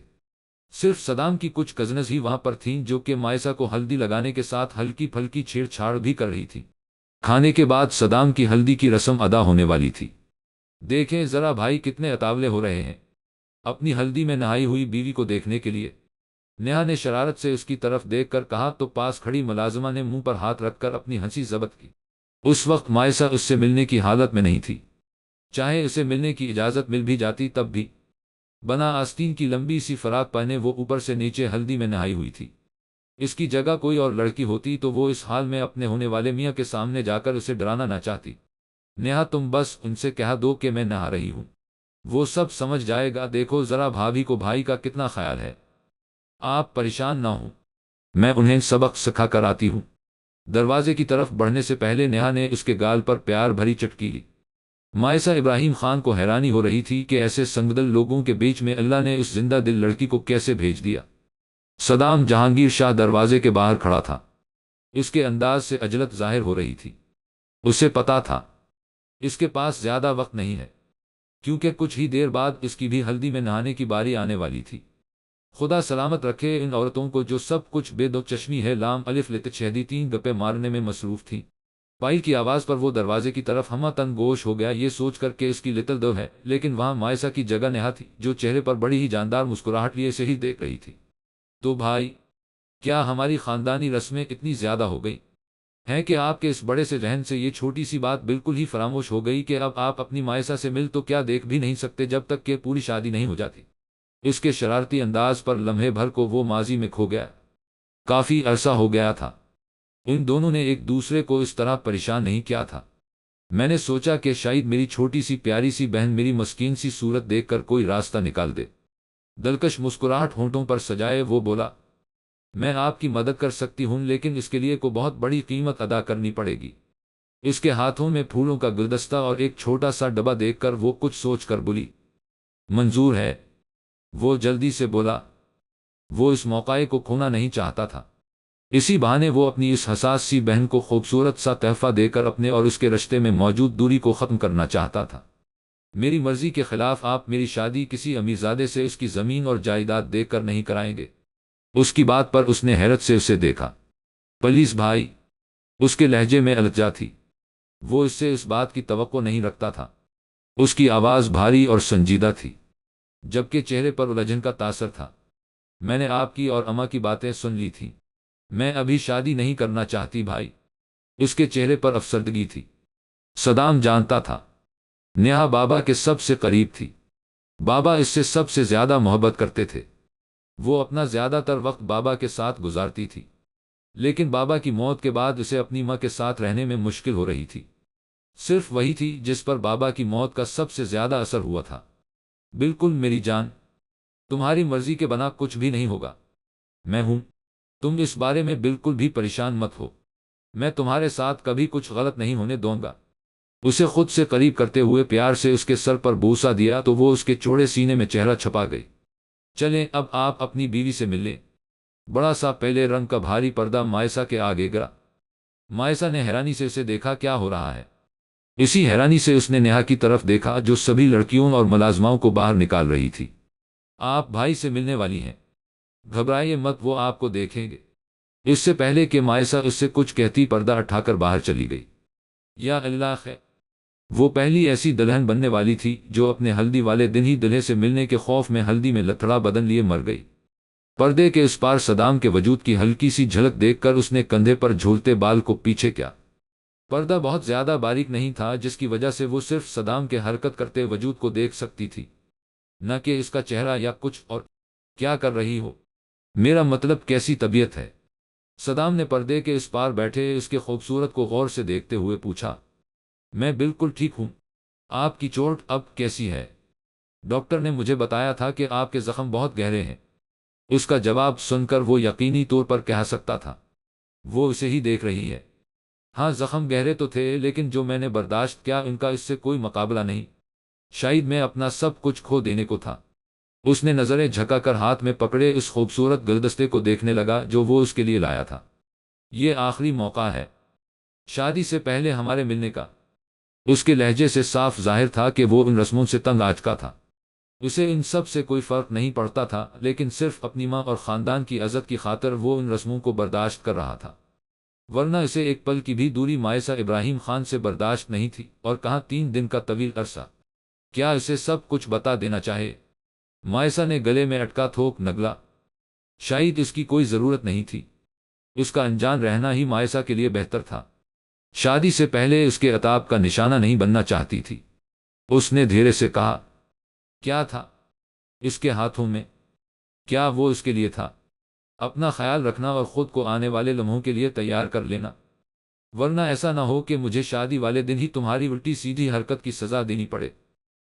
صرف صدام کی کچھ کزنز ہی وہاں پر تھیں جو کہ مائسہ کو ہلدی لگانے کے ساتھ ہلکی پھلکی چھیڑ چھاڑ بھی کر رہی تھی۔ کھانے کے بعد صدام کی ہلدی کی رسم ادا ہونے والی تھی۔ دیکھیں ذرا بھائی کتنے اتاولے ہو رہے ہیں اپنی ہلدی میں نہائی ہوئی بیوی کو دیکھنے کے لیے۔ نیہا نے شرارت سے اس کی طرف دیکھ کر کہا تو پاس کھڑی ملازمہ نے منہ پر ہاتھ رکھ کر اپنی ہنسی ضبط کی۔ اس وقت مائسہ اس سے ملنے کی حالت میں نہیں تھی، چاہے اسے ملنے کی اجازت مل بھی جاتی تب بھی۔ بنا آستین کی لمبی سی فراق پہنے وہ اوپر سے نیچے ہلدی میں نہائی ہوئی تھی۔ اس کی جگہ کوئی اور لڑکی ہوتی تو وہ اس حال میں اپنے ہونے والے میاں کے سامنے جا کر اسے ڈرانا نہ چاہتی۔ نیہا تم بس ان سے کہہ دو کہ میں نہا رہی ہوں، وہ سب سمجھ جائے گا۔ دیکھو ذرا بھابھی کو بھائی کا کتنا خیال ہے۔ آپ پریشان نہ ہوں، میں انہیں سبق سکھا کر آتی ہوں۔ دروازے کی طرف بڑھنے سے پہلے نیہا نے اس کے گال پر پیار بھری چٹکی لی۔ مائسہ ابراہیم خان کو حیرانی ہو رہی تھی کہ ایسے سنگدل لوگوں کے بیچ میں اللہ نے اس زندہ دل لڑکی کو کیسے بھیج دیا۔ صدام جہانگیر شاہ دروازے کے باہر کھڑا تھا۔ اس کے انداز سے عجلت ظاہر ہو رہی تھی۔ اسے پتا تھا اس کے پاس زیادہ وقت نہیں ہے، کیونکہ کچھ ہی دیر بعد اس کی بھی ہلدی میں نہانے کی باری آنے والی تھی۔ خدا سلامت رکھے ان عورتوں کو جو سب کچھ بے دو چشمی ہے، لام الف لت شہدی 3 گپے مارنے میں مصروف تھی۔ پائل کی آواز پر وہ دروازے کی طرف ہمہ تن گوش ہو گیا، یہ سوچ کر کہ اس کی لٹل دو ہے، لیکن وہاں مائسہ کی جگہ نیہا تھی، جو چہرے پر بڑی ہی جاندار مسکراہٹ لیے سے ہی دیکھ رہی تھی۔ تو بھائی، کیا ہماری خاندانی رسمیں اتنی زیادہ ہو گئی ہیں کہ آپ کے اس بڑے سے رہن سے یہ چھوٹی سی بات بالکل ہی فراموش ہو گئی کہ اب آپ اپنی مائسہ سے مل تو کیا دیکھ بھی نہیں سکتے جب تک کہ پوری شادی نہیں ہو جاتی؟ اس کے شرارتی انداز پر لمحے بھر کو وہ ماضی میں کھو گیا۔ کافی عرصہ ہو گیا تھا ان دونوں نے ایک دوسرے کو اس طرح پریشان نہیں کیا تھا۔ میں نے سوچا کہ شاید میری چھوٹی سی پیاری سی بہن میری مسکین سی صورت دیکھ کر کوئی راستہ نکال دے۔ دلکش مسکراہٹ ہونٹوں پر سجائے وہ بولا، میں آپ کی مدد کر سکتی ہوں، لیکن اس کے لیے کو بہت بڑی قیمت ادا کرنی پڑے گی۔ اس کے ہاتھوں میں پھولوں کا گلدستہ اور ایک چھوٹا سا ڈبہ دیکھ کر وہ کچھ سوچ کر بولی، منظور ہے؟ وہ جلدی سے بولا۔ وہ اس موقع کو کھونا نہیں چاہتا تھا۔ اسی بہانے وہ اپنی اس حساس سی بہن کو خوبصورت سا تحفہ دے کر اپنے اور اس کے رشتے میں موجود دوری کو ختم کرنا چاہتا تھا۔ میری مرضی کے خلاف آپ میری شادی کسی امیرزادے سے اس کی زمین اور جائیداد دے کر نہیں کرائیں گے؟ اس کی بات پر اس نے حیرت سے اسے دیکھا۔ پلیز بھائی، اس کے لہجے میں الجھا تھی۔ وہ اس سے اس بات کی توقع نہیں رکھتا تھا۔ اس کی آواز بھاری اور سنجیدہ تھی، جبکہ چہرے پر الجھن کا تاثر تھا۔ میں نے آپ کی اور اماں کی باتیں سن لی تھیں۔ میں ابھی شادی نہیں کرنا چاہتی بھائی۔ اس کے چہرے پر افسردگی تھی۔ صدام جانتا تھا نیہا بابا کے سب سے قریب تھی۔ بابا اس سے سب سے زیادہ محبت کرتے تھے۔ وہ اپنا زیادہ تر وقت بابا کے ساتھ گزارتی تھی، لیکن بابا کی موت کے بعد اسے اپنی ماں کے ساتھ رہنے میں مشکل ہو رہی تھی۔ صرف وہی تھی جس پر بابا کی موت کا سب سے زیادہ اثر ہوا تھا۔ بالکل میری جان، تمہاری مرضی کے بنا کچھ بھی نہیں ہوگا۔ میں ہوں، تم اس بارے میں بالکل بھی پریشان مت ہو۔ میں تمہارے ساتھ کبھی کچھ غلط نہیں ہونے دوں گا۔ اسے خود سے قریب کرتے ہوئے پیار سے اس کے سر پر بوسہ دیا تو وہ اس کے چوڑے سینے میں چہرہ چھپا گئی۔ چلیں اب آپ اپنی بیوی سے مل لیں۔ بڑا سا پیلے رنگ کا بھاری پردہ مائسہ کے آگے گرا۔ مائسہ نے حیرانی سے اسے دیکھا، کیا ہو رہا ہے؟ اسی حیرانی سے اس نے نیہا کی طرف دیکھا جو سبھی لڑکیوں اور ملازماؤں کو باہر نکال رہی تھی۔ آپ بھائی سے ملنے والی ہیں، گھبرائیے مت، وہ آپ کو دیکھیں گے۔ اس سے پہلے کہ مائسہ اس سے کچھ کہتی پردہ اٹھا کر باہر چلی گئی۔ یا اللہ خیر، وہ پہلی ایسی دلہن بننے والی تھی جو اپنے ہلدی والے دن ہی دلہے سے ملنے کے خوف میں ہلدی میں لتھڑا بدن لیے مر گئی۔ پردے کے اس پار صدام کے وجود کی ہلکی سی جھلک دیکھ کر اس نے کندھے پر جھولتے بال کو پیچھے کیا۔ پردہ بہت زیادہ باریک نہیں تھا، جس کی وجہ سے وہ صرف صدام کے حرکت کرتے وجود کو دیکھ سکتی تھی، نہ کہ اس کا چہرہ یا کچھ اور۔ کیا کر رہی ہو؟ میرا مطلب کیسی طبیعت ہے؟ صدام نے پردے کے اس پار بیٹھے اس کے خوبصورت کو غور سے دیکھتے ہوئے پوچھا۔ میں بالکل ٹھیک ہوں۔ آپ کی چوٹ اب کیسی ہے؟ ڈاکٹر نے مجھے بتایا تھا کہ آپ کے زخم بہت گہرے ہیں۔ اس کا جواب سن کر وہ یقینی طور پر کہہ سکتا تھا، وہ اسے ہی دیکھ رہی ہے۔ ہاں زخم گہرے تو تھے، لیکن جو میں نے برداشت کیا ان کا اس سے کوئی مقابلہ نہیں۔ شاید میں اپنا سب کچھ کھو دینے کو تھا۔ اس نے نظریں جھکا کر ہاتھ میں پکڑے اس خوبصورت گلدستے کو دیکھنے لگا جو وہ اس کے لیے لایا تھا۔ یہ آخری موقع ہے شادی سے پہلے ہمارے ملنے کا۔ اس کے لہجے سے صاف ظاہر تھا کہ وہ ان رسموں سے تنگ آ چکا تھا۔ اسے ان سب سے کوئی فرق نہیں پڑتا تھا، لیکن صرف اپنی ماں اور خاندان کی عزت کی خاطر وہ ان رسموں کو برداشت کر رہا تھا، ورنہ اسے ایک پل کی بھی دوری مائسہ ابراہیم خان سے برداشت نہیں تھی، اور کہاں 3 دن کا طویل عرصہ۔ کیا اسے سب کچھ بتا دینا چاہے؟ مائسہ نے گلے میں اٹکا تھوک نگلا۔ شاید اس کی کوئی ضرورت نہیں تھی، اس کا انجان رہنا ہی مائسہ کے لیے بہتر تھا۔ شادی سے پہلے اس کے عتاب کا نشانہ نہیں بننا چاہتی تھی۔ اس نے دھیرے سے کہا، کیا تھا اس کے ہاتھوں میں؟ کیا وہ اس کے لیے تھا؟ اپنا خیال رکھنا اور خود کو آنے والے لمحوں کے لیے تیار کر لینا، ورنہ ایسا نہ ہو کہ مجھے شادی والے دن ہی تمہاری الٹی سیدھی حرکت کی سزا دینی پڑے۔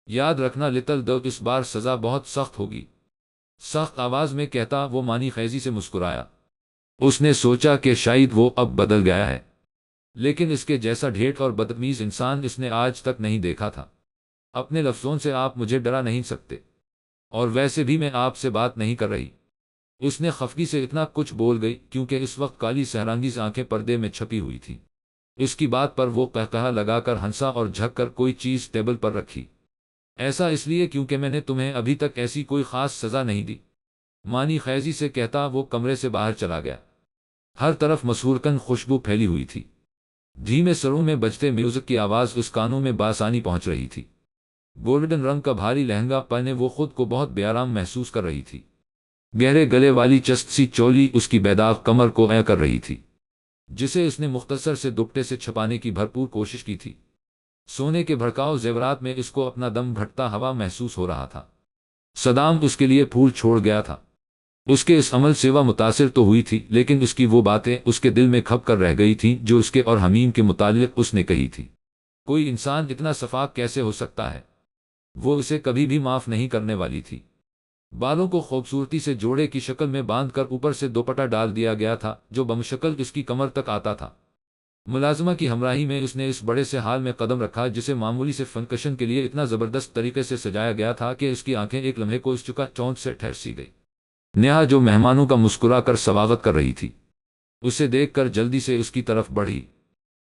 یاد رکھنا لٹل دو، اس بار سزا بہت سخت ہوگی۔ سخت آواز میں کہتا وہ مانی خیزی سے مسکرایا۔ اس نے سوچا کہ شاید وہ اب بدل گیا ہے، لیکن اس کے جیسا ڈھیٹ اور بدتمیز انسان اس نے آج تک نہیں دیکھا تھا۔ اپنے لفظوں سے آپ مجھے ڈرا نہیں سکتے، اور ویسے بھی میں آپ سے بات نہیں کر رہی۔ اس نے خفگی سے اتنا کچھ بول گئی کیونکہ اس وقت کالی سحرانگیز آنکھیں پردے میں چھپی ہوئی تھیں۔ اس کی بات پر وہ قہقہا لگا کر ہنسا اور جھک کر کوئی چیز ٹیبل پر رکھی۔ ایسا اس لیے کیونکہ میں نے تمہیں ابھی تک ایسی کوئی خاص سزا نہیں دی، مانی خیزی سے کہتا وہ کمرے سے باہر چلا گیا۔ ہر طرف مسحورکن خوشبو پھیلی ہوئی تھی۔ دھیمے سروں میں بجتے میوزک کی آواز اس کانوں میں بآسانی پہنچ رہی تھی۔ گولڈن رنگ کا بھاری لہنگا پہنے وہ خود کو بہت بے آرام محسوس کر رہی تھی۔ گہرے گلے والی چست سی چولی اس کی بیداغ کمر کو اے کر رہی تھی، جسے اس نے مختصر سے دوپٹے سے چھپانے کی بھرپور کوشش کی تھی۔ سونے کے بھڑکاؤ زیورات میں اس کو اپنا دم گھٹتا ہوا محسوس ہو رہا تھا۔ صدام اس کے لیے پھول چھوڑ گیا تھا۔ اس کے اس عمل سے وہ متاثر تو ہوئی تھی، لیکن اس کی وہ باتیں اس کے دل میں کھپ کر رہ گئی تھیں جو اس کے اور حمیم کے متعلق اس نے کہی تھی۔ کوئی انسان اتنا شفاق کیسے ہو سکتا ہے؟ وہ اسے کبھی بھی معاف نہیں کرنے والی تھی۔ بالوں کو خوبصورتی سے جوڑے کی شکل میں باندھ کر اوپر سے دوپٹہ ڈال دیا گیا تھا جو بمشکل اس کی کمر تک آتا تھا۔ ملازمہ کی ہمراہی میں اس نے اس بڑے سے ہال میں قدم رکھا جسے معمولی سے فنکشن کے لیے اتنا زبردست طریقے سے سجایا گیا تھا کہ اس کی آنکھیں ایک لمحے کو اس چکا چوند سے ٹھہر سی گئی۔ نیہا جو مہمانوں کا مسکرا کر سواگت کر رہی تھی، اسے دیکھ کر جلدی سے اس کی طرف بڑھی۔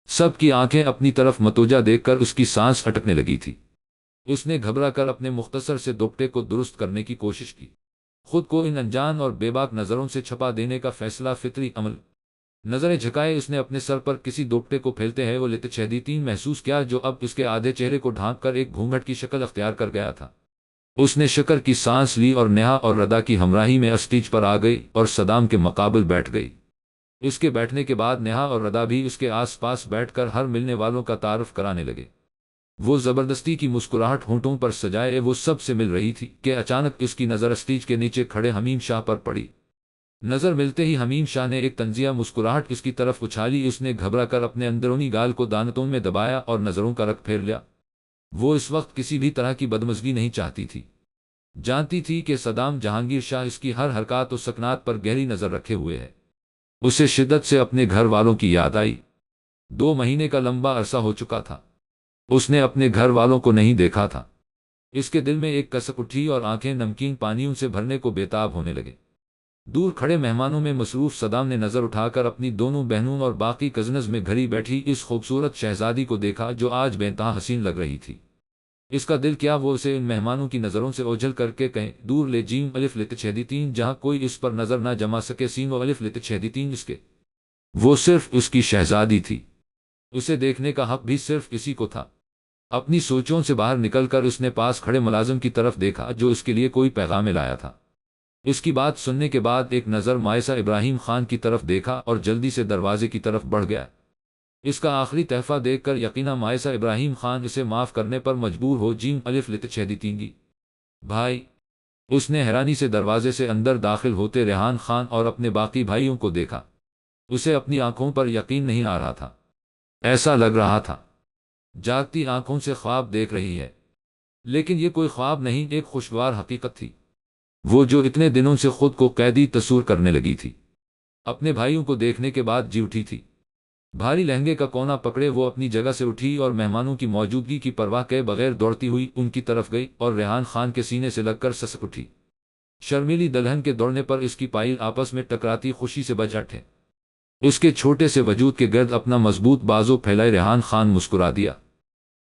سب کی آنکھیں اپنی طرف متوجہ دیکھ کر اس کی سانس اٹکنے لگی تھی۔ اس نے گھبرا کر اپنے مختصر سے دوپٹے کو درست کرنے کی کوشش کی۔ خود کو ان انجان اور بے باک نظروں سے چھپا دینے کا فیصلہ فطری عمل۔ نظریں جھکائے اس نے اپنے سر پر کسی دوپٹے کو پھیلتے ہیں وہ لتچھیدیتین محسوس کیا جو اب اس کے آدھے چہرے کو ڈھانک کر ایک گھونگھٹ کی شکل اختیار کر گیا تھا۔ اس نے شکر کی سانس لی اور نیہا اور ردا کی ہمراہی میں اسٹیج پر آ گئی اور صدام کے مقابل بیٹھ گئی۔ اس کے بیٹھنے کے بعد نیہا اور ردا بھی اس کے آس پاس بیٹھ کر ہر ملنے والوں کا تعارف کرانے لگے۔ وہ زبردستی کی مسکراہٹ ہونٹوں پر سجائے وہ سب سے مل رہی تھی کہ اچانک اس کی نظر اسٹیج کے نیچے کھڑے حمیم شاہ پر پڑی۔ نظر ملتے ہی حمیم شاہ نے ایک طنزیہ مسکراہٹ اس کی طرف اچھالی۔ اس نے گھبرا کر اپنے اندرونی گال کو دانتوں میں دبایا اور نظروں کا رخ پھیر لیا۔ وہ اس وقت کسی بھی طرح کی بدمزگی نہیں چاہتی تھی۔ جانتی تھی کہ صدام جہانگیر شاہ اس کی ہر حرکات و سکنات پر گہری نظر رکھے ہوئے ہے۔ اسے شدت سے اپنے گھر والوں کی یاد آئی۔ 2 مہینے کا لمبا عرصہ ہو چکا تھا، اس نے اپنے گھر والوں کو نہیں دیکھا تھا۔ اس کے دل میں ایک کسک اٹھی اور آنکھیں نمکین پانیوں سے بھرنے کو بےتاب ہونے لگے۔ دور کھڑے مہمانوں میں مصروف صدام نے نظر اٹھا کر اپنی دونوں بہنوں اور باقی کزنز میں گھری بیٹھی اس خوبصورت شہزادی کو دیکھا جو آج بے انتہا حسین لگ رہی تھی۔ اس کا دل کیا وہ اسے ان مہمانوں کی نظروں سے اوجھل کر کے کہیں دور لے جیم الف لتچھیدیتین جہاں کوئی اس پر نظر نہ جما سکے سین و الف لتچھیدیتین اس کے۔ وہ صرف اس کی شہزادی تھی، اسے دیکھنے کا حق بھی صرف اسی کو تھا۔ اپنی سوچوں سے باہر نکل کر اس نے پاس کھڑے ملازم کی طرف دیکھا جو اس کے لیے کوئی پیغام لایا تھا۔ اس کی بات سننے کے بعد ایک نظر مائسہ ابراہیم خان کی طرف دیکھا اور جلدی سے دروازے کی طرف بڑھ گیا۔ اس کا آخری تحفہ دیکھ کر یقینا مائسہ ابراہیم خان اسے معاف کرنے پر مجبور ہو جیم الف لتچھیدیتین گی بھائی۔ اس نے حیرانی سے دروازے سے اندر داخل ہوتے ریحان خان اور اپنے باقی بھائیوں کو دیکھا۔ اسے اپنی آنکھوں پر یقین نہیں آ رہا تھا۔ ایسا لگ رہا تھا جاگتی آنکھوں سے خواب دیکھ رہی ہے، لیکن یہ کوئی خواب نہیں، ایک خوشگوار حقیقت تھی، وہ جو اتنے دنوں سے خود کو قیدی تصور کرنے لگی تھی۔ اپنے بھائیوں کو دیکھنے کے بعد جی اٹھی تھی۔ بھاری لہنگے کا کونا پکڑے وہ اپنی جگہ سے اٹھی اور مہمانوں کی موجودگی کی پرواہ کیے بغیر دوڑتی ہوئی ان کی طرف گئی اور ریحان خان کے سینے سے لگ کر سسک اٹھی۔ شرمیلی دلہن کے دوڑنے پر اس کی پائل آپس میں ٹکراتی خوشی سے بج اٹھے۔ اس کے چھوٹے سے وجود کے گرد اپنا مضبوط بازو پھیلائے ریحان خان مسکرا دیا۔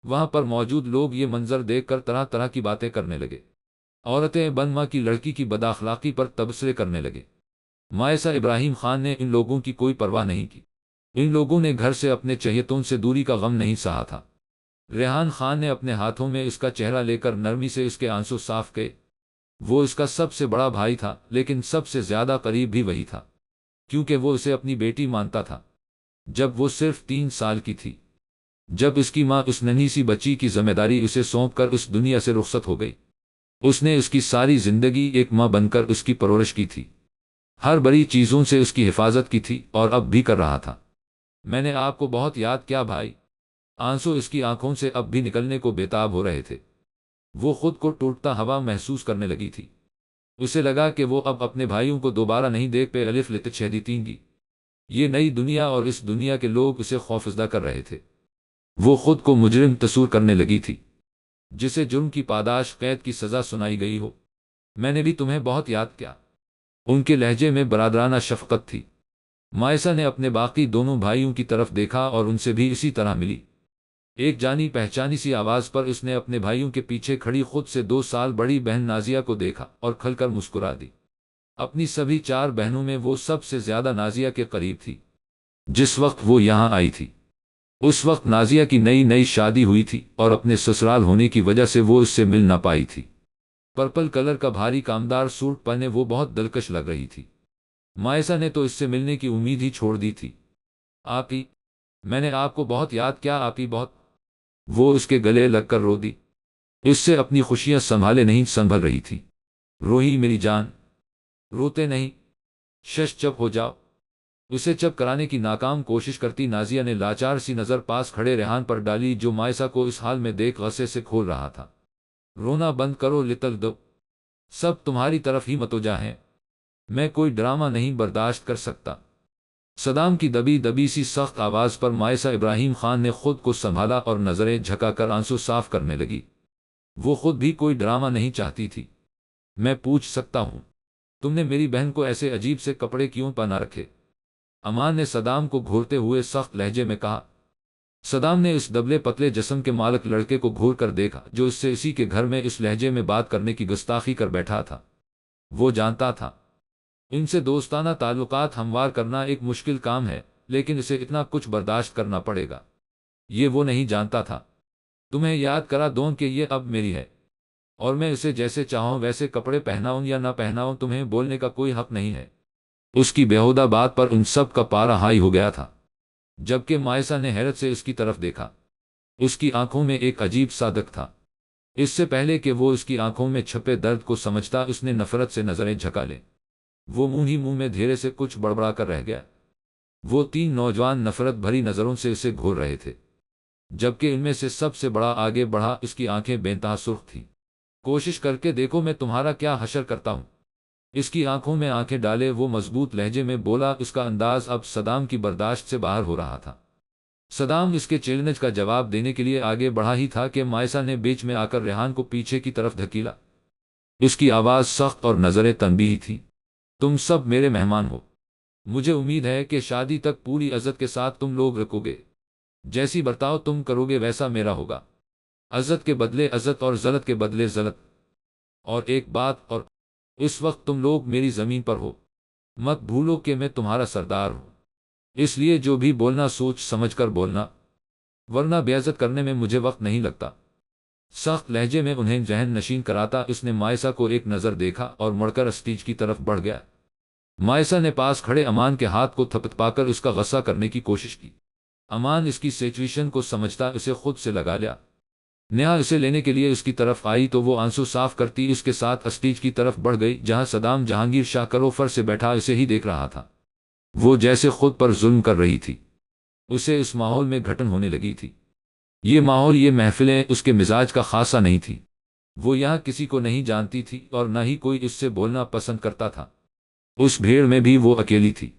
وہاں پر موجود لوگ یہ منظر دیکھ کر طرح طرح کی باتیں کرنے لگے۔ عورتیں بن ماں کی لڑکی کی بداخلاقی پر تبصرے کرنے لگے۔ مائسہ ابراہیم خان نے ان لوگوں کی کوئی پرواہ نہیں کی۔ ان لوگوں نے گھر سے اپنے چہیتوں سے دوری کا غم نہیں سہا تھا۔ ریحان خان نے اپنے ہاتھوں میں اس کا چہرہ لے کر نرمی سے اس کے آنسو صاف کیے۔ وہ اس کا سب سے بڑا بھائی تھا، لیکن سب سے زیادہ قریب بھی وہی تھا، کیونکہ وہ اسے اپنی بیٹی مانتا تھا۔ جب وہ صرف 3 سال کی تھی، جب اس کی ماں اس ننھی سی بچی کی ذمہ داری اسے سونپ کر اس دنیا سے رخصت ہو گئی، اس نے اس کی ساری زندگی ایک ماں بن کر اس کی پرورش کی تھی، ہر بڑی چیزوں سے اس کی حفاظت کی تھی اور اب بھی کر رہا تھا۔ میں نے آپ کو بہت یاد کیا بھائی۔ آنسو اس کی آنکھوں سے اب بھی نکلنے کو بےتاب ہو رہے تھے۔ وہ خود کو ٹوٹتا ہوا محسوس کرنے لگی تھی۔ اسے لگا کہ وہ اب اپنے بھائیوں کو دوبارہ نہیں دیکھ پہ الف لت شہدیتیں گی۔ یہ نئی دنیا اور اس دنیا کے لوگ اسے خوفزدہ کر رہے تھے۔ وہ خود کو مجرم تصور کرنے لگی تھی، جسے جرم کی پاداش قید کی سزا سنائی گئی ہو۔ میں نے بھی تمہیں بہت یاد کیا۔ ان کے لہجے میں برادرانہ شفقت تھی۔ مائسہ نے اپنے باقی دونوں بھائیوں کی طرف دیکھا اور ان سے بھی اسی طرح ملی۔ ایک جانی پہچانی سی آواز پر اس نے اپنے بھائیوں کے پیچھے کھڑی خود سے 2 سال بڑی بہن نازیہ کو دیکھا اور کھل کر مسکرا دی۔ اپنی سبھی 4 بہنوں میں وہ سب سے زیادہ نازیہ کے قریب تھی۔ جس وقت وہ یہاں آئی تھی اس وقت نازیہ کی نئی شادی ہوئی تھی اور اپنے سسرال ہونے کی وجہ سے وہ اس سے مل نہ پائی تھی۔ پرپل کلر کا بھاری کامدار سوٹ پہنے وہ بہت دلکش لگ رہی تھی۔ مائسہ نے تو اس سے ملنے کی امید ہی چھوڑ دی تھی۔ آپ ہی، میں نے آپ کو بہت یاد کیا، آپ ہی بہت۔ وہ اس کے گلے لگ کر رو دی۔ اس سے اپنی خوشیاں سنبھل رہی تھی۔ روہی میری جان، روتے نہیں، شش چپ ہو جاؤ۔ اسے چپ کرانے کی ناکام کوشش کرتی نازیہ نے لاچار سی نظر پاس کھڑے ریحان پر ڈالی جو مائسہ کو اس حال میں دیکھ غصے سے کھول رہا تھا۔ رونا بند کرو لٹل دو، سب تمہاری طرف ہی متوجہ ہیں۔ میں کوئی ڈرامہ نہیں برداشت کر سکتا۔ صدام کی دبی دبی سی سخت آواز پر مائسہ ابراہیم خان نے خود کو سنبھالا اور نظریں جھکا کر آنسو صاف کرنے لگی۔ وہ خود بھی کوئی ڈرامہ نہیں چاہتی تھی۔ میں پوچھ سکتا ہوں، تم نے میری بہن کو ایسے عجیب سے کپڑے کیوں پہنا رکھے؟ امان نے صدام کو گھورتے ہوئے سخت لہجے میں کہا۔ صدام نے اس دبلے پتلے جسم کے مالک لڑکے کو گھور کر دیکھا جو اس سے اسی کے گھر میں اس لہجے میں بات کرنے کی گستاخی کر بیٹھا تھا۔ وہ جانتا تھا ان سے دوستانہ تعلقات ہموار کرنا ایک مشکل کام ہے، لیکن اسے اتنا کچھ برداشت کرنا پڑے گا، یہ وہ نہیں جانتا تھا۔ تمہیں یاد کرا دوں کہ یہ اب میری ہے اور میں اسے جیسے چاہوں ویسے کپڑے پہناؤں یا نہ پہناؤں، تمہیں بولنے کا کوئی حق نہیں ہے۔ اس کی بےہودہ بات پر ان سب کا پارا ہائی ہو گیا تھا، جبکہ مائسہ نے حیرت سے اس کی طرف دیکھا۔ اس کی آنکھوں میں ایک عجیب صادق تھا۔ اس سے پہلے کہ وہ اس کی آنکھوں میں چھپے درد کو سمجھتا اس نے نفرت سے نظریں جھکا لیں۔ وہ منہ میں دھیرے سے کچھ بڑبڑا کر رہ گیا۔ وہ 3 نوجوان نفرت بھری نظروں سے اسے گھور رہے تھے، جبکہ ان میں سے سب سے بڑا آگے بڑھا۔ اس کی آنکھیں بے انتہا سرخ تھیں۔ کوشش کر کے دیکھو میں تمہارا کیا حشر کرتا ہوں۔ اس کی آنکھوں میں آنکھیں ڈالے وہ مضبوط لہجے میں بولا۔ اس کا انداز اب صدام کی برداشت سے باہر ہو رہا تھا۔ صدام اس کے چیلنج کا جواب دینے کے لیے آگے بڑھا ہی تھا کہ مائسہ نے بیچ میں آ کر ریحان کو پیچھے کی طرف دھکیلا۔ اس کی آواز سخت اور نظریں تنبیہی تھی۔ تم سب میرے مہمان ہو، مجھے امید ہے کہ شادی تک پوری عزت کے ساتھ تم لوگ رکو گے۔ جیسی برتاؤ تم کرو گے ویسا میرا ہوگا۔ عزت کے بدلے عزت اور ذلت کے بدلے ذلت۔ اور ایک بات اور، اس وقت تم لوگ میری زمین پر ہو، مت بھولو کہ میں تمہارا سردار ہوں۔ اس لیے جو بھی بولنا سوچ سمجھ کر بولنا، ورنہ بے عزت کرنے میں مجھے وقت نہیں لگتا۔ سخت لہجے میں انہیں ذہن نشین کراتا اس نے مائسہ کو ایک نظر دیکھا اور مڑ کر اسٹیج کی طرف بڑھ گیا۔ مائسہ نے پاس کھڑے امان کے ہاتھ کو تھپتھپا کر اس کا غصہ کرنے کی کوشش کی۔ امان اس کی سچویشن کو سمجھتا اسے خود سے لگا لیا۔ نیہا اسے لینے کے لیے اس کی طرف آئی تو وہ آنسو صاف کرتی اس کے ساتھ اسٹیج کی طرف بڑھ گئی جہاں صدام جہانگیر شاہ کروفر سے بیٹھا اسے ہی دیکھ رہا تھا۔ وہ جیسے خود پر ظلم کر رہی تھی۔ اسے اس ماحول میں گھٹن ہونے لگی تھی۔ یہ ماحول، یہ محفلیں اس کے مزاج کا خاصہ نہیں تھی۔ وہ یہاں کسی کو نہیں جانتی تھی اور نہ ہی کوئی اس سے بولنا پسند کرتا تھا۔ اس بھیڑ میں بھی وہ اکیلی تھی،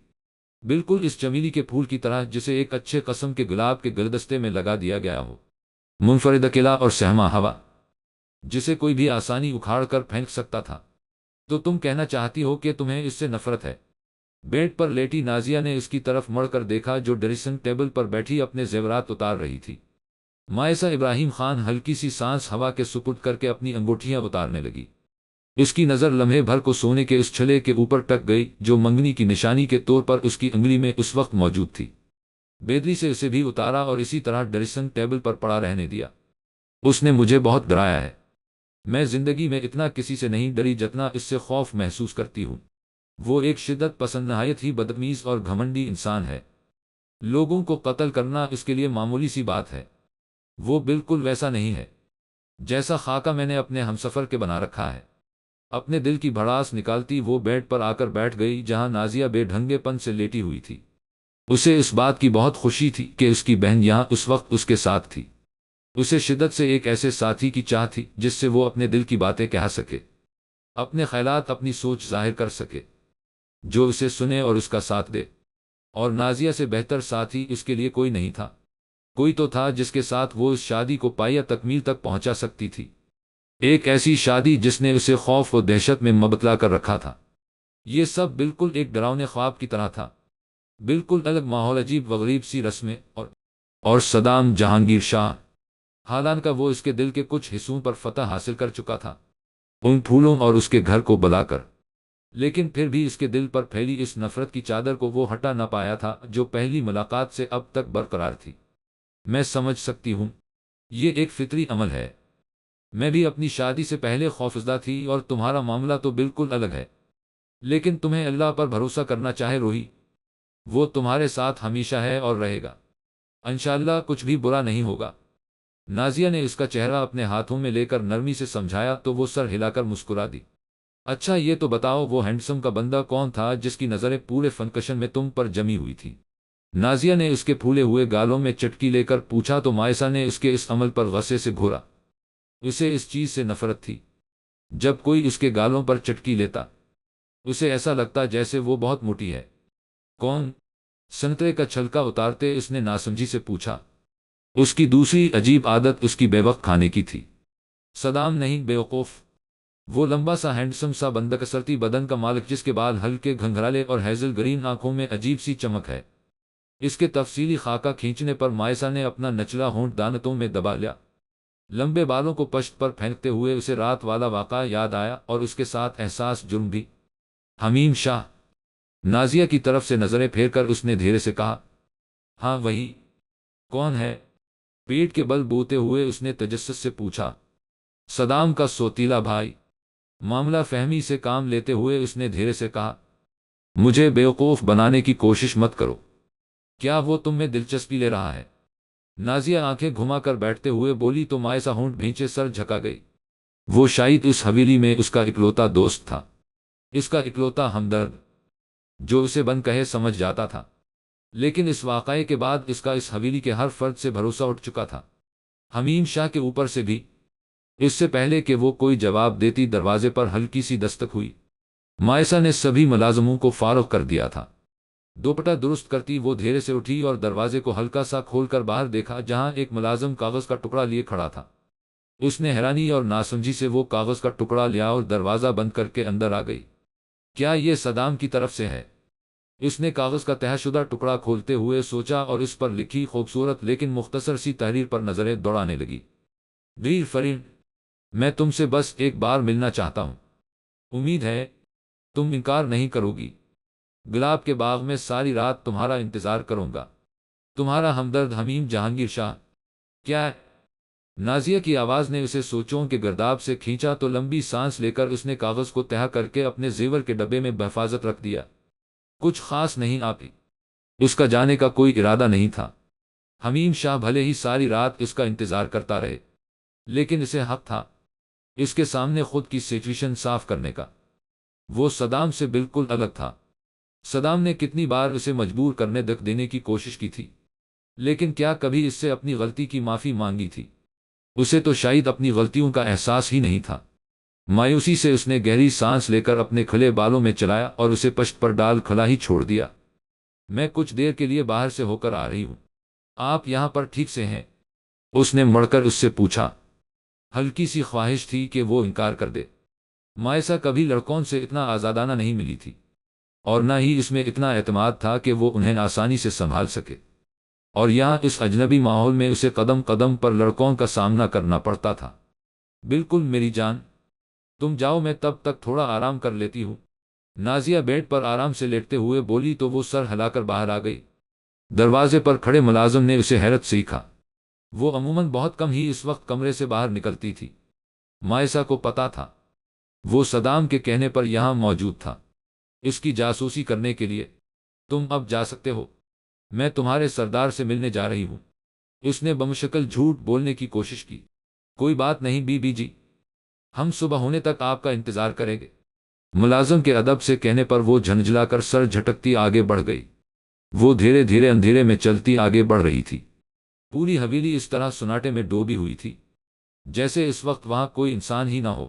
بالکل اس چمیلی کے پھول کی طرح جسے ایک اچھے قسم کے گلاب کے گلدستے میں لگا دیا گیا ہو۔ منفرد، اکیلا اور سہما ہوا، جسے کوئی بھی آسانی اکھاڑ کر پھینک سکتا تھا۔ تو تم کہنا چاہتی ہو کہ تمہیں اس سے نفرت ہے؟ بیڈ پر لیٹی نازیہ نے اس کی طرف مڑ کر دیکھا جو ڈریسنگ ٹیبل پر بیٹھی اپنے زیورات اتار رہی تھی۔ مائسہ ابراہیم خان ہلکی سی سانس ہوا کے سپرد کر کے اپنی انگوٹھیاں اتارنے لگی۔ اس کی نظر لمحے بھر کو سونے کے اس چھلے کے اوپر ٹک گئی جو منگنی کی نشانی کے طور پر اس کی انگلی میں اس وقت موجود تھی۔ بیدری سے اسے بھی اتارا اور اسی طرح ڈریسنگ ٹیبل پر پڑا رہنے دیا۔ اس نے مجھے بہت ڈرایا ہے۔ میں زندگی میں اتنا کسی سے نہیں ڈری جتنا اس سے خوف محسوس کرتی ہوں۔ وہ ایک شدت پسند، نہایت ہی بدتمیز اور گھمنڈی انسان ہے۔ لوگوں کو قتل کرنا اس کے لیے معمولی سی بات ہے۔ وہ بالکل ویسا نہیں ہے جیسا خاکہ میں نے اپنے ہمسفر کے بنا رکھا ہے۔ اپنے دل کی بھڑاس نکالتی وہ بیڈ پر آ کر بیٹھ گئی جہاں نازیہ بے ڈھنگے پن سے لیٹی ہوئی تھی۔ اسے اس بات کی بہت خوشی تھی کہ اس کی بہن یہاں اس وقت اس کے ساتھ تھی۔ اسے شدت سے ایک ایسے ساتھی کی چاہ تھی جس سے وہ اپنے دل کی باتیں کہہ سکے۔ اپنے خیالات اپنی سوچ ظاہر کر سکے، جو اسے سنے اور اس کا ساتھ دے۔ اور نازیہ سے بہتر ساتھی اس کے لیے کوئی نہیں تھا۔ کوئی تو تھا جس کے ساتھ وہ اس شادی کو پایہ تکمیل تک پہنچا سکتی تھی، ایک ایسی شادی جس نے اسے خوف و دہشت میں مبتلا کر رکھا تھا۔ یہ سب بالکل ایک ڈراؤنے خواب کی طرح تھا، بالکل الگ ماحول، عجیب و غریب سی رسمیں اور صدام جہانگیر شاہ، حالانکہ وہ اس کے دل کے کچھ حصوں پر فتح حاصل کر چکا تھا، ان پھولوں اور اس کے گھر کو بلا کر، لیکن پھر بھی اس کے دل پر پھیلی اس نفرت کی چادر کو وہ ہٹا نہ پایا تھا جو پہلی ملاقات سے اب تک برقرار تھی۔ میں سمجھ سکتی ہوں، یہ ایک فطری عمل ہے۔ میں بھی اپنی شادی سے پہلے خوفزدہ تھی اور تمہارا معاملہ تو بالکل الگ ہے، لیکن تمہیں اللہ پر بھروسہ کرنا چاہے روحی، وہ تمہارے ساتھ ہمیشہ ہے اور رہے گا، انشاءاللہ کچھ بھی برا نہیں ہوگا۔ نازیہ نے اس کا چہرہ اپنے ہاتھوں میں لے کر نرمی سے سمجھایا تو وہ سر ہلا کر مسکرا دی۔ اچھا یہ تو بتاؤ، وہ ہینڈسم کا بندہ کون تھا جس کی نظریں پورے فنکشن میں تم پر جمی ہوئی تھی؟ نازیہ نے اس کے پھولے ہوئے گالوں میں چٹکی لے کر پوچھا تو مائسہ نے اس کے اس عمل پر غصے سے گھورا۔ اسے اس چیز سے نفرت تھی، جب کوئی اس کے گالوں پر چٹکی لیتا اسے ایسا لگتا جیسے وہ بہت موٹی ہے۔ کون؟ سنترے کا چھلکا اتارتے اس نے ناسمجھی سے پوچھا۔ اس کی دوسری عجیب عادت اس کی بے وقت کھانے کی تھی۔ صدام نہیں بیوقوف، وہ لمبا سا ہینڈسم سا بندہ، کسرتی بدن کا مالک جس کے بال ہلکے گھنگھرالے اور ہیزل گرین آنکھوں میں عجیب سی چمک ہے۔ اس کے تفصیلی خاکہ کھینچنے پر مائسہ نے اپنا نچلا ہونٹ دانتوں میں دبا لیا۔ لمبے بالوں کو پشت پر پھینکتے ہوئے اسے رات والا واقعہ یاد آیا اور اس کے ساتھ احساس جرم بھی۔ حمیم شاہ؟ نازیہ کی طرف سے نظریں پھیر کر اس نے دھیرے سے کہا۔ ہاں وہی۔ کون ہے؟ پیٹ کے بل بوتے ہوئے اس نے تجسس سے پوچھا۔ صدام کا سوتیلا بھائی۔ معاملہ فہمی سے کام لیتے ہوئے اس نے دھیرے سے کہا۔ مجھے بیوقوف بنانے کی کوشش مت کرو۔ کیا وہ تم میں دلچسپی لے رہا ہے؟ نازیہ آنکھیں گھما کر بیٹھتے ہوئے بولی تو مائسہ ہونٹ بھینچے سر جھکا گئی۔ وہ شاید اس حویلی میں اس کا اکلوتا دوست تھا، اس کا اکلوتا ہمدرد، جو اسے بن کہے سمجھ جاتا تھا، لیکن اس واقعے کے بعد اس کا اس حویلی کے ہر فرد سے بھروسہ اٹھ چکا تھا، حمیم شاہ کے اوپر سے بھی۔ اس سے پہلے کہ وہ کوئی جواب دیتی دروازے پر ہلکی سی دستک ہوئی۔ مائسہ نے سبھی ملازموں کو فارغ کر دیا تھا۔ دوپٹہ درست کرتی وہ دھیرے سے اٹھی اور دروازے کو ہلکا سا کھول کر باہر دیکھا، جہاں ایک ملازم کاغذ کا ٹکڑا لیے کھڑا تھا۔ اس نے حیرانی اور ناسمجھی سے وہ کاغذ کا ٹکڑا لیا اور دروازہ بند کر کے اندر آ گئی۔ کیا یہ صدام کی طرف سے ہے؟ اس نے کاغذ کا تہہ شدہ ٹکڑا کھولتے ہوئے سوچا اور اس پر لکھی خوبصورت لیکن مختصر سی تحریر پر نظریں دوڑانے لگی۔ ڈیر فرینڈ، میں تم سے بس ایک بار ملنا چاہتا ہوں، امید ہے تم انکار نہیں کرو گی۔ گلاب کے باغ میں ساری رات تمہارا انتظار کروں گا، تمہارا ہمدرد حمیم جہانگیر شاہ۔ کیا؟ نازیہ کی آواز نے اسے سوچوں کے گرداب سے کھینچا تو لمبی سانس لے کر اس نے کاغذ کو تہہ کر کے اپنے زیور کے ڈبے میں بحفاظت رکھ دیا۔ کچھ خاص نہیں آپی، اس کا جانے کا کوئی ارادہ نہیں تھا۔ حمیم شاہ بھلے ہی ساری رات اس کا انتظار کرتا رہے، لیکن اسے حق تھا اس کے سامنے خود کی سچویشن صاف کرنے کا۔ وہ صدام سے بالکل الگ تھا۔ صدام نے کتنی بار اسے مجبور کرنے دکھ دینے کی کوشش کی تھی، لیکن کیا کبھی اس سے اپنی غلطی کی معافی مانگی تھی؟ اسے تو شاید اپنی غلطیوں کا احساس ہی نہیں تھا۔ مایوسی سے اس نے گہری سانس لے کر اپنے کھلے بالوں میں چلایا اور اسے پشت پر ڈال کھلا ہی چھوڑ دیا۔ میں کچھ دیر کے لیے باہر سے ہو کر آ رہی ہوں، آپ یہاں پر ٹھیک سے ہیں؟ اس نے مڑ کر اس سے پوچھا۔ ہلکی سی خواہش تھی کہ وہ انکار کر دے۔ مائسہ کبھی لڑکوں سے اتنا آزادانہ نہیں ملی تھی، اور نہ ہی اس میں اتنا اعتماد تھا کہ وہ انہیں آسانی سے سنبھال سکے، اور یہاں اس اجنبی ماحول میں اسے قدم قدم پر لڑکوں کا سامنا کرنا پڑتا تھا۔ بالکل میری جان، تم جاؤ، میں تب تک تھوڑا آرام کر لیتی ہوں۔ نازیہ بیڈ پر آرام سے لیٹتے ہوئے بولی تو وہ سر ہلا کر باہر آ گئی۔ دروازے پر کھڑے ملازم نے اسے حیرت سے دیکھا۔ وہ عموماً بہت کم ہی اس وقت کمرے سے باہر نکلتی تھی۔ مائسہ کو پتا تھا وہ صدام کے کہنے پر یہاں موجود تھا، اس کی جاسوسی کرنے کے لیے۔ تم اب جا سکتے ہو، میں تمہارے سردار سے ملنے جا رہی ہوں۔ اس نے بمشکل جھوٹ بولنے کی کوشش کی۔ کوئی بات نہیں بی بی جی، ہم صبح ہونے تک آپ کا انتظار کریں گے۔ ملازم کے ادب سے کہنے پر وہ جھنجھلا کر سر جھٹکتی آگے بڑھ گئی۔ وہ دھیرے دھیرے اندھیرے میں چلتی آگے بڑھ رہی تھی۔ پوری حویلی اس طرح سناٹے میں ڈوبی ہوئی تھی جیسے اس وقت وہاں کوئی انسان ہی نہ ہو۔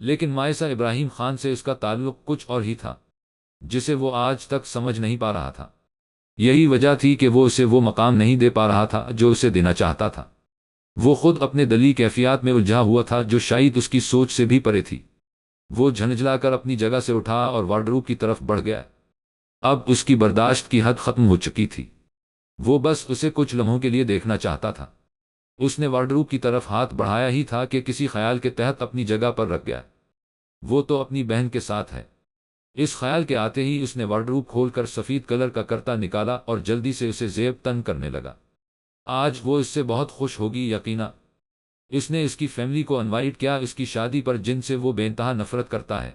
لیکن مائسہ ابراہیم خان سے اس کا تعلق کچھ اور ہی تھا، جسے وہ آج تک سمجھ نہیں پا رہا تھا۔ یہی وجہ تھی کہ وہ اسے وہ مقام نہیں دے پا رہا تھا جو اسے دینا چاہتا تھا۔ وہ خود اپنے دلی کیفیات میں الجھا ہوا تھا جو شاید اس کی سوچ سے بھی پرے تھی۔ وہ جھنجھلا کر اپنی جگہ سے اٹھا اور وارڈروب کی طرف بڑھ گیا۔ اب اس کی برداشت کی حد ختم ہو چکی تھی۔ وہ بس اسے کچھ لمحوں کے لیے دیکھنا چاہتا تھا۔ اس نے وارڈروب کی طرف ہاتھ بڑھایا ہی تھا کہ کسی خیال کے تحت اپنی جگہ پر رکھ گیا۔ وہ تو اپنی بہن کے ساتھ ہے۔ اس خیال کے آتے ہی اس نے وارڈروب کھول کر سفید کلر کا کرتا نکالا اور جلدی سے اسے زیب تن کرنے لگا۔ آج وہ اس سے بہت خوش ہوگی یقینا۔ اس نے اس کی فیملی کو انوائٹ کیا اس کی شادی پر جن سے وہ بے انتہا نفرت کرتا ہے،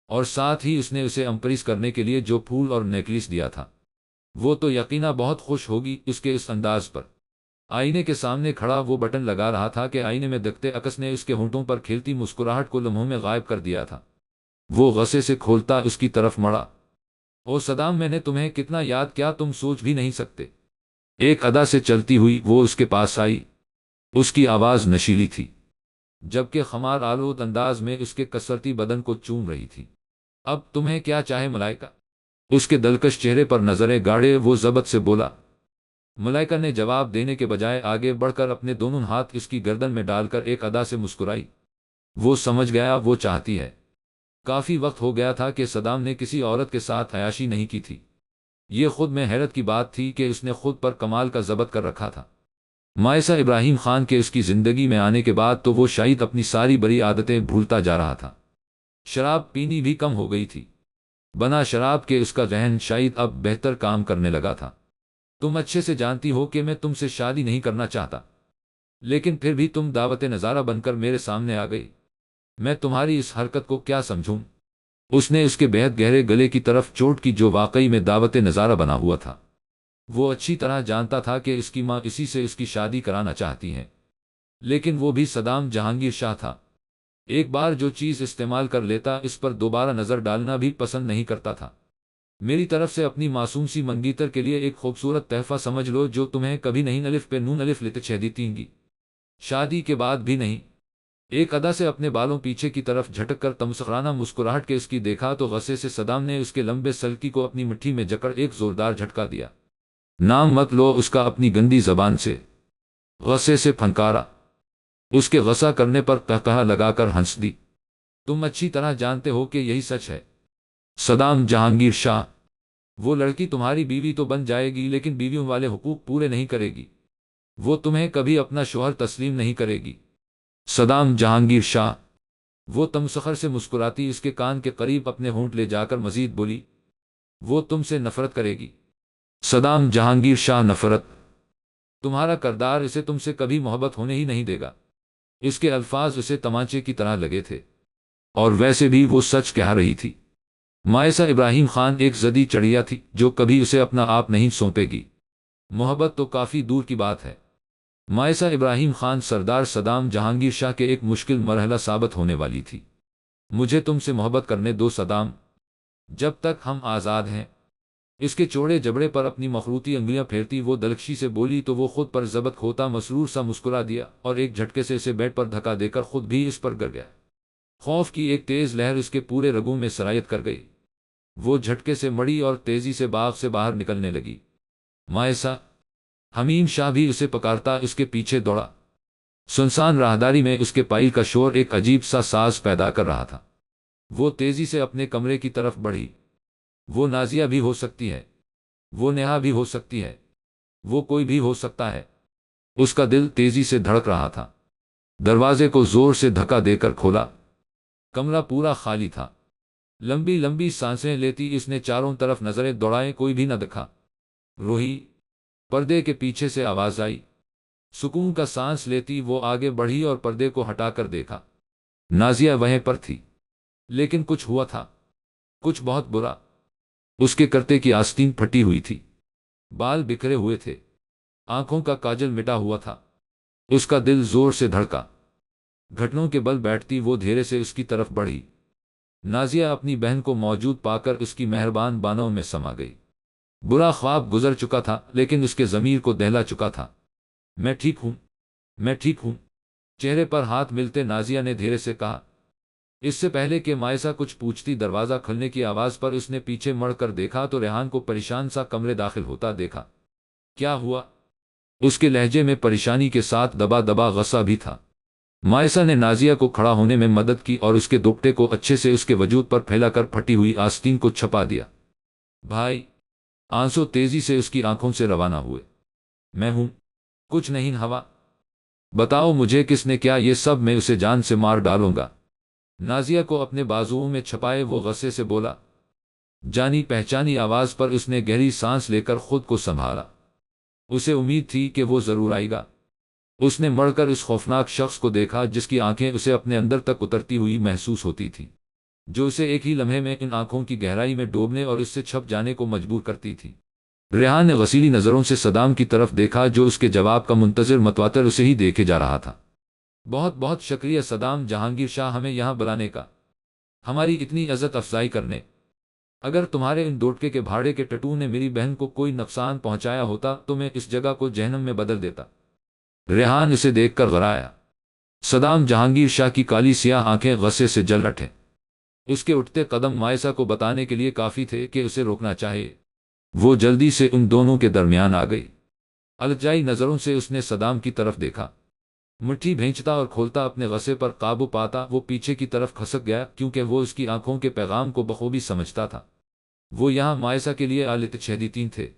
اور ساتھ ہی اس نے اسے امپریس کرنے کے لیے جو پھول اور نیکلیس دیا تھا۔ وہ تو یقینا بہت خوش ہوگی اس کے اس انداز پر۔ آئینے کے سامنے کھڑا وہ بٹن لگا رہا تھا کہ آئینے میں دیکھتے عکس نے اس کے ہونٹوں پر کھیلتی مسکراہٹ کو لمحوں میں غائب کر دیا تھا۔ وہ غصے سے کھولتا اس کی طرف مڑا۔ او صدام، میں نے تمہیں کتنا یاد کیا تم سوچ بھی نہیں سکتے۔ ایک ادا سے چلتی ہوئی وہ اس کے پاس آئی۔ اس کی آواز نشیلی تھی، جبکہ خمار آلود انداز میں اس کے کسرتی بدن کو چوم رہی تھی۔ اب تمہیں کیا چاہے ملائکہ؟ اس کے دلکش چہرے پر نظریں گاڑے وہ ضبط سے بولا۔ ملائکہ نے جواب دینے کے بجائے آگے بڑھ کر اپنے دونوں ہاتھ اس کی گردن میں ڈال کر ایک ادا سے مسکرائی۔ وہ سمجھ گیا وہ چاہتی ہے۔ کافی وقت ہو گیا تھا کہ صدام نے کسی عورت کے ساتھ عیاشی نہیں کی تھی۔ یہ خود میں حیرت کی بات تھی کہ اس نے خود پر کمال کا ضبط کر رکھا تھا۔ مائسہ ابراہیم خان کے اس کی زندگی میں آنے کے بعد تو وہ شاید اپنی ساری بری عادتیں بھولتا جا رہا تھا۔ شراب پینی بھی کم ہو گئی تھی۔ بنا شراب کے اس کا ذہن شاید اب بہتر کام کرنے لگا تھا۔ تم اچھے سے جانتی ہو کہ میں تم سے شادی نہیں کرنا چاہتا، لیکن پھر بھی تم دعوت نظارہ بن کر میرے سامنے آ گئی۔ میں تمہاری اس حرکت کو کیا سمجھوں؟ اس نے اس کے بہت گہرے گلے کی طرف چوٹ کی جو واقعی میں دعوت نظارہ بنا ہوا تھا۔ وہ اچھی طرح جانتا تھا کہ اس کی ماں اسی سے اس کی شادی کرانا چاہتی ہیں، لیکن وہ بھی صدام جہانگیر شاہ تھا۔ ایک بار جو چیز استعمال کر لیتا اس پر دوبارہ نظر ڈالنا بھی پسند نہیں کرتا تھا۔ میری طرف سے اپنی معصوم سی منگیتر کے لیے ایک خوبصورت تحفہ سمجھ لو جو تمہیں کبھی نہیں الف پہ نون الف لت چھ دیتیں گی، شادی کے بعد بھی نہیں۔ ایک ادا سے اپنے بالوں پیچھے کی طرف جھٹک کر تمسخرانہ مسکراہٹ کے اس کی دیکھا تو غصے سے صدام نے اس کے لمبے سلکی کو اپنی مٹھی میں جکڑ ایک زوردار جھٹکا دیا۔ نام مت لو اس کا اپنی گندی زبان سے، غصے سے پھنکارا۔ اس کے غصہ کرنے پر قہقہا لگا کر ہنس دی۔ تم اچھی طرح جانتے ہو کہ یہی سچ ہے صدام جہانگیر شاہ۔ وہ لڑکی تمہاری بیوی تو بن جائے گی لیکن بیویوں والے حقوق پورے نہیں کرے گی۔ وہ تمہیں کبھی اپنا شوہر تسلیم نہیں کرے گی صدام جہانگیر شاہ۔ وہ تمسخر سے مسکراتی اس کے کان کے قریب اپنے ہونٹ لے جا کر مزید بولی۔ وہ تم سے نفرت کرے گی صدام جہانگیر شاہ، نفرت؟ تمہارا کردار اسے تم سے کبھی محبت ہونے ہی نہیں دے گا۔ اس کے الفاظ اسے تمانچے کی طرح لگے تھے، اور ویسے بھی وہ سچ کہہ رہی تھی۔ مائسہ ابراہیم خان ایک ضدی چڑیا تھی جو کبھی اسے اپنا آپ نہیں سونپے گی۔ محبت تو کافی دور کی بات ہے۔ مائسہ ابراہیم خان سردار صدام جہانگیر شاہ کے ایک مشکل مرحلہ ثابت ہونے والی تھی۔ مجھے تم سے محبت کرنے دو صدام، جب تک ہم آزاد ہیں۔ اس کے چوڑے جبڑے پر اپنی مخروطی انگلیاں پھیرتی وہ دلکشی سے بولی تو وہ خود پر ضبط کھوتا مسرور سا مسکرا دیا اور ایک جھٹکے سے اسے بیڈ پر دھکا دے کر خود بھی اس پر گر گیا۔ خوف کی ایک تیز لہر اس کے پورے رگوں میں سرایت کر گئی۔ وہ جھٹکے سے مڑی اور تیزی سے باغ سے باہر نکلنے لگی۔ مائسہ! حمیم شاہ بھی اسے پکارتا اس کے پیچھے دوڑا۔ سنسان راہداری میں اس کے پائی کا شور ایک عجیب سا ساز پیدا کر رہا تھا۔ وہ تیزی سے اپنے کمرے کی طرف بڑھی۔ وہ نازیہ بھی ہو سکتی ہے، وہ نیہا بھی ہو سکتی ہے، وہ کوئی بھی ہو سکتا ہے۔ اس کا دل تیزی سے دھڑک رہا تھا۔ دروازے کو زور سے دھکا دے کر کھولا۔ کمرہ پورا خالی تھا۔ لمبی لمبی سانسیں لیتی اس نے چاروں طرف نظریں دوڑائیں، کوئی بھی نہ دکھا۔ روہی! پردے کے پیچھے سے آواز آئی۔ سکون کا سانس لیتی وہ آگے بڑھی اور پردے کو ہٹا کر دیکھا۔ نازیہ وہیں پر تھی، لیکن کچھ ہوا تھا، کچھ بہت برا۔ اس کے کرتے کی آستین پھٹی ہوئی تھی، بال بکھرے ہوئے تھے، آنکھوں کا کاجل مٹا ہوا تھا۔ اس کا دل زور سے دھڑکا۔ گھٹنوں کے بل بیٹھتی وہ دھیرے سے اس کی طرف بڑھی۔ نازیہ اپنی بہن کو موجود پا کر اس کی مہربان بانوں میں سما گئی۔ برا خواب گزر چکا تھا لیکن اس کے ضمیر کو دہلا چکا تھا۔ میں ٹھیک ہوں، میں ٹھیک ہوں، چہرے پر ہاتھ ملتے نازیہ نے دھیرے سے کہا۔ اس سے پہلے کہ مائسا کچھ پوچھتی دروازہ کھلنے کی آواز پر اس نے پیچھے مڑ کر دیکھا تو ریحان کو پریشان سا کمرے داخل ہوتا دیکھا۔ کیا ہوا؟ اس کے لہجے میں پریشانی کے ساتھ دبا دبا غصہ بھی تھا۔ مائسا نے نازیہ کو کھڑا ہونے میں مدد کی اور اس کے دوپٹے کو اچھے سے اس کے وجود پر پھیلا کر پھٹی ہوئی آستین کو چھپا دیا۔ بھائی، آنسو تیزی سے اس کی آنکھوں سے روانہ ہوئے۔ میں ہوں، کچھ نہیں ہوا، بتاؤ مجھے کس نے کیا یہ سب، میں اسے جان سے مار ڈالوں گا۔ نازیہ کو اپنے بازوؤں میں چھپائے وہ غصے سے بولا۔ جانی پہچانی آواز پر اس نے گہری سانس لے کر خود کو سنبھالا۔ اسے امید تھی کہ وہ ضرور آئے گا۔ اس نے مڑ کر اس خوفناک شخص کو دیکھا جس کی آنکھیں اسے اپنے اندر تک اترتی ہوئی محسوس ہوتی تھیں، جو اسے ایک ہی لمحے میں ان آنکھوں کی گہرائی میں ڈوبنے اور اس سے چھپ جانے کو مجبور کرتی تھی۔ ریحان نے غسیلی نظروں سے صدام کی طرف دیکھا جو اس کے جواب کا منتظر متواتر اسے ہی دیکھے جا رہا تھا۔ بہت بہت شکریہ صدام جہانگیر شاہ ہمیں یہاں بلانے کا، ہماری اتنی عزت افزائی کرنے۔ اگر تمہارے ان دوٹکے کے بھاڑے کے ٹٹو نے میری بہن کو کوئی نقصان پہنچایا ہوتا تو میں اس جگہ کو جہنم میں بدل دیتا۔ ریحان اسے دیکھ کر غرایا۔ صدام جہانگیر شاہ کی کالی سیاہ آنکھیں غصے سے جل اٹھیں۔ اس کے اٹھتے قدم مائسا کو بتانے کے لیے کافی تھے کہ اسے روکنا چاہیے۔ وہ جلدی سے ان دونوں کے درمیان آ گئی۔ الجائی نظروں سے اس نے صدام کی طرف دیکھا۔ مٹھی بھینچتا اور کھولتا اپنے غصے پر قابو پاتا وہ پیچھے کی طرف کھسک گیا کیونکہ وہ اس کی آنکھوں کے پیغام کو بخوبی سمجھتا تھا۔ وہ یہاں مائسا کے لیے آلت شہدیتین تھے۔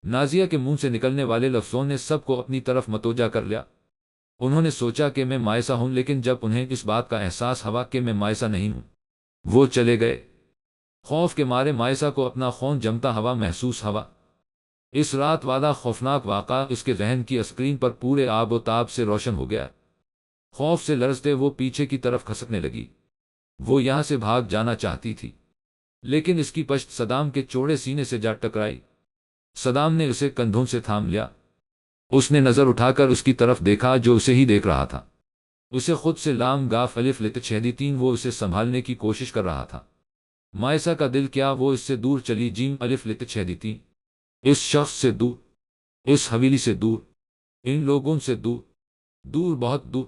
نازیہ کے منہ سے نکلنے والے لفظوں نے سب کو اپنی طرف متوجہ کر لیا۔ انہوں نے سوچا کہ میں مائسا ہوں، لیکن جب انہیں اس بات کا احساس ہوا کہ میں مائسا نہیں ہوں، وہ چلے گئے۔ خوف کے مارے مائسا کو اپنا خون جمتا ہوا محسوس ہوا۔ اس رات والا خوفناک واقعہ اس کے ذہن کی اسکرین پر پورے آب و تاب سے روشن ہو گیا۔ خوف سے لرزتے وہ پیچھے کی طرف کھسکنے لگی۔ وہ یہاں سے بھاگ جانا چاہتی تھی، لیکن اس کی پشت صدام کے چوڑے سینے سے جا ٹکرائی۔ صدام نے اسے کندھوں سے تھام لیا۔ اس نے نظر اٹھا کر اس کی طرف دیکھا جو اسے ہی دیکھ رہا تھا۔ اسے خود سے لام گاف الف لت شہدیتین، وہ اسے سنبھالنے کی کوشش کر رہا تھا۔ مائسا کا دل کیا وہ اس سے دور چلی جیم الف لت شہدیتین، اس شخص سے دور، اس حویلی سے دور، ان لوگوں سے دور، دور بہت دور،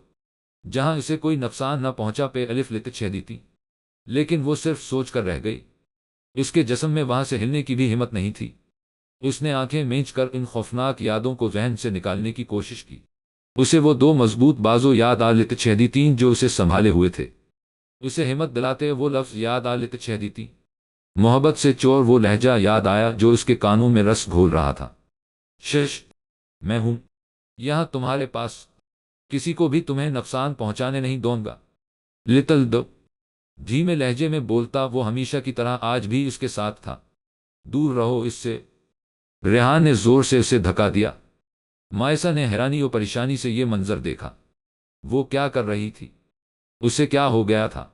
جہاں اسے کوئی نقصان نہ پہنچا پہ الف لت شہدیتین۔ لیکن وہ صرف سوچ کر رہ گئی۔ اس کے جسم میں وہاں سے ہلنے کی بھی ہمت نہیں تھی۔ اس نے آنکھیں مینچ کر ان خوفناک یادوں کو ذہن سے نکالنے کی کوشش کی۔ اسے وہ دو مضبوط بازو یاد آ لت شہدیتین جو اسے سنبھالے ہوئے تھے۔ اسے ہمت دلاتے وہ لفظ یاد آ لت شہدیتین۔ محبت سے چور وہ لہجہ یاد آیا جو اس کے کانوں میں رس گھول رہا تھا۔ شش، میں ہوں یہاں تمہارے پاس، کسی کو بھی تمہیں نقصان پہنچانے نہیں دوں گا۔ لٹل دو دھیمے لہجے میں بولتا وہ ہمیشہ کی طرح آج بھی اس کے ساتھ تھا۔ دور رہو اس سے۔ ریحان نے زور سے اسے دھکا دیا۔ مائسا نے حیرانی و پریشانی سے یہ منظر دیکھا۔ وہ کیا کر رہی تھی؟ اسے کیا ہو گیا تھا؟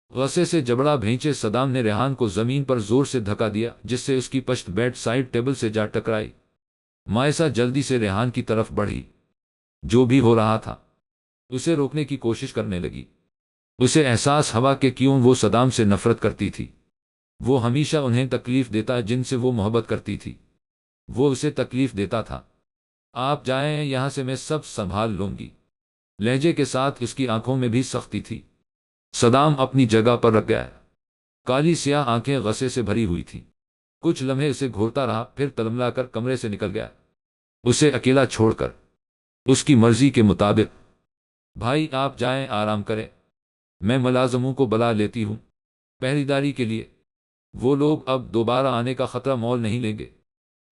غصے سے جبڑا بھینچے صدام نے ریحان کو زمین پر زور سے دھکا دیا جس سے اس کی پشت بیڈ سائیڈ ٹیبل سے جا ٹکرائی۔ مائسا جلدی سے ریحان کی طرف بڑھی۔ جو بھی ہو رہا تھا اسے روکنے کی کوشش کرنے لگی۔ اسے احساس ہوا کہ کیوں وہ صدام سے نفرت کرتی تھی۔ وہ ہمیشہ انہیں تکلیف دیتا جن سے وہ محبت کرتی تھی۔ وہ اسے تکلیف دیتا تھا۔ آپ جائیں یہاں سے، میں سب سنبھال لوں گی۔ لہجے کے ساتھ اس کی آنکھوں میں بھی سختی تھی۔ صدام اپنی جگہ پر رک گیا۔ کالی سیاہ آنکھیں غصے سے بھری ہوئی تھیں۔ کچھ لمحے اسے گھورتا رہا، پھر تلملا کر کمرے سے نکل گیا، اسے اکیلا چھوڑ کر۔ اس کی مرضی کے مطابق۔ بھائی آپ جائیں، آرام کریں، میں ملازموں کو بلا لیتی ہوں پہریداری کے لیے۔ وہ لوگ اب دوبارہ آنے کا خطرہ مول نہیں لیں گے۔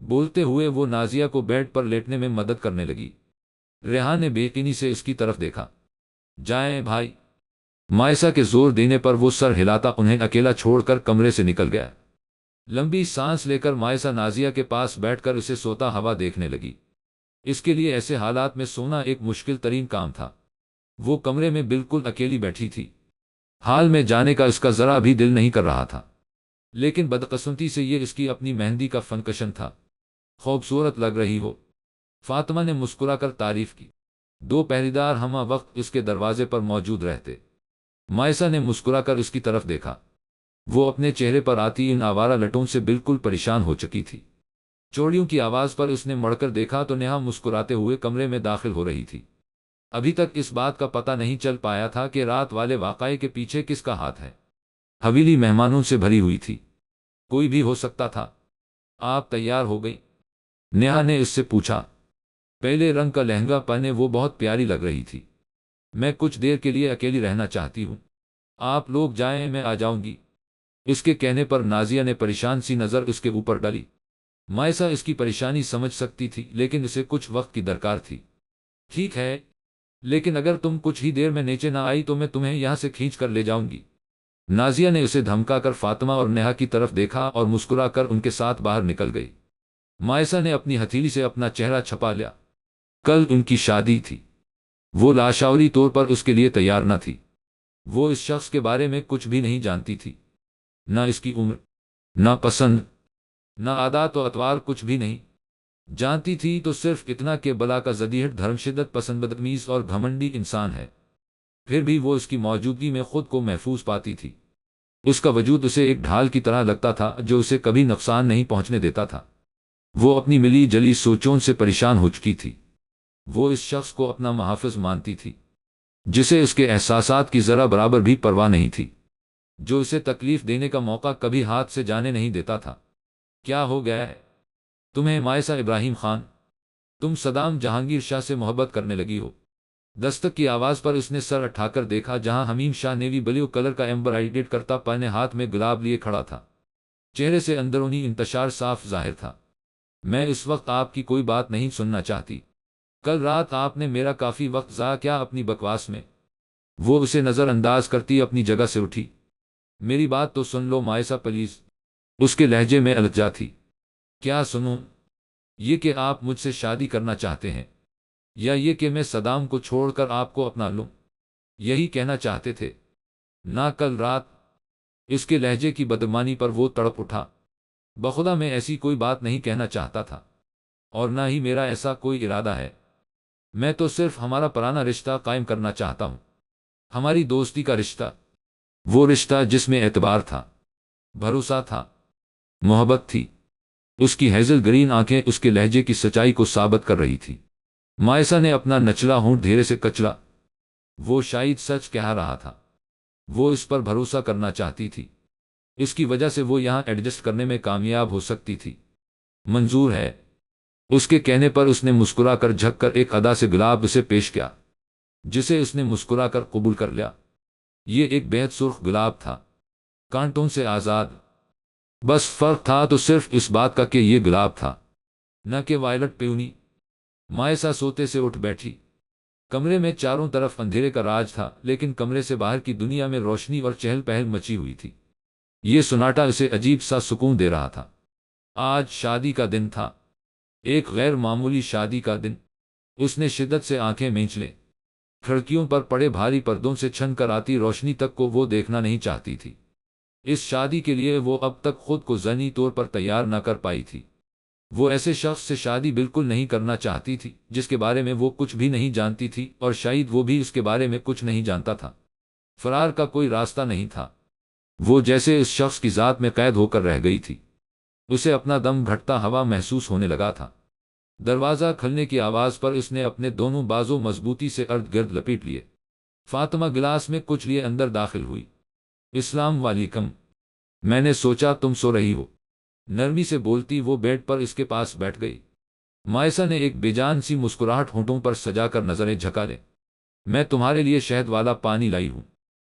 بولتے ہوئے وہ نازیہ کو بیڈ پر لیٹنے میں مدد کرنے لگی۔ ریحان نے بے یقینی سے اس کی طرف دیکھا۔ جائیں بھائی۔ مائسا کے زور دینے پر وہ سر ہلاتا انہیں اکیلا چھوڑ کر کمرے سے نکل گیا۔ لمبی سانس لے کر مائسا نازیہ کے پاس بیٹھ کر اسے سوتا ہوا دیکھنے لگی۔ اس کے لیے ایسے حالات میں سونا ایک مشکل ترین کام تھا۔ وہ کمرے میں بالکل اکیلی بیٹھی تھی۔ حال میں جانے کا اس کا ذرا بھی دل نہیں کر رہا تھا، لیکن بدقسمتی سے یہ اس کی اپنی مہندی کا فنکشن تھا۔ خوبصورت لگ رہی ہو، فاطمہ نے مسکرا کر تعریف کی۔ دو پہریدار ہمہ وقت اس کے دروازے پر موجود رہتے۔ مائسا نے مسکرا کر اس کی طرف دیکھا۔ وہ اپنے چہرے پر آتی ان آوارہ لٹوں سے بالکل پریشان ہو چکی تھی۔ چوڑیوں کی آواز پر اس نے مڑ کر دیکھا تو نیہا مسکراتے ہوئے کمرے میں داخل ہو رہی تھی۔ ابھی تک اس بات کا پتہ نہیں چل پایا تھا کہ رات والے واقعے کے پیچھے کس کا ہاتھ ہے۔ حویلی مہمانوں سے بھری ہوئی تھی، کوئی بھی ہو سکتا تھا۔ آپ تیار ہو گئی؟ نیہا نے اس سے پوچھا۔ پہلے رنگ کا لہنگا پہنے وہ بہت پیاری لگ رہی تھی۔ میں کچھ دیر کے لیے اکیلی رہنا چاہتی ہوں، آپ لوگ جائیں میں آ جاؤں گی۔ اس کے کہنے پر نازیہ نے پریشان سی نظر اس کے اوپر ڈالی۔ مائسہ اس کی پریشانی سمجھ سکتی تھی، لیکن اسے کچھ وقت کی درکار تھی۔ ٹھیک ہے، لیکن اگر تم کچھ ہی دیر میں نیچے نہ آئی تو میں تمہیں یہاں سے کھینچ کر لے جاؤں گی۔ نازیہ نے اسے دھمکا کر فاطمہ اور نیہا کی طرف دیکھا اور مسکرا کر ان کے ساتھ باہر نکل گئی۔ مائسہ نے اپنی ہتھیلی سے اپنا چہرہ چھپا لیا۔ کل ان کی شادی تھی، وہ لاشعوری طور پر اس کے لیے تیار نہ تھی۔ وہ اس شخص کے بارے میں کچھ بھی نہیں جانتی تھی، نہ اس کی عمر، نہ پسند، نہ عادات و اطوار، کچھ بھی نہیں جانتی تھی، تو صرف اتنا کہ بلا کا زدیہٹ دھرم شدت پسند بدتمیز اور گھمنڈی انسان ہے۔ پھر بھی وہ اس کی موجودگی میں خود کو محفوظ پاتی تھی۔ اس کا وجود اسے ایک ڈھال کی طرح لگتا تھا جو اسے کبھی نقصان نہیں پہنچنے دیتا تھا۔ وہ اپنی ملی جلی سوچوں سے پریشان ہو چکی تھی۔ وہ اس شخص کو اپنا محافظ مانتی تھی، جسے اس کے احساسات کی ذرا برابر بھی پرواہ نہیں تھی، جو اسے تکلیف دینے کا موقع کبھی ہاتھ سے جانے نہیں دیتا تھا۔ کیا ہو گیا ہے تمہیں مائسہ ابراہیم خان؟ تم صدام جہانگیر شاہ سے محبت کرنے لگی ہو؟ دستک کی آواز پر اس نے سر اٹھا کر دیکھا، جہاں حمیم شاہ نیوی بلیو کلر کا ایمبرائڈڈ کرتا پہنے ہاتھ میں گلاب لیے کھڑا تھا۔ چہرے سے اندرونی انتشار صاف ظاہر تھا۔ میں اس وقت آپ کی کوئی بات نہیں سننا چاہتی۔ کل رات آپ نے میرا کافی وقت ضائع کیا اپنی بکواس میں۔ وہ اسے نظر انداز کرتی اپنی جگہ سے اٹھی۔ میری بات تو سن لو مائسہ پلیز۔ اس کے لہجے میں الجھا تھی۔ کیا سنوں؟ یہ کہ آپ مجھ سے شادی کرنا چاہتے ہیں، یا یہ کہ میں صدام کو چھوڑ کر آپ کو اپنا لوں؟ یہی کہنا چاہتے تھے نہ کل رات؟ اس کے لہجے کی بدگمانی پر وہ تڑپ اٹھا۔ بخدا میں ایسی کوئی بات نہیں کہنا چاہتا تھا، اور نہ ہی میرا ایسا کوئی ارادہ ہے۔ میں تو صرف ہمارا پرانا رشتہ قائم کرنا چاہتا ہوں، ہماری دوستی کا رشتہ، وہ رشتہ جس میں اعتبار تھا، بھروسہ تھا، محبت تھی۔ اس کی ہیزل گرین آنکھیں اس کے لہجے کی سچائی کو ثابت کر رہی تھی۔ مائسہ نے اپنا نچلا ہونٹ دھیرے سے کچلا۔ وہ شاید سچ کہہ رہا تھا، وہ اس پر بھروسہ کرنا چاہتی تھی، اس کی وجہ سے وہ یہاں ایڈجسٹ کرنے میں کامیاب ہو سکتی تھی۔ منظور ہے؟ اس کے کہنے پر اس نے مسکرا کر جھک کر ایک ادا سے گلاب اسے پیش کیا، جسے اس نے مسکرا کر قبول کر لیا۔ یہ ایک بہت سرخ گلاب تھا، کانٹوں سے آزاد۔ بس فرق تھا تو صرف اس بات کا کہ یہ گلاب تھا، نہ کہ وائلٹ پیونی۔ مائسہ سوتے سے اٹھ بیٹھی۔ کمرے میں چاروں طرف اندھیرے کا راج تھا، لیکن کمرے سے باہر کی دنیا میں روشنی اور چہل پہل مچی ہوئی تھی۔ یہ سناٹا اسے عجیب سا سکون دے رہا تھا۔ آج شادی کا دن تھا، ایک غیر معمولی شادی کا دن۔ اس نے شدت سے آنکھیں مینچ لیں۔ کھڑکیوں پر پڑے بھاری پردوں سے چھن کر آتی روشنی تک کو وہ دیکھنا نہیں چاہتی تھی۔ اس شادی کے لیے وہ اب تک خود کو ذہنی طور پر تیار نہ کر پائی تھی۔ وہ ایسے شخص سے شادی بالکل نہیں کرنا چاہتی تھی جس کے بارے میں وہ کچھ بھی نہیں جانتی تھی، اور شاید وہ بھی اس کے بارے میں کچھ نہیں جانتا تھا۔ فرار کا کوئی راستہ نہیں تھا۔ وہ جیسے اس شخص کی ذات میں قید ہو کر رہ گئی تھی۔ اسے اپنا دم گھٹتا ہوا محسوس ہونے لگا تھا۔ دروازہ کھلنے کی آواز پر اس نے اپنے دونوں بازو مضبوطی سے ارد گرد لپیٹ لیے۔ فاطمہ گلاس میں کچھ لیے اندر داخل ہوئی۔ السلام علیکم، میں نے سوچا تم سو رہی ہو، نرمی سے بولتی وہ بیڈ پر اس کے پاس بیٹھ گئی۔ مائسہ نے ایک بے جان سی مسکراہٹ ہونٹوں پر سجا کر نظریں جھکا لیں۔ میں تمہارے لیے شہد والا پانی لائی ہوں۔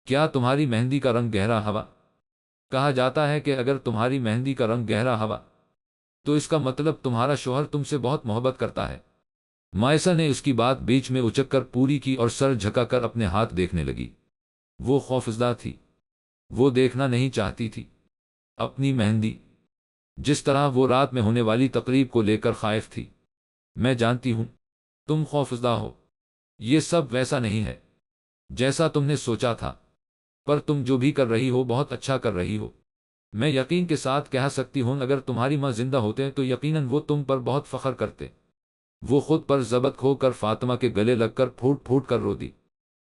کیا تمہاری مہندی کا رنگ گہرا ہوا؟ کہا جاتا ہے کہ اگر تمہاری مہندی کا رنگ گہرا ہوا تو اس کا مطلب تمہارا شوہر تم سے بہت محبت کرتا ہے۔ مائسہ نے اس کی بات بیچ میں اچک کر پوری کی اور سر جھکا کر اپنے ہاتھ دیکھنے لگی۔ وہ خوفزدہ تھی، وہ دیکھنا نہیں چاہتی تھی اپنی مہندی، جس طرح وہ رات میں ہونے والی تقریب کو لے کر خائف تھی۔ میں جانتی ہوں تم خوفزدہ ہو، یہ سب ویسا نہیں ہے جیسا تم نے سوچا تھا، پر تم جو بھی کر رہی ہو بہت اچھا کر رہی ہو۔ میں یقین کے ساتھ کہہ سکتی ہوں اگر تمہاری ماں زندہ ہوتے تو یقیناً وہ تم پر بہت فخر کرتے۔ وہ خود پر ضبط کھو کر فاطمہ کے گلے لگ کر پھوٹ پھوٹ کر رو دی۔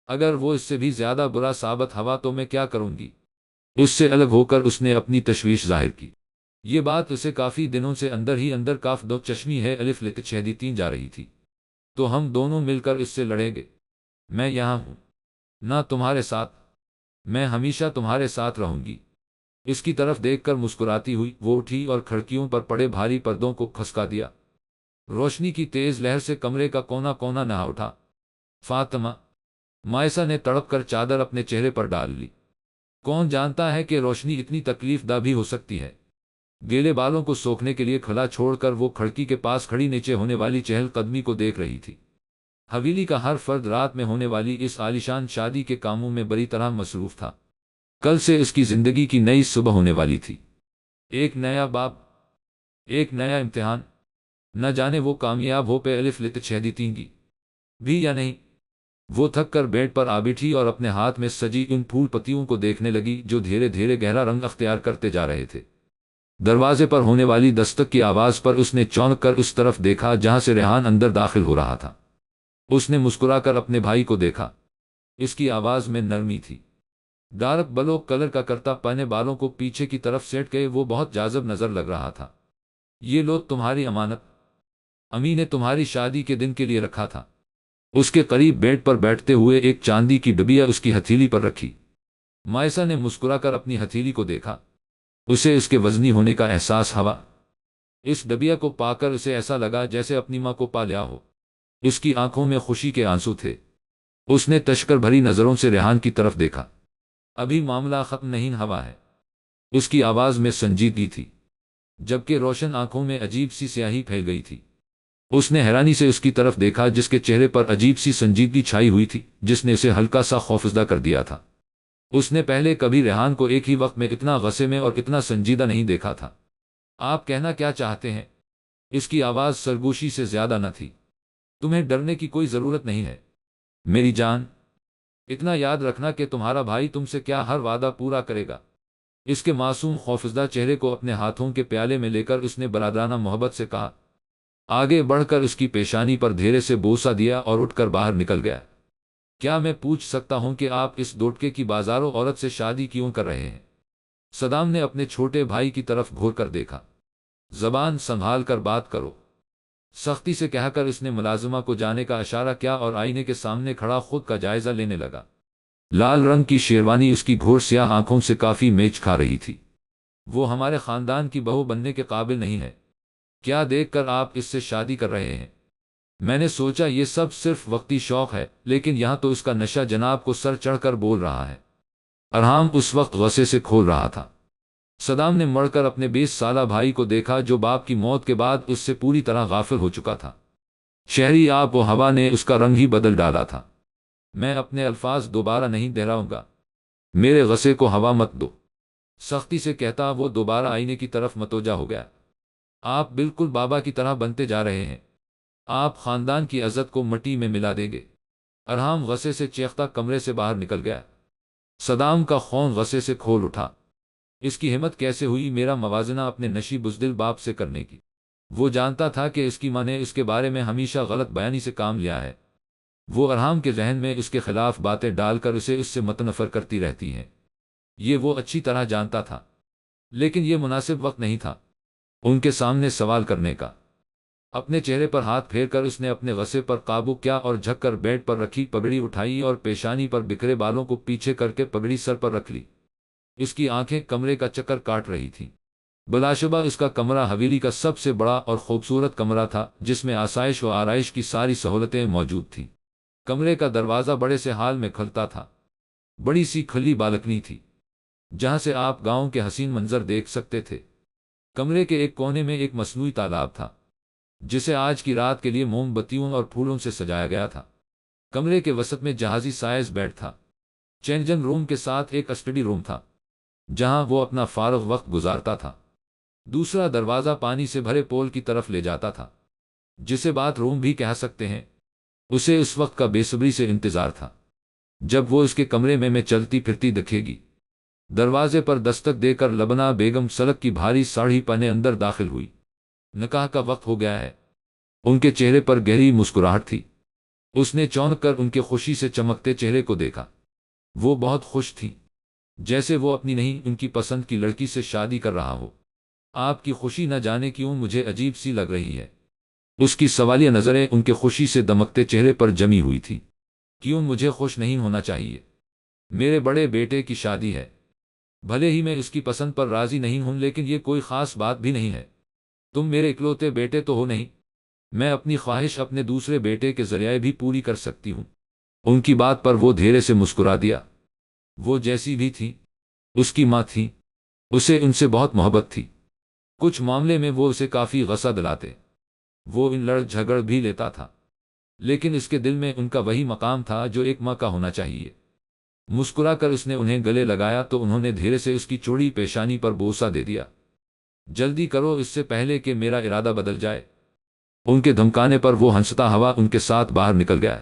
اگر وہ اس سے بھی زیادہ برا ثابت ہوا تو میں کیا کروں گی؟ اس سے الگ ہو کر اس نے اپنی تشویش ظاہر کی۔ یہ بات اسے کافی دنوں سے اندر ہی اندر کاف دو چشمی ہے الف لکھ 6 3 جا رہی تھی۔ تو ہم دونوں مل کر اس سے لڑیں گے۔ میں یہاں ہوں نہ تمہارے ساتھ، میں ہمیشہ تمہارے ساتھ رہوں گی۔ اس کی طرف دیکھ کر مسکراتی ہوئی وہ اٹھی اور کھڑکیوں پر پڑے بھاری پردوں کو کھسکا دیا۔ روشنی کی تیز لہر سے کمرے کا کونا کونا نہا اٹھا۔ فاطمہ، مائسہ نے تڑپ کر چادر اپنے چہرے پر ڈال لی۔ کون جانتا ہے کہ روشنی اتنی تکلیف دہ بھی ہو سکتی ہے۔ گیلے بالوں کو سوکھنے کے لیے کھلا چھوڑ کر وہ کھڑکی کے پاس کھڑی نیچے ہونے والی چہل قدمی کو دیکھ رہی تھی۔ حویلی کا ہر فرد رات میں ہونے والی اس عالیشان شادی کے کاموں میں بری طرح مصروف تھا۔ کل سے اس کی زندگی کی نئی صبح ہونے والی تھی۔ ایک نیا باب، ایک نیا امتحان۔ نہ جانے وہ کامیاب ہو پہ الف لت چھہ دیتی گی بھی یا نہیں۔ وہ تھک کر بیڈ پر آ بیٹھی اور اپنے ہاتھ میں سجی ان پھول پتیوں کو دیکھنے لگی جو دھیرے دھیرے گہرا رنگ اختیار کرتے جا رہے تھے۔ دروازے پر ہونے والی دستک کی آواز پر اس نے چونک کر اس طرف دیکھا جہاں سے ریحان اندر داخل ہو رہا تھا۔ اس نے مسکرا کر اپنے بھائی کو دیکھا۔ اس کی آواز میں نرمی تھی۔ ڈارک بلو کلر کا کرتا پہنے بالوں کو پیچھے کی طرف سیٹ کے وہ بہت جاذب نظر لگ رہا تھا۔ یہ لو تمہاری امانت، امی نے تمہاری شادی کے دن کے لیے رکھا تھا۔ اس کے قریب بیڈ پر بیٹھتے ہوئے ایک چاندی کی ڈبیا اس کی ہتھیلی پر رکھی۔ مائسہ نے مسکرا کر اپنی ہتھیلی کو دیکھا۔ اسے اس کے وزنی ہونے کا احساس ہوا۔ اس ڈبیا کو پا کر اسے ایسا لگا جیسے اپنی ماں کو پا لیا ہو۔ اس کی آنکھوں میں خوشی کے آنسو تھے۔ اس نے تشکر بھری نظروں سے ریحان کی طرف دیکھا۔ ابھی معاملہ ختم نہیں ہوا ہے۔ اس کی آواز میں سنجیدگی تھی، جبکہ روشن آنکھوں میں عجیب سی سیاہی پھیل گئی تھی۔ اس نے حیرانی سے اس کی طرف دیکھا جس کے چہرے پر عجیب سی سنجیدگی چھائی ہوئی تھی جس نے اسے ہلکا سا خوفزدہ کر دیا تھا۔ اس نے پہلے کبھی ریحان کو ایک ہی وقت میں اتنا غصے میں اور اتنا سنجیدہ نہیں دیکھا تھا۔ آپ کہنا کیا چاہتے ہیں؟ اس کی آواز سرگوشی سے زیادہ نہ تھی۔ تمہیں ڈرنے کی کوئی ضرورت نہیں ہے میری جان۔ اتنا یاد رکھنا کہ تمہارا بھائی تم سے کیا ہر وعدہ پورا کرے گا۔ اس کے معصوم خوفزدہ چہرے کو اپنے ہاتھوں کے پیالے میں لے کر اس نے برادرانہ محبت سے کہا۔ آگے بڑھ کر اس کی پیشانی پر دھیرے سے بوسہ دیا اور اٹھ کر باہر نکل گیا۔ کیا میں پوچھ سکتا ہوں کہ آپ اس دوٹکے کی بازاروں عورت سے شادی کیوں کر رہے ہیں؟ صدام نے اپنے چھوٹے بھائی کی طرف گھور کر دیکھا۔ زبان سنبھال کر بات کرو، سختی سے کہہ کر اس نے ملازمہ کو جانے کا اشارہ کیا اور آئینے کے سامنے کھڑا خود کا جائزہ لینے لگا۔ لال رنگ کی شیروانی اس کی گھور سیاہ آنکھوں سے کافی میچ کھا رہی تھی۔ وہ ہمارے خاندان کی بہو بننے کے قابل نہیں ہے۔ کیا دیکھ کر آپ اس سے شادی کر رہے ہیں؟ میں نے سوچا یہ سب صرف وقتی شوق ہے، لیکن یہاں تو اس کا نشہ جناب کو سر چڑھ کر بول رہا ہے۔ ارحام اس وقت غصے سے کھول رہا تھا۔ صدام نے مڑ کر اپنے 20 سالہ بھائی کو دیکھا جو باپ کی موت کے بعد اس سے پوری طرح غافل ہو چکا تھا۔ شہری آب و ہوا نے اس کا رنگ ہی بدل ڈالا تھا۔ میں اپنے الفاظ دوبارہ نہیں دہراؤں گا، میرے غصے کو ہوا مت دو، سختی سے کہتا وہ دوبارہ آئینے کی طرف متوجہ ہو گیا۔ آپ بالکل بابا کی طرح بنتے جا رہے ہیں۔ آپ خاندان کی عزت کو مٹی میں ملا دیں گے۔ ارحام غصے سے چیختا کمرے سے باہر نکل گیا۔ صدام کا خون غصے سے کھول اٹھا۔ اس کی ہمت کیسے ہوئی میرا موازنہ اپنے نشی بزدل باپ سے کرنے کی؟ وہ جانتا تھا کہ اس کی ماں نے اس کے بارے میں ہمیشہ غلط بیانی سے کام لیا ہے۔ وہ ارحام کے ذہن میں اس کے خلاف باتیں ڈال کر اسے اس سے متنفر کرتی رہتی ہیں۔ یہ وہ اچھی طرح جانتا تھا، لیکن یہ مناسب وقت نہیں تھا ان کے سامنے سوال کرنے کا۔ اپنے چہرے پر ہاتھ پھیر کر اس نے اپنے غصے پر قابو کیا اور جھک کر بیڈ پر رکھی پگڑی اٹھائی اور پیشانی پر بکھرے بالوں کو پیچھے کر کے پگڑی سر پر رکھ لی۔ اس کی آنکھیں کمرے کا چکر کاٹ رہی تھیں۔ بلاشبہ اس کا کمرہ حویلی کا سب سے بڑا اور خوبصورت کمرہ تھا جس میں آسائش و آرائش کی ساری سہولتیں موجود تھیں۔ کمرے کا دروازہ بڑے سے ہال میں کھلتا تھا۔ بڑی سی کھلی بالکنی تھی جہاں سے آپ گاؤں کے حسین منظر دیکھ سکتے تھے۔ کمرے کے ایک کونے میں ایک مصنوعی تالاب تھا جسے آج کی رات کے لیے موم بتیوں اور پھولوں سے سجایا گیا تھا۔ کمرے کے وسط میں جہازی سائز بیڈ تھا۔ چینجن روم کے ساتھ ایک اسٹڈی روم تھا جہاں وہ اپنا فارغ وقت گزارتا تھا۔ دوسرا دروازہ پانی سے بھرے پول کی طرف لے جاتا تھا جسے باتھ روم بھی کہہ سکتے ہیں۔ اسے اس وقت کا بے صبری سے انتظار تھا جب وہ اس کے کمرے میں چلتی پھرتی دکھے گی۔ دروازے پر دستک دے کر لبنہ بیگم سلک کی بھاری ساڑھی پہنے اندر داخل ہوئی۔ نکاح کا وقت ہو گیا ہے۔ ان کے چہرے پر گہری مسکراہٹ تھی۔ اس نے چونک کر ان کے خوشی سے چمکتے چہرے کو دیکھا۔ وہ بہت خوش تھی، جیسے وہ اپنی نہیں ان کی پسند کی لڑکی سے شادی کر رہا ہو۔ آپ کی خوشی نہ جانے کیوں مجھے عجیب سی لگ رہی ہے۔ اس کی سوالیہ نظریں ان کے خوشی سے دمکتے چہرے پر جمی ہوئی تھی۔ کیوں مجھے خوش نہیں ہونا چاہیے؟ میرے بڑے بیٹے کی شادی ہے، بھلے ہی میں اس کی پسند پر راضی نہیں ہوں، لیکن یہ کوئی خاص بات بھی نہیں ہے۔ تم میرے اکلوتے بیٹے تو ہو نہیں، میں اپنی خواہش اپنے دوسرے بیٹے کے ذریعے بھی پوری کر سکتی ہوں۔ ان کی بات پر وہ دھیرے سے مسکرا دیا۔ وہ جیسی بھی تھی، اس کی ماں تھی، اسے ان سے بہت محبت تھی۔ کچھ معاملے میں وہ اسے کافی غصہ دلاتے، وہ ان لڑ جھگڑ بھی لیتا تھا، لیکن اس کے دل میں ان کا وہی مقام تھا جو ایک ماں کا ہونا چاہیے۔ مسکرا کر اس نے انہیں گلے لگایا تو انہوں نے دھیرے سے اس کی چوڑی پیشانی پر بوسہ دے دیا۔ جلدی کرو اس سے پہلے کہ میرا ارادہ بدل جائے۔ ان کے دھمکانے پر وہ ہنستا ہوا ان کے ساتھ باہر نکل گیا۔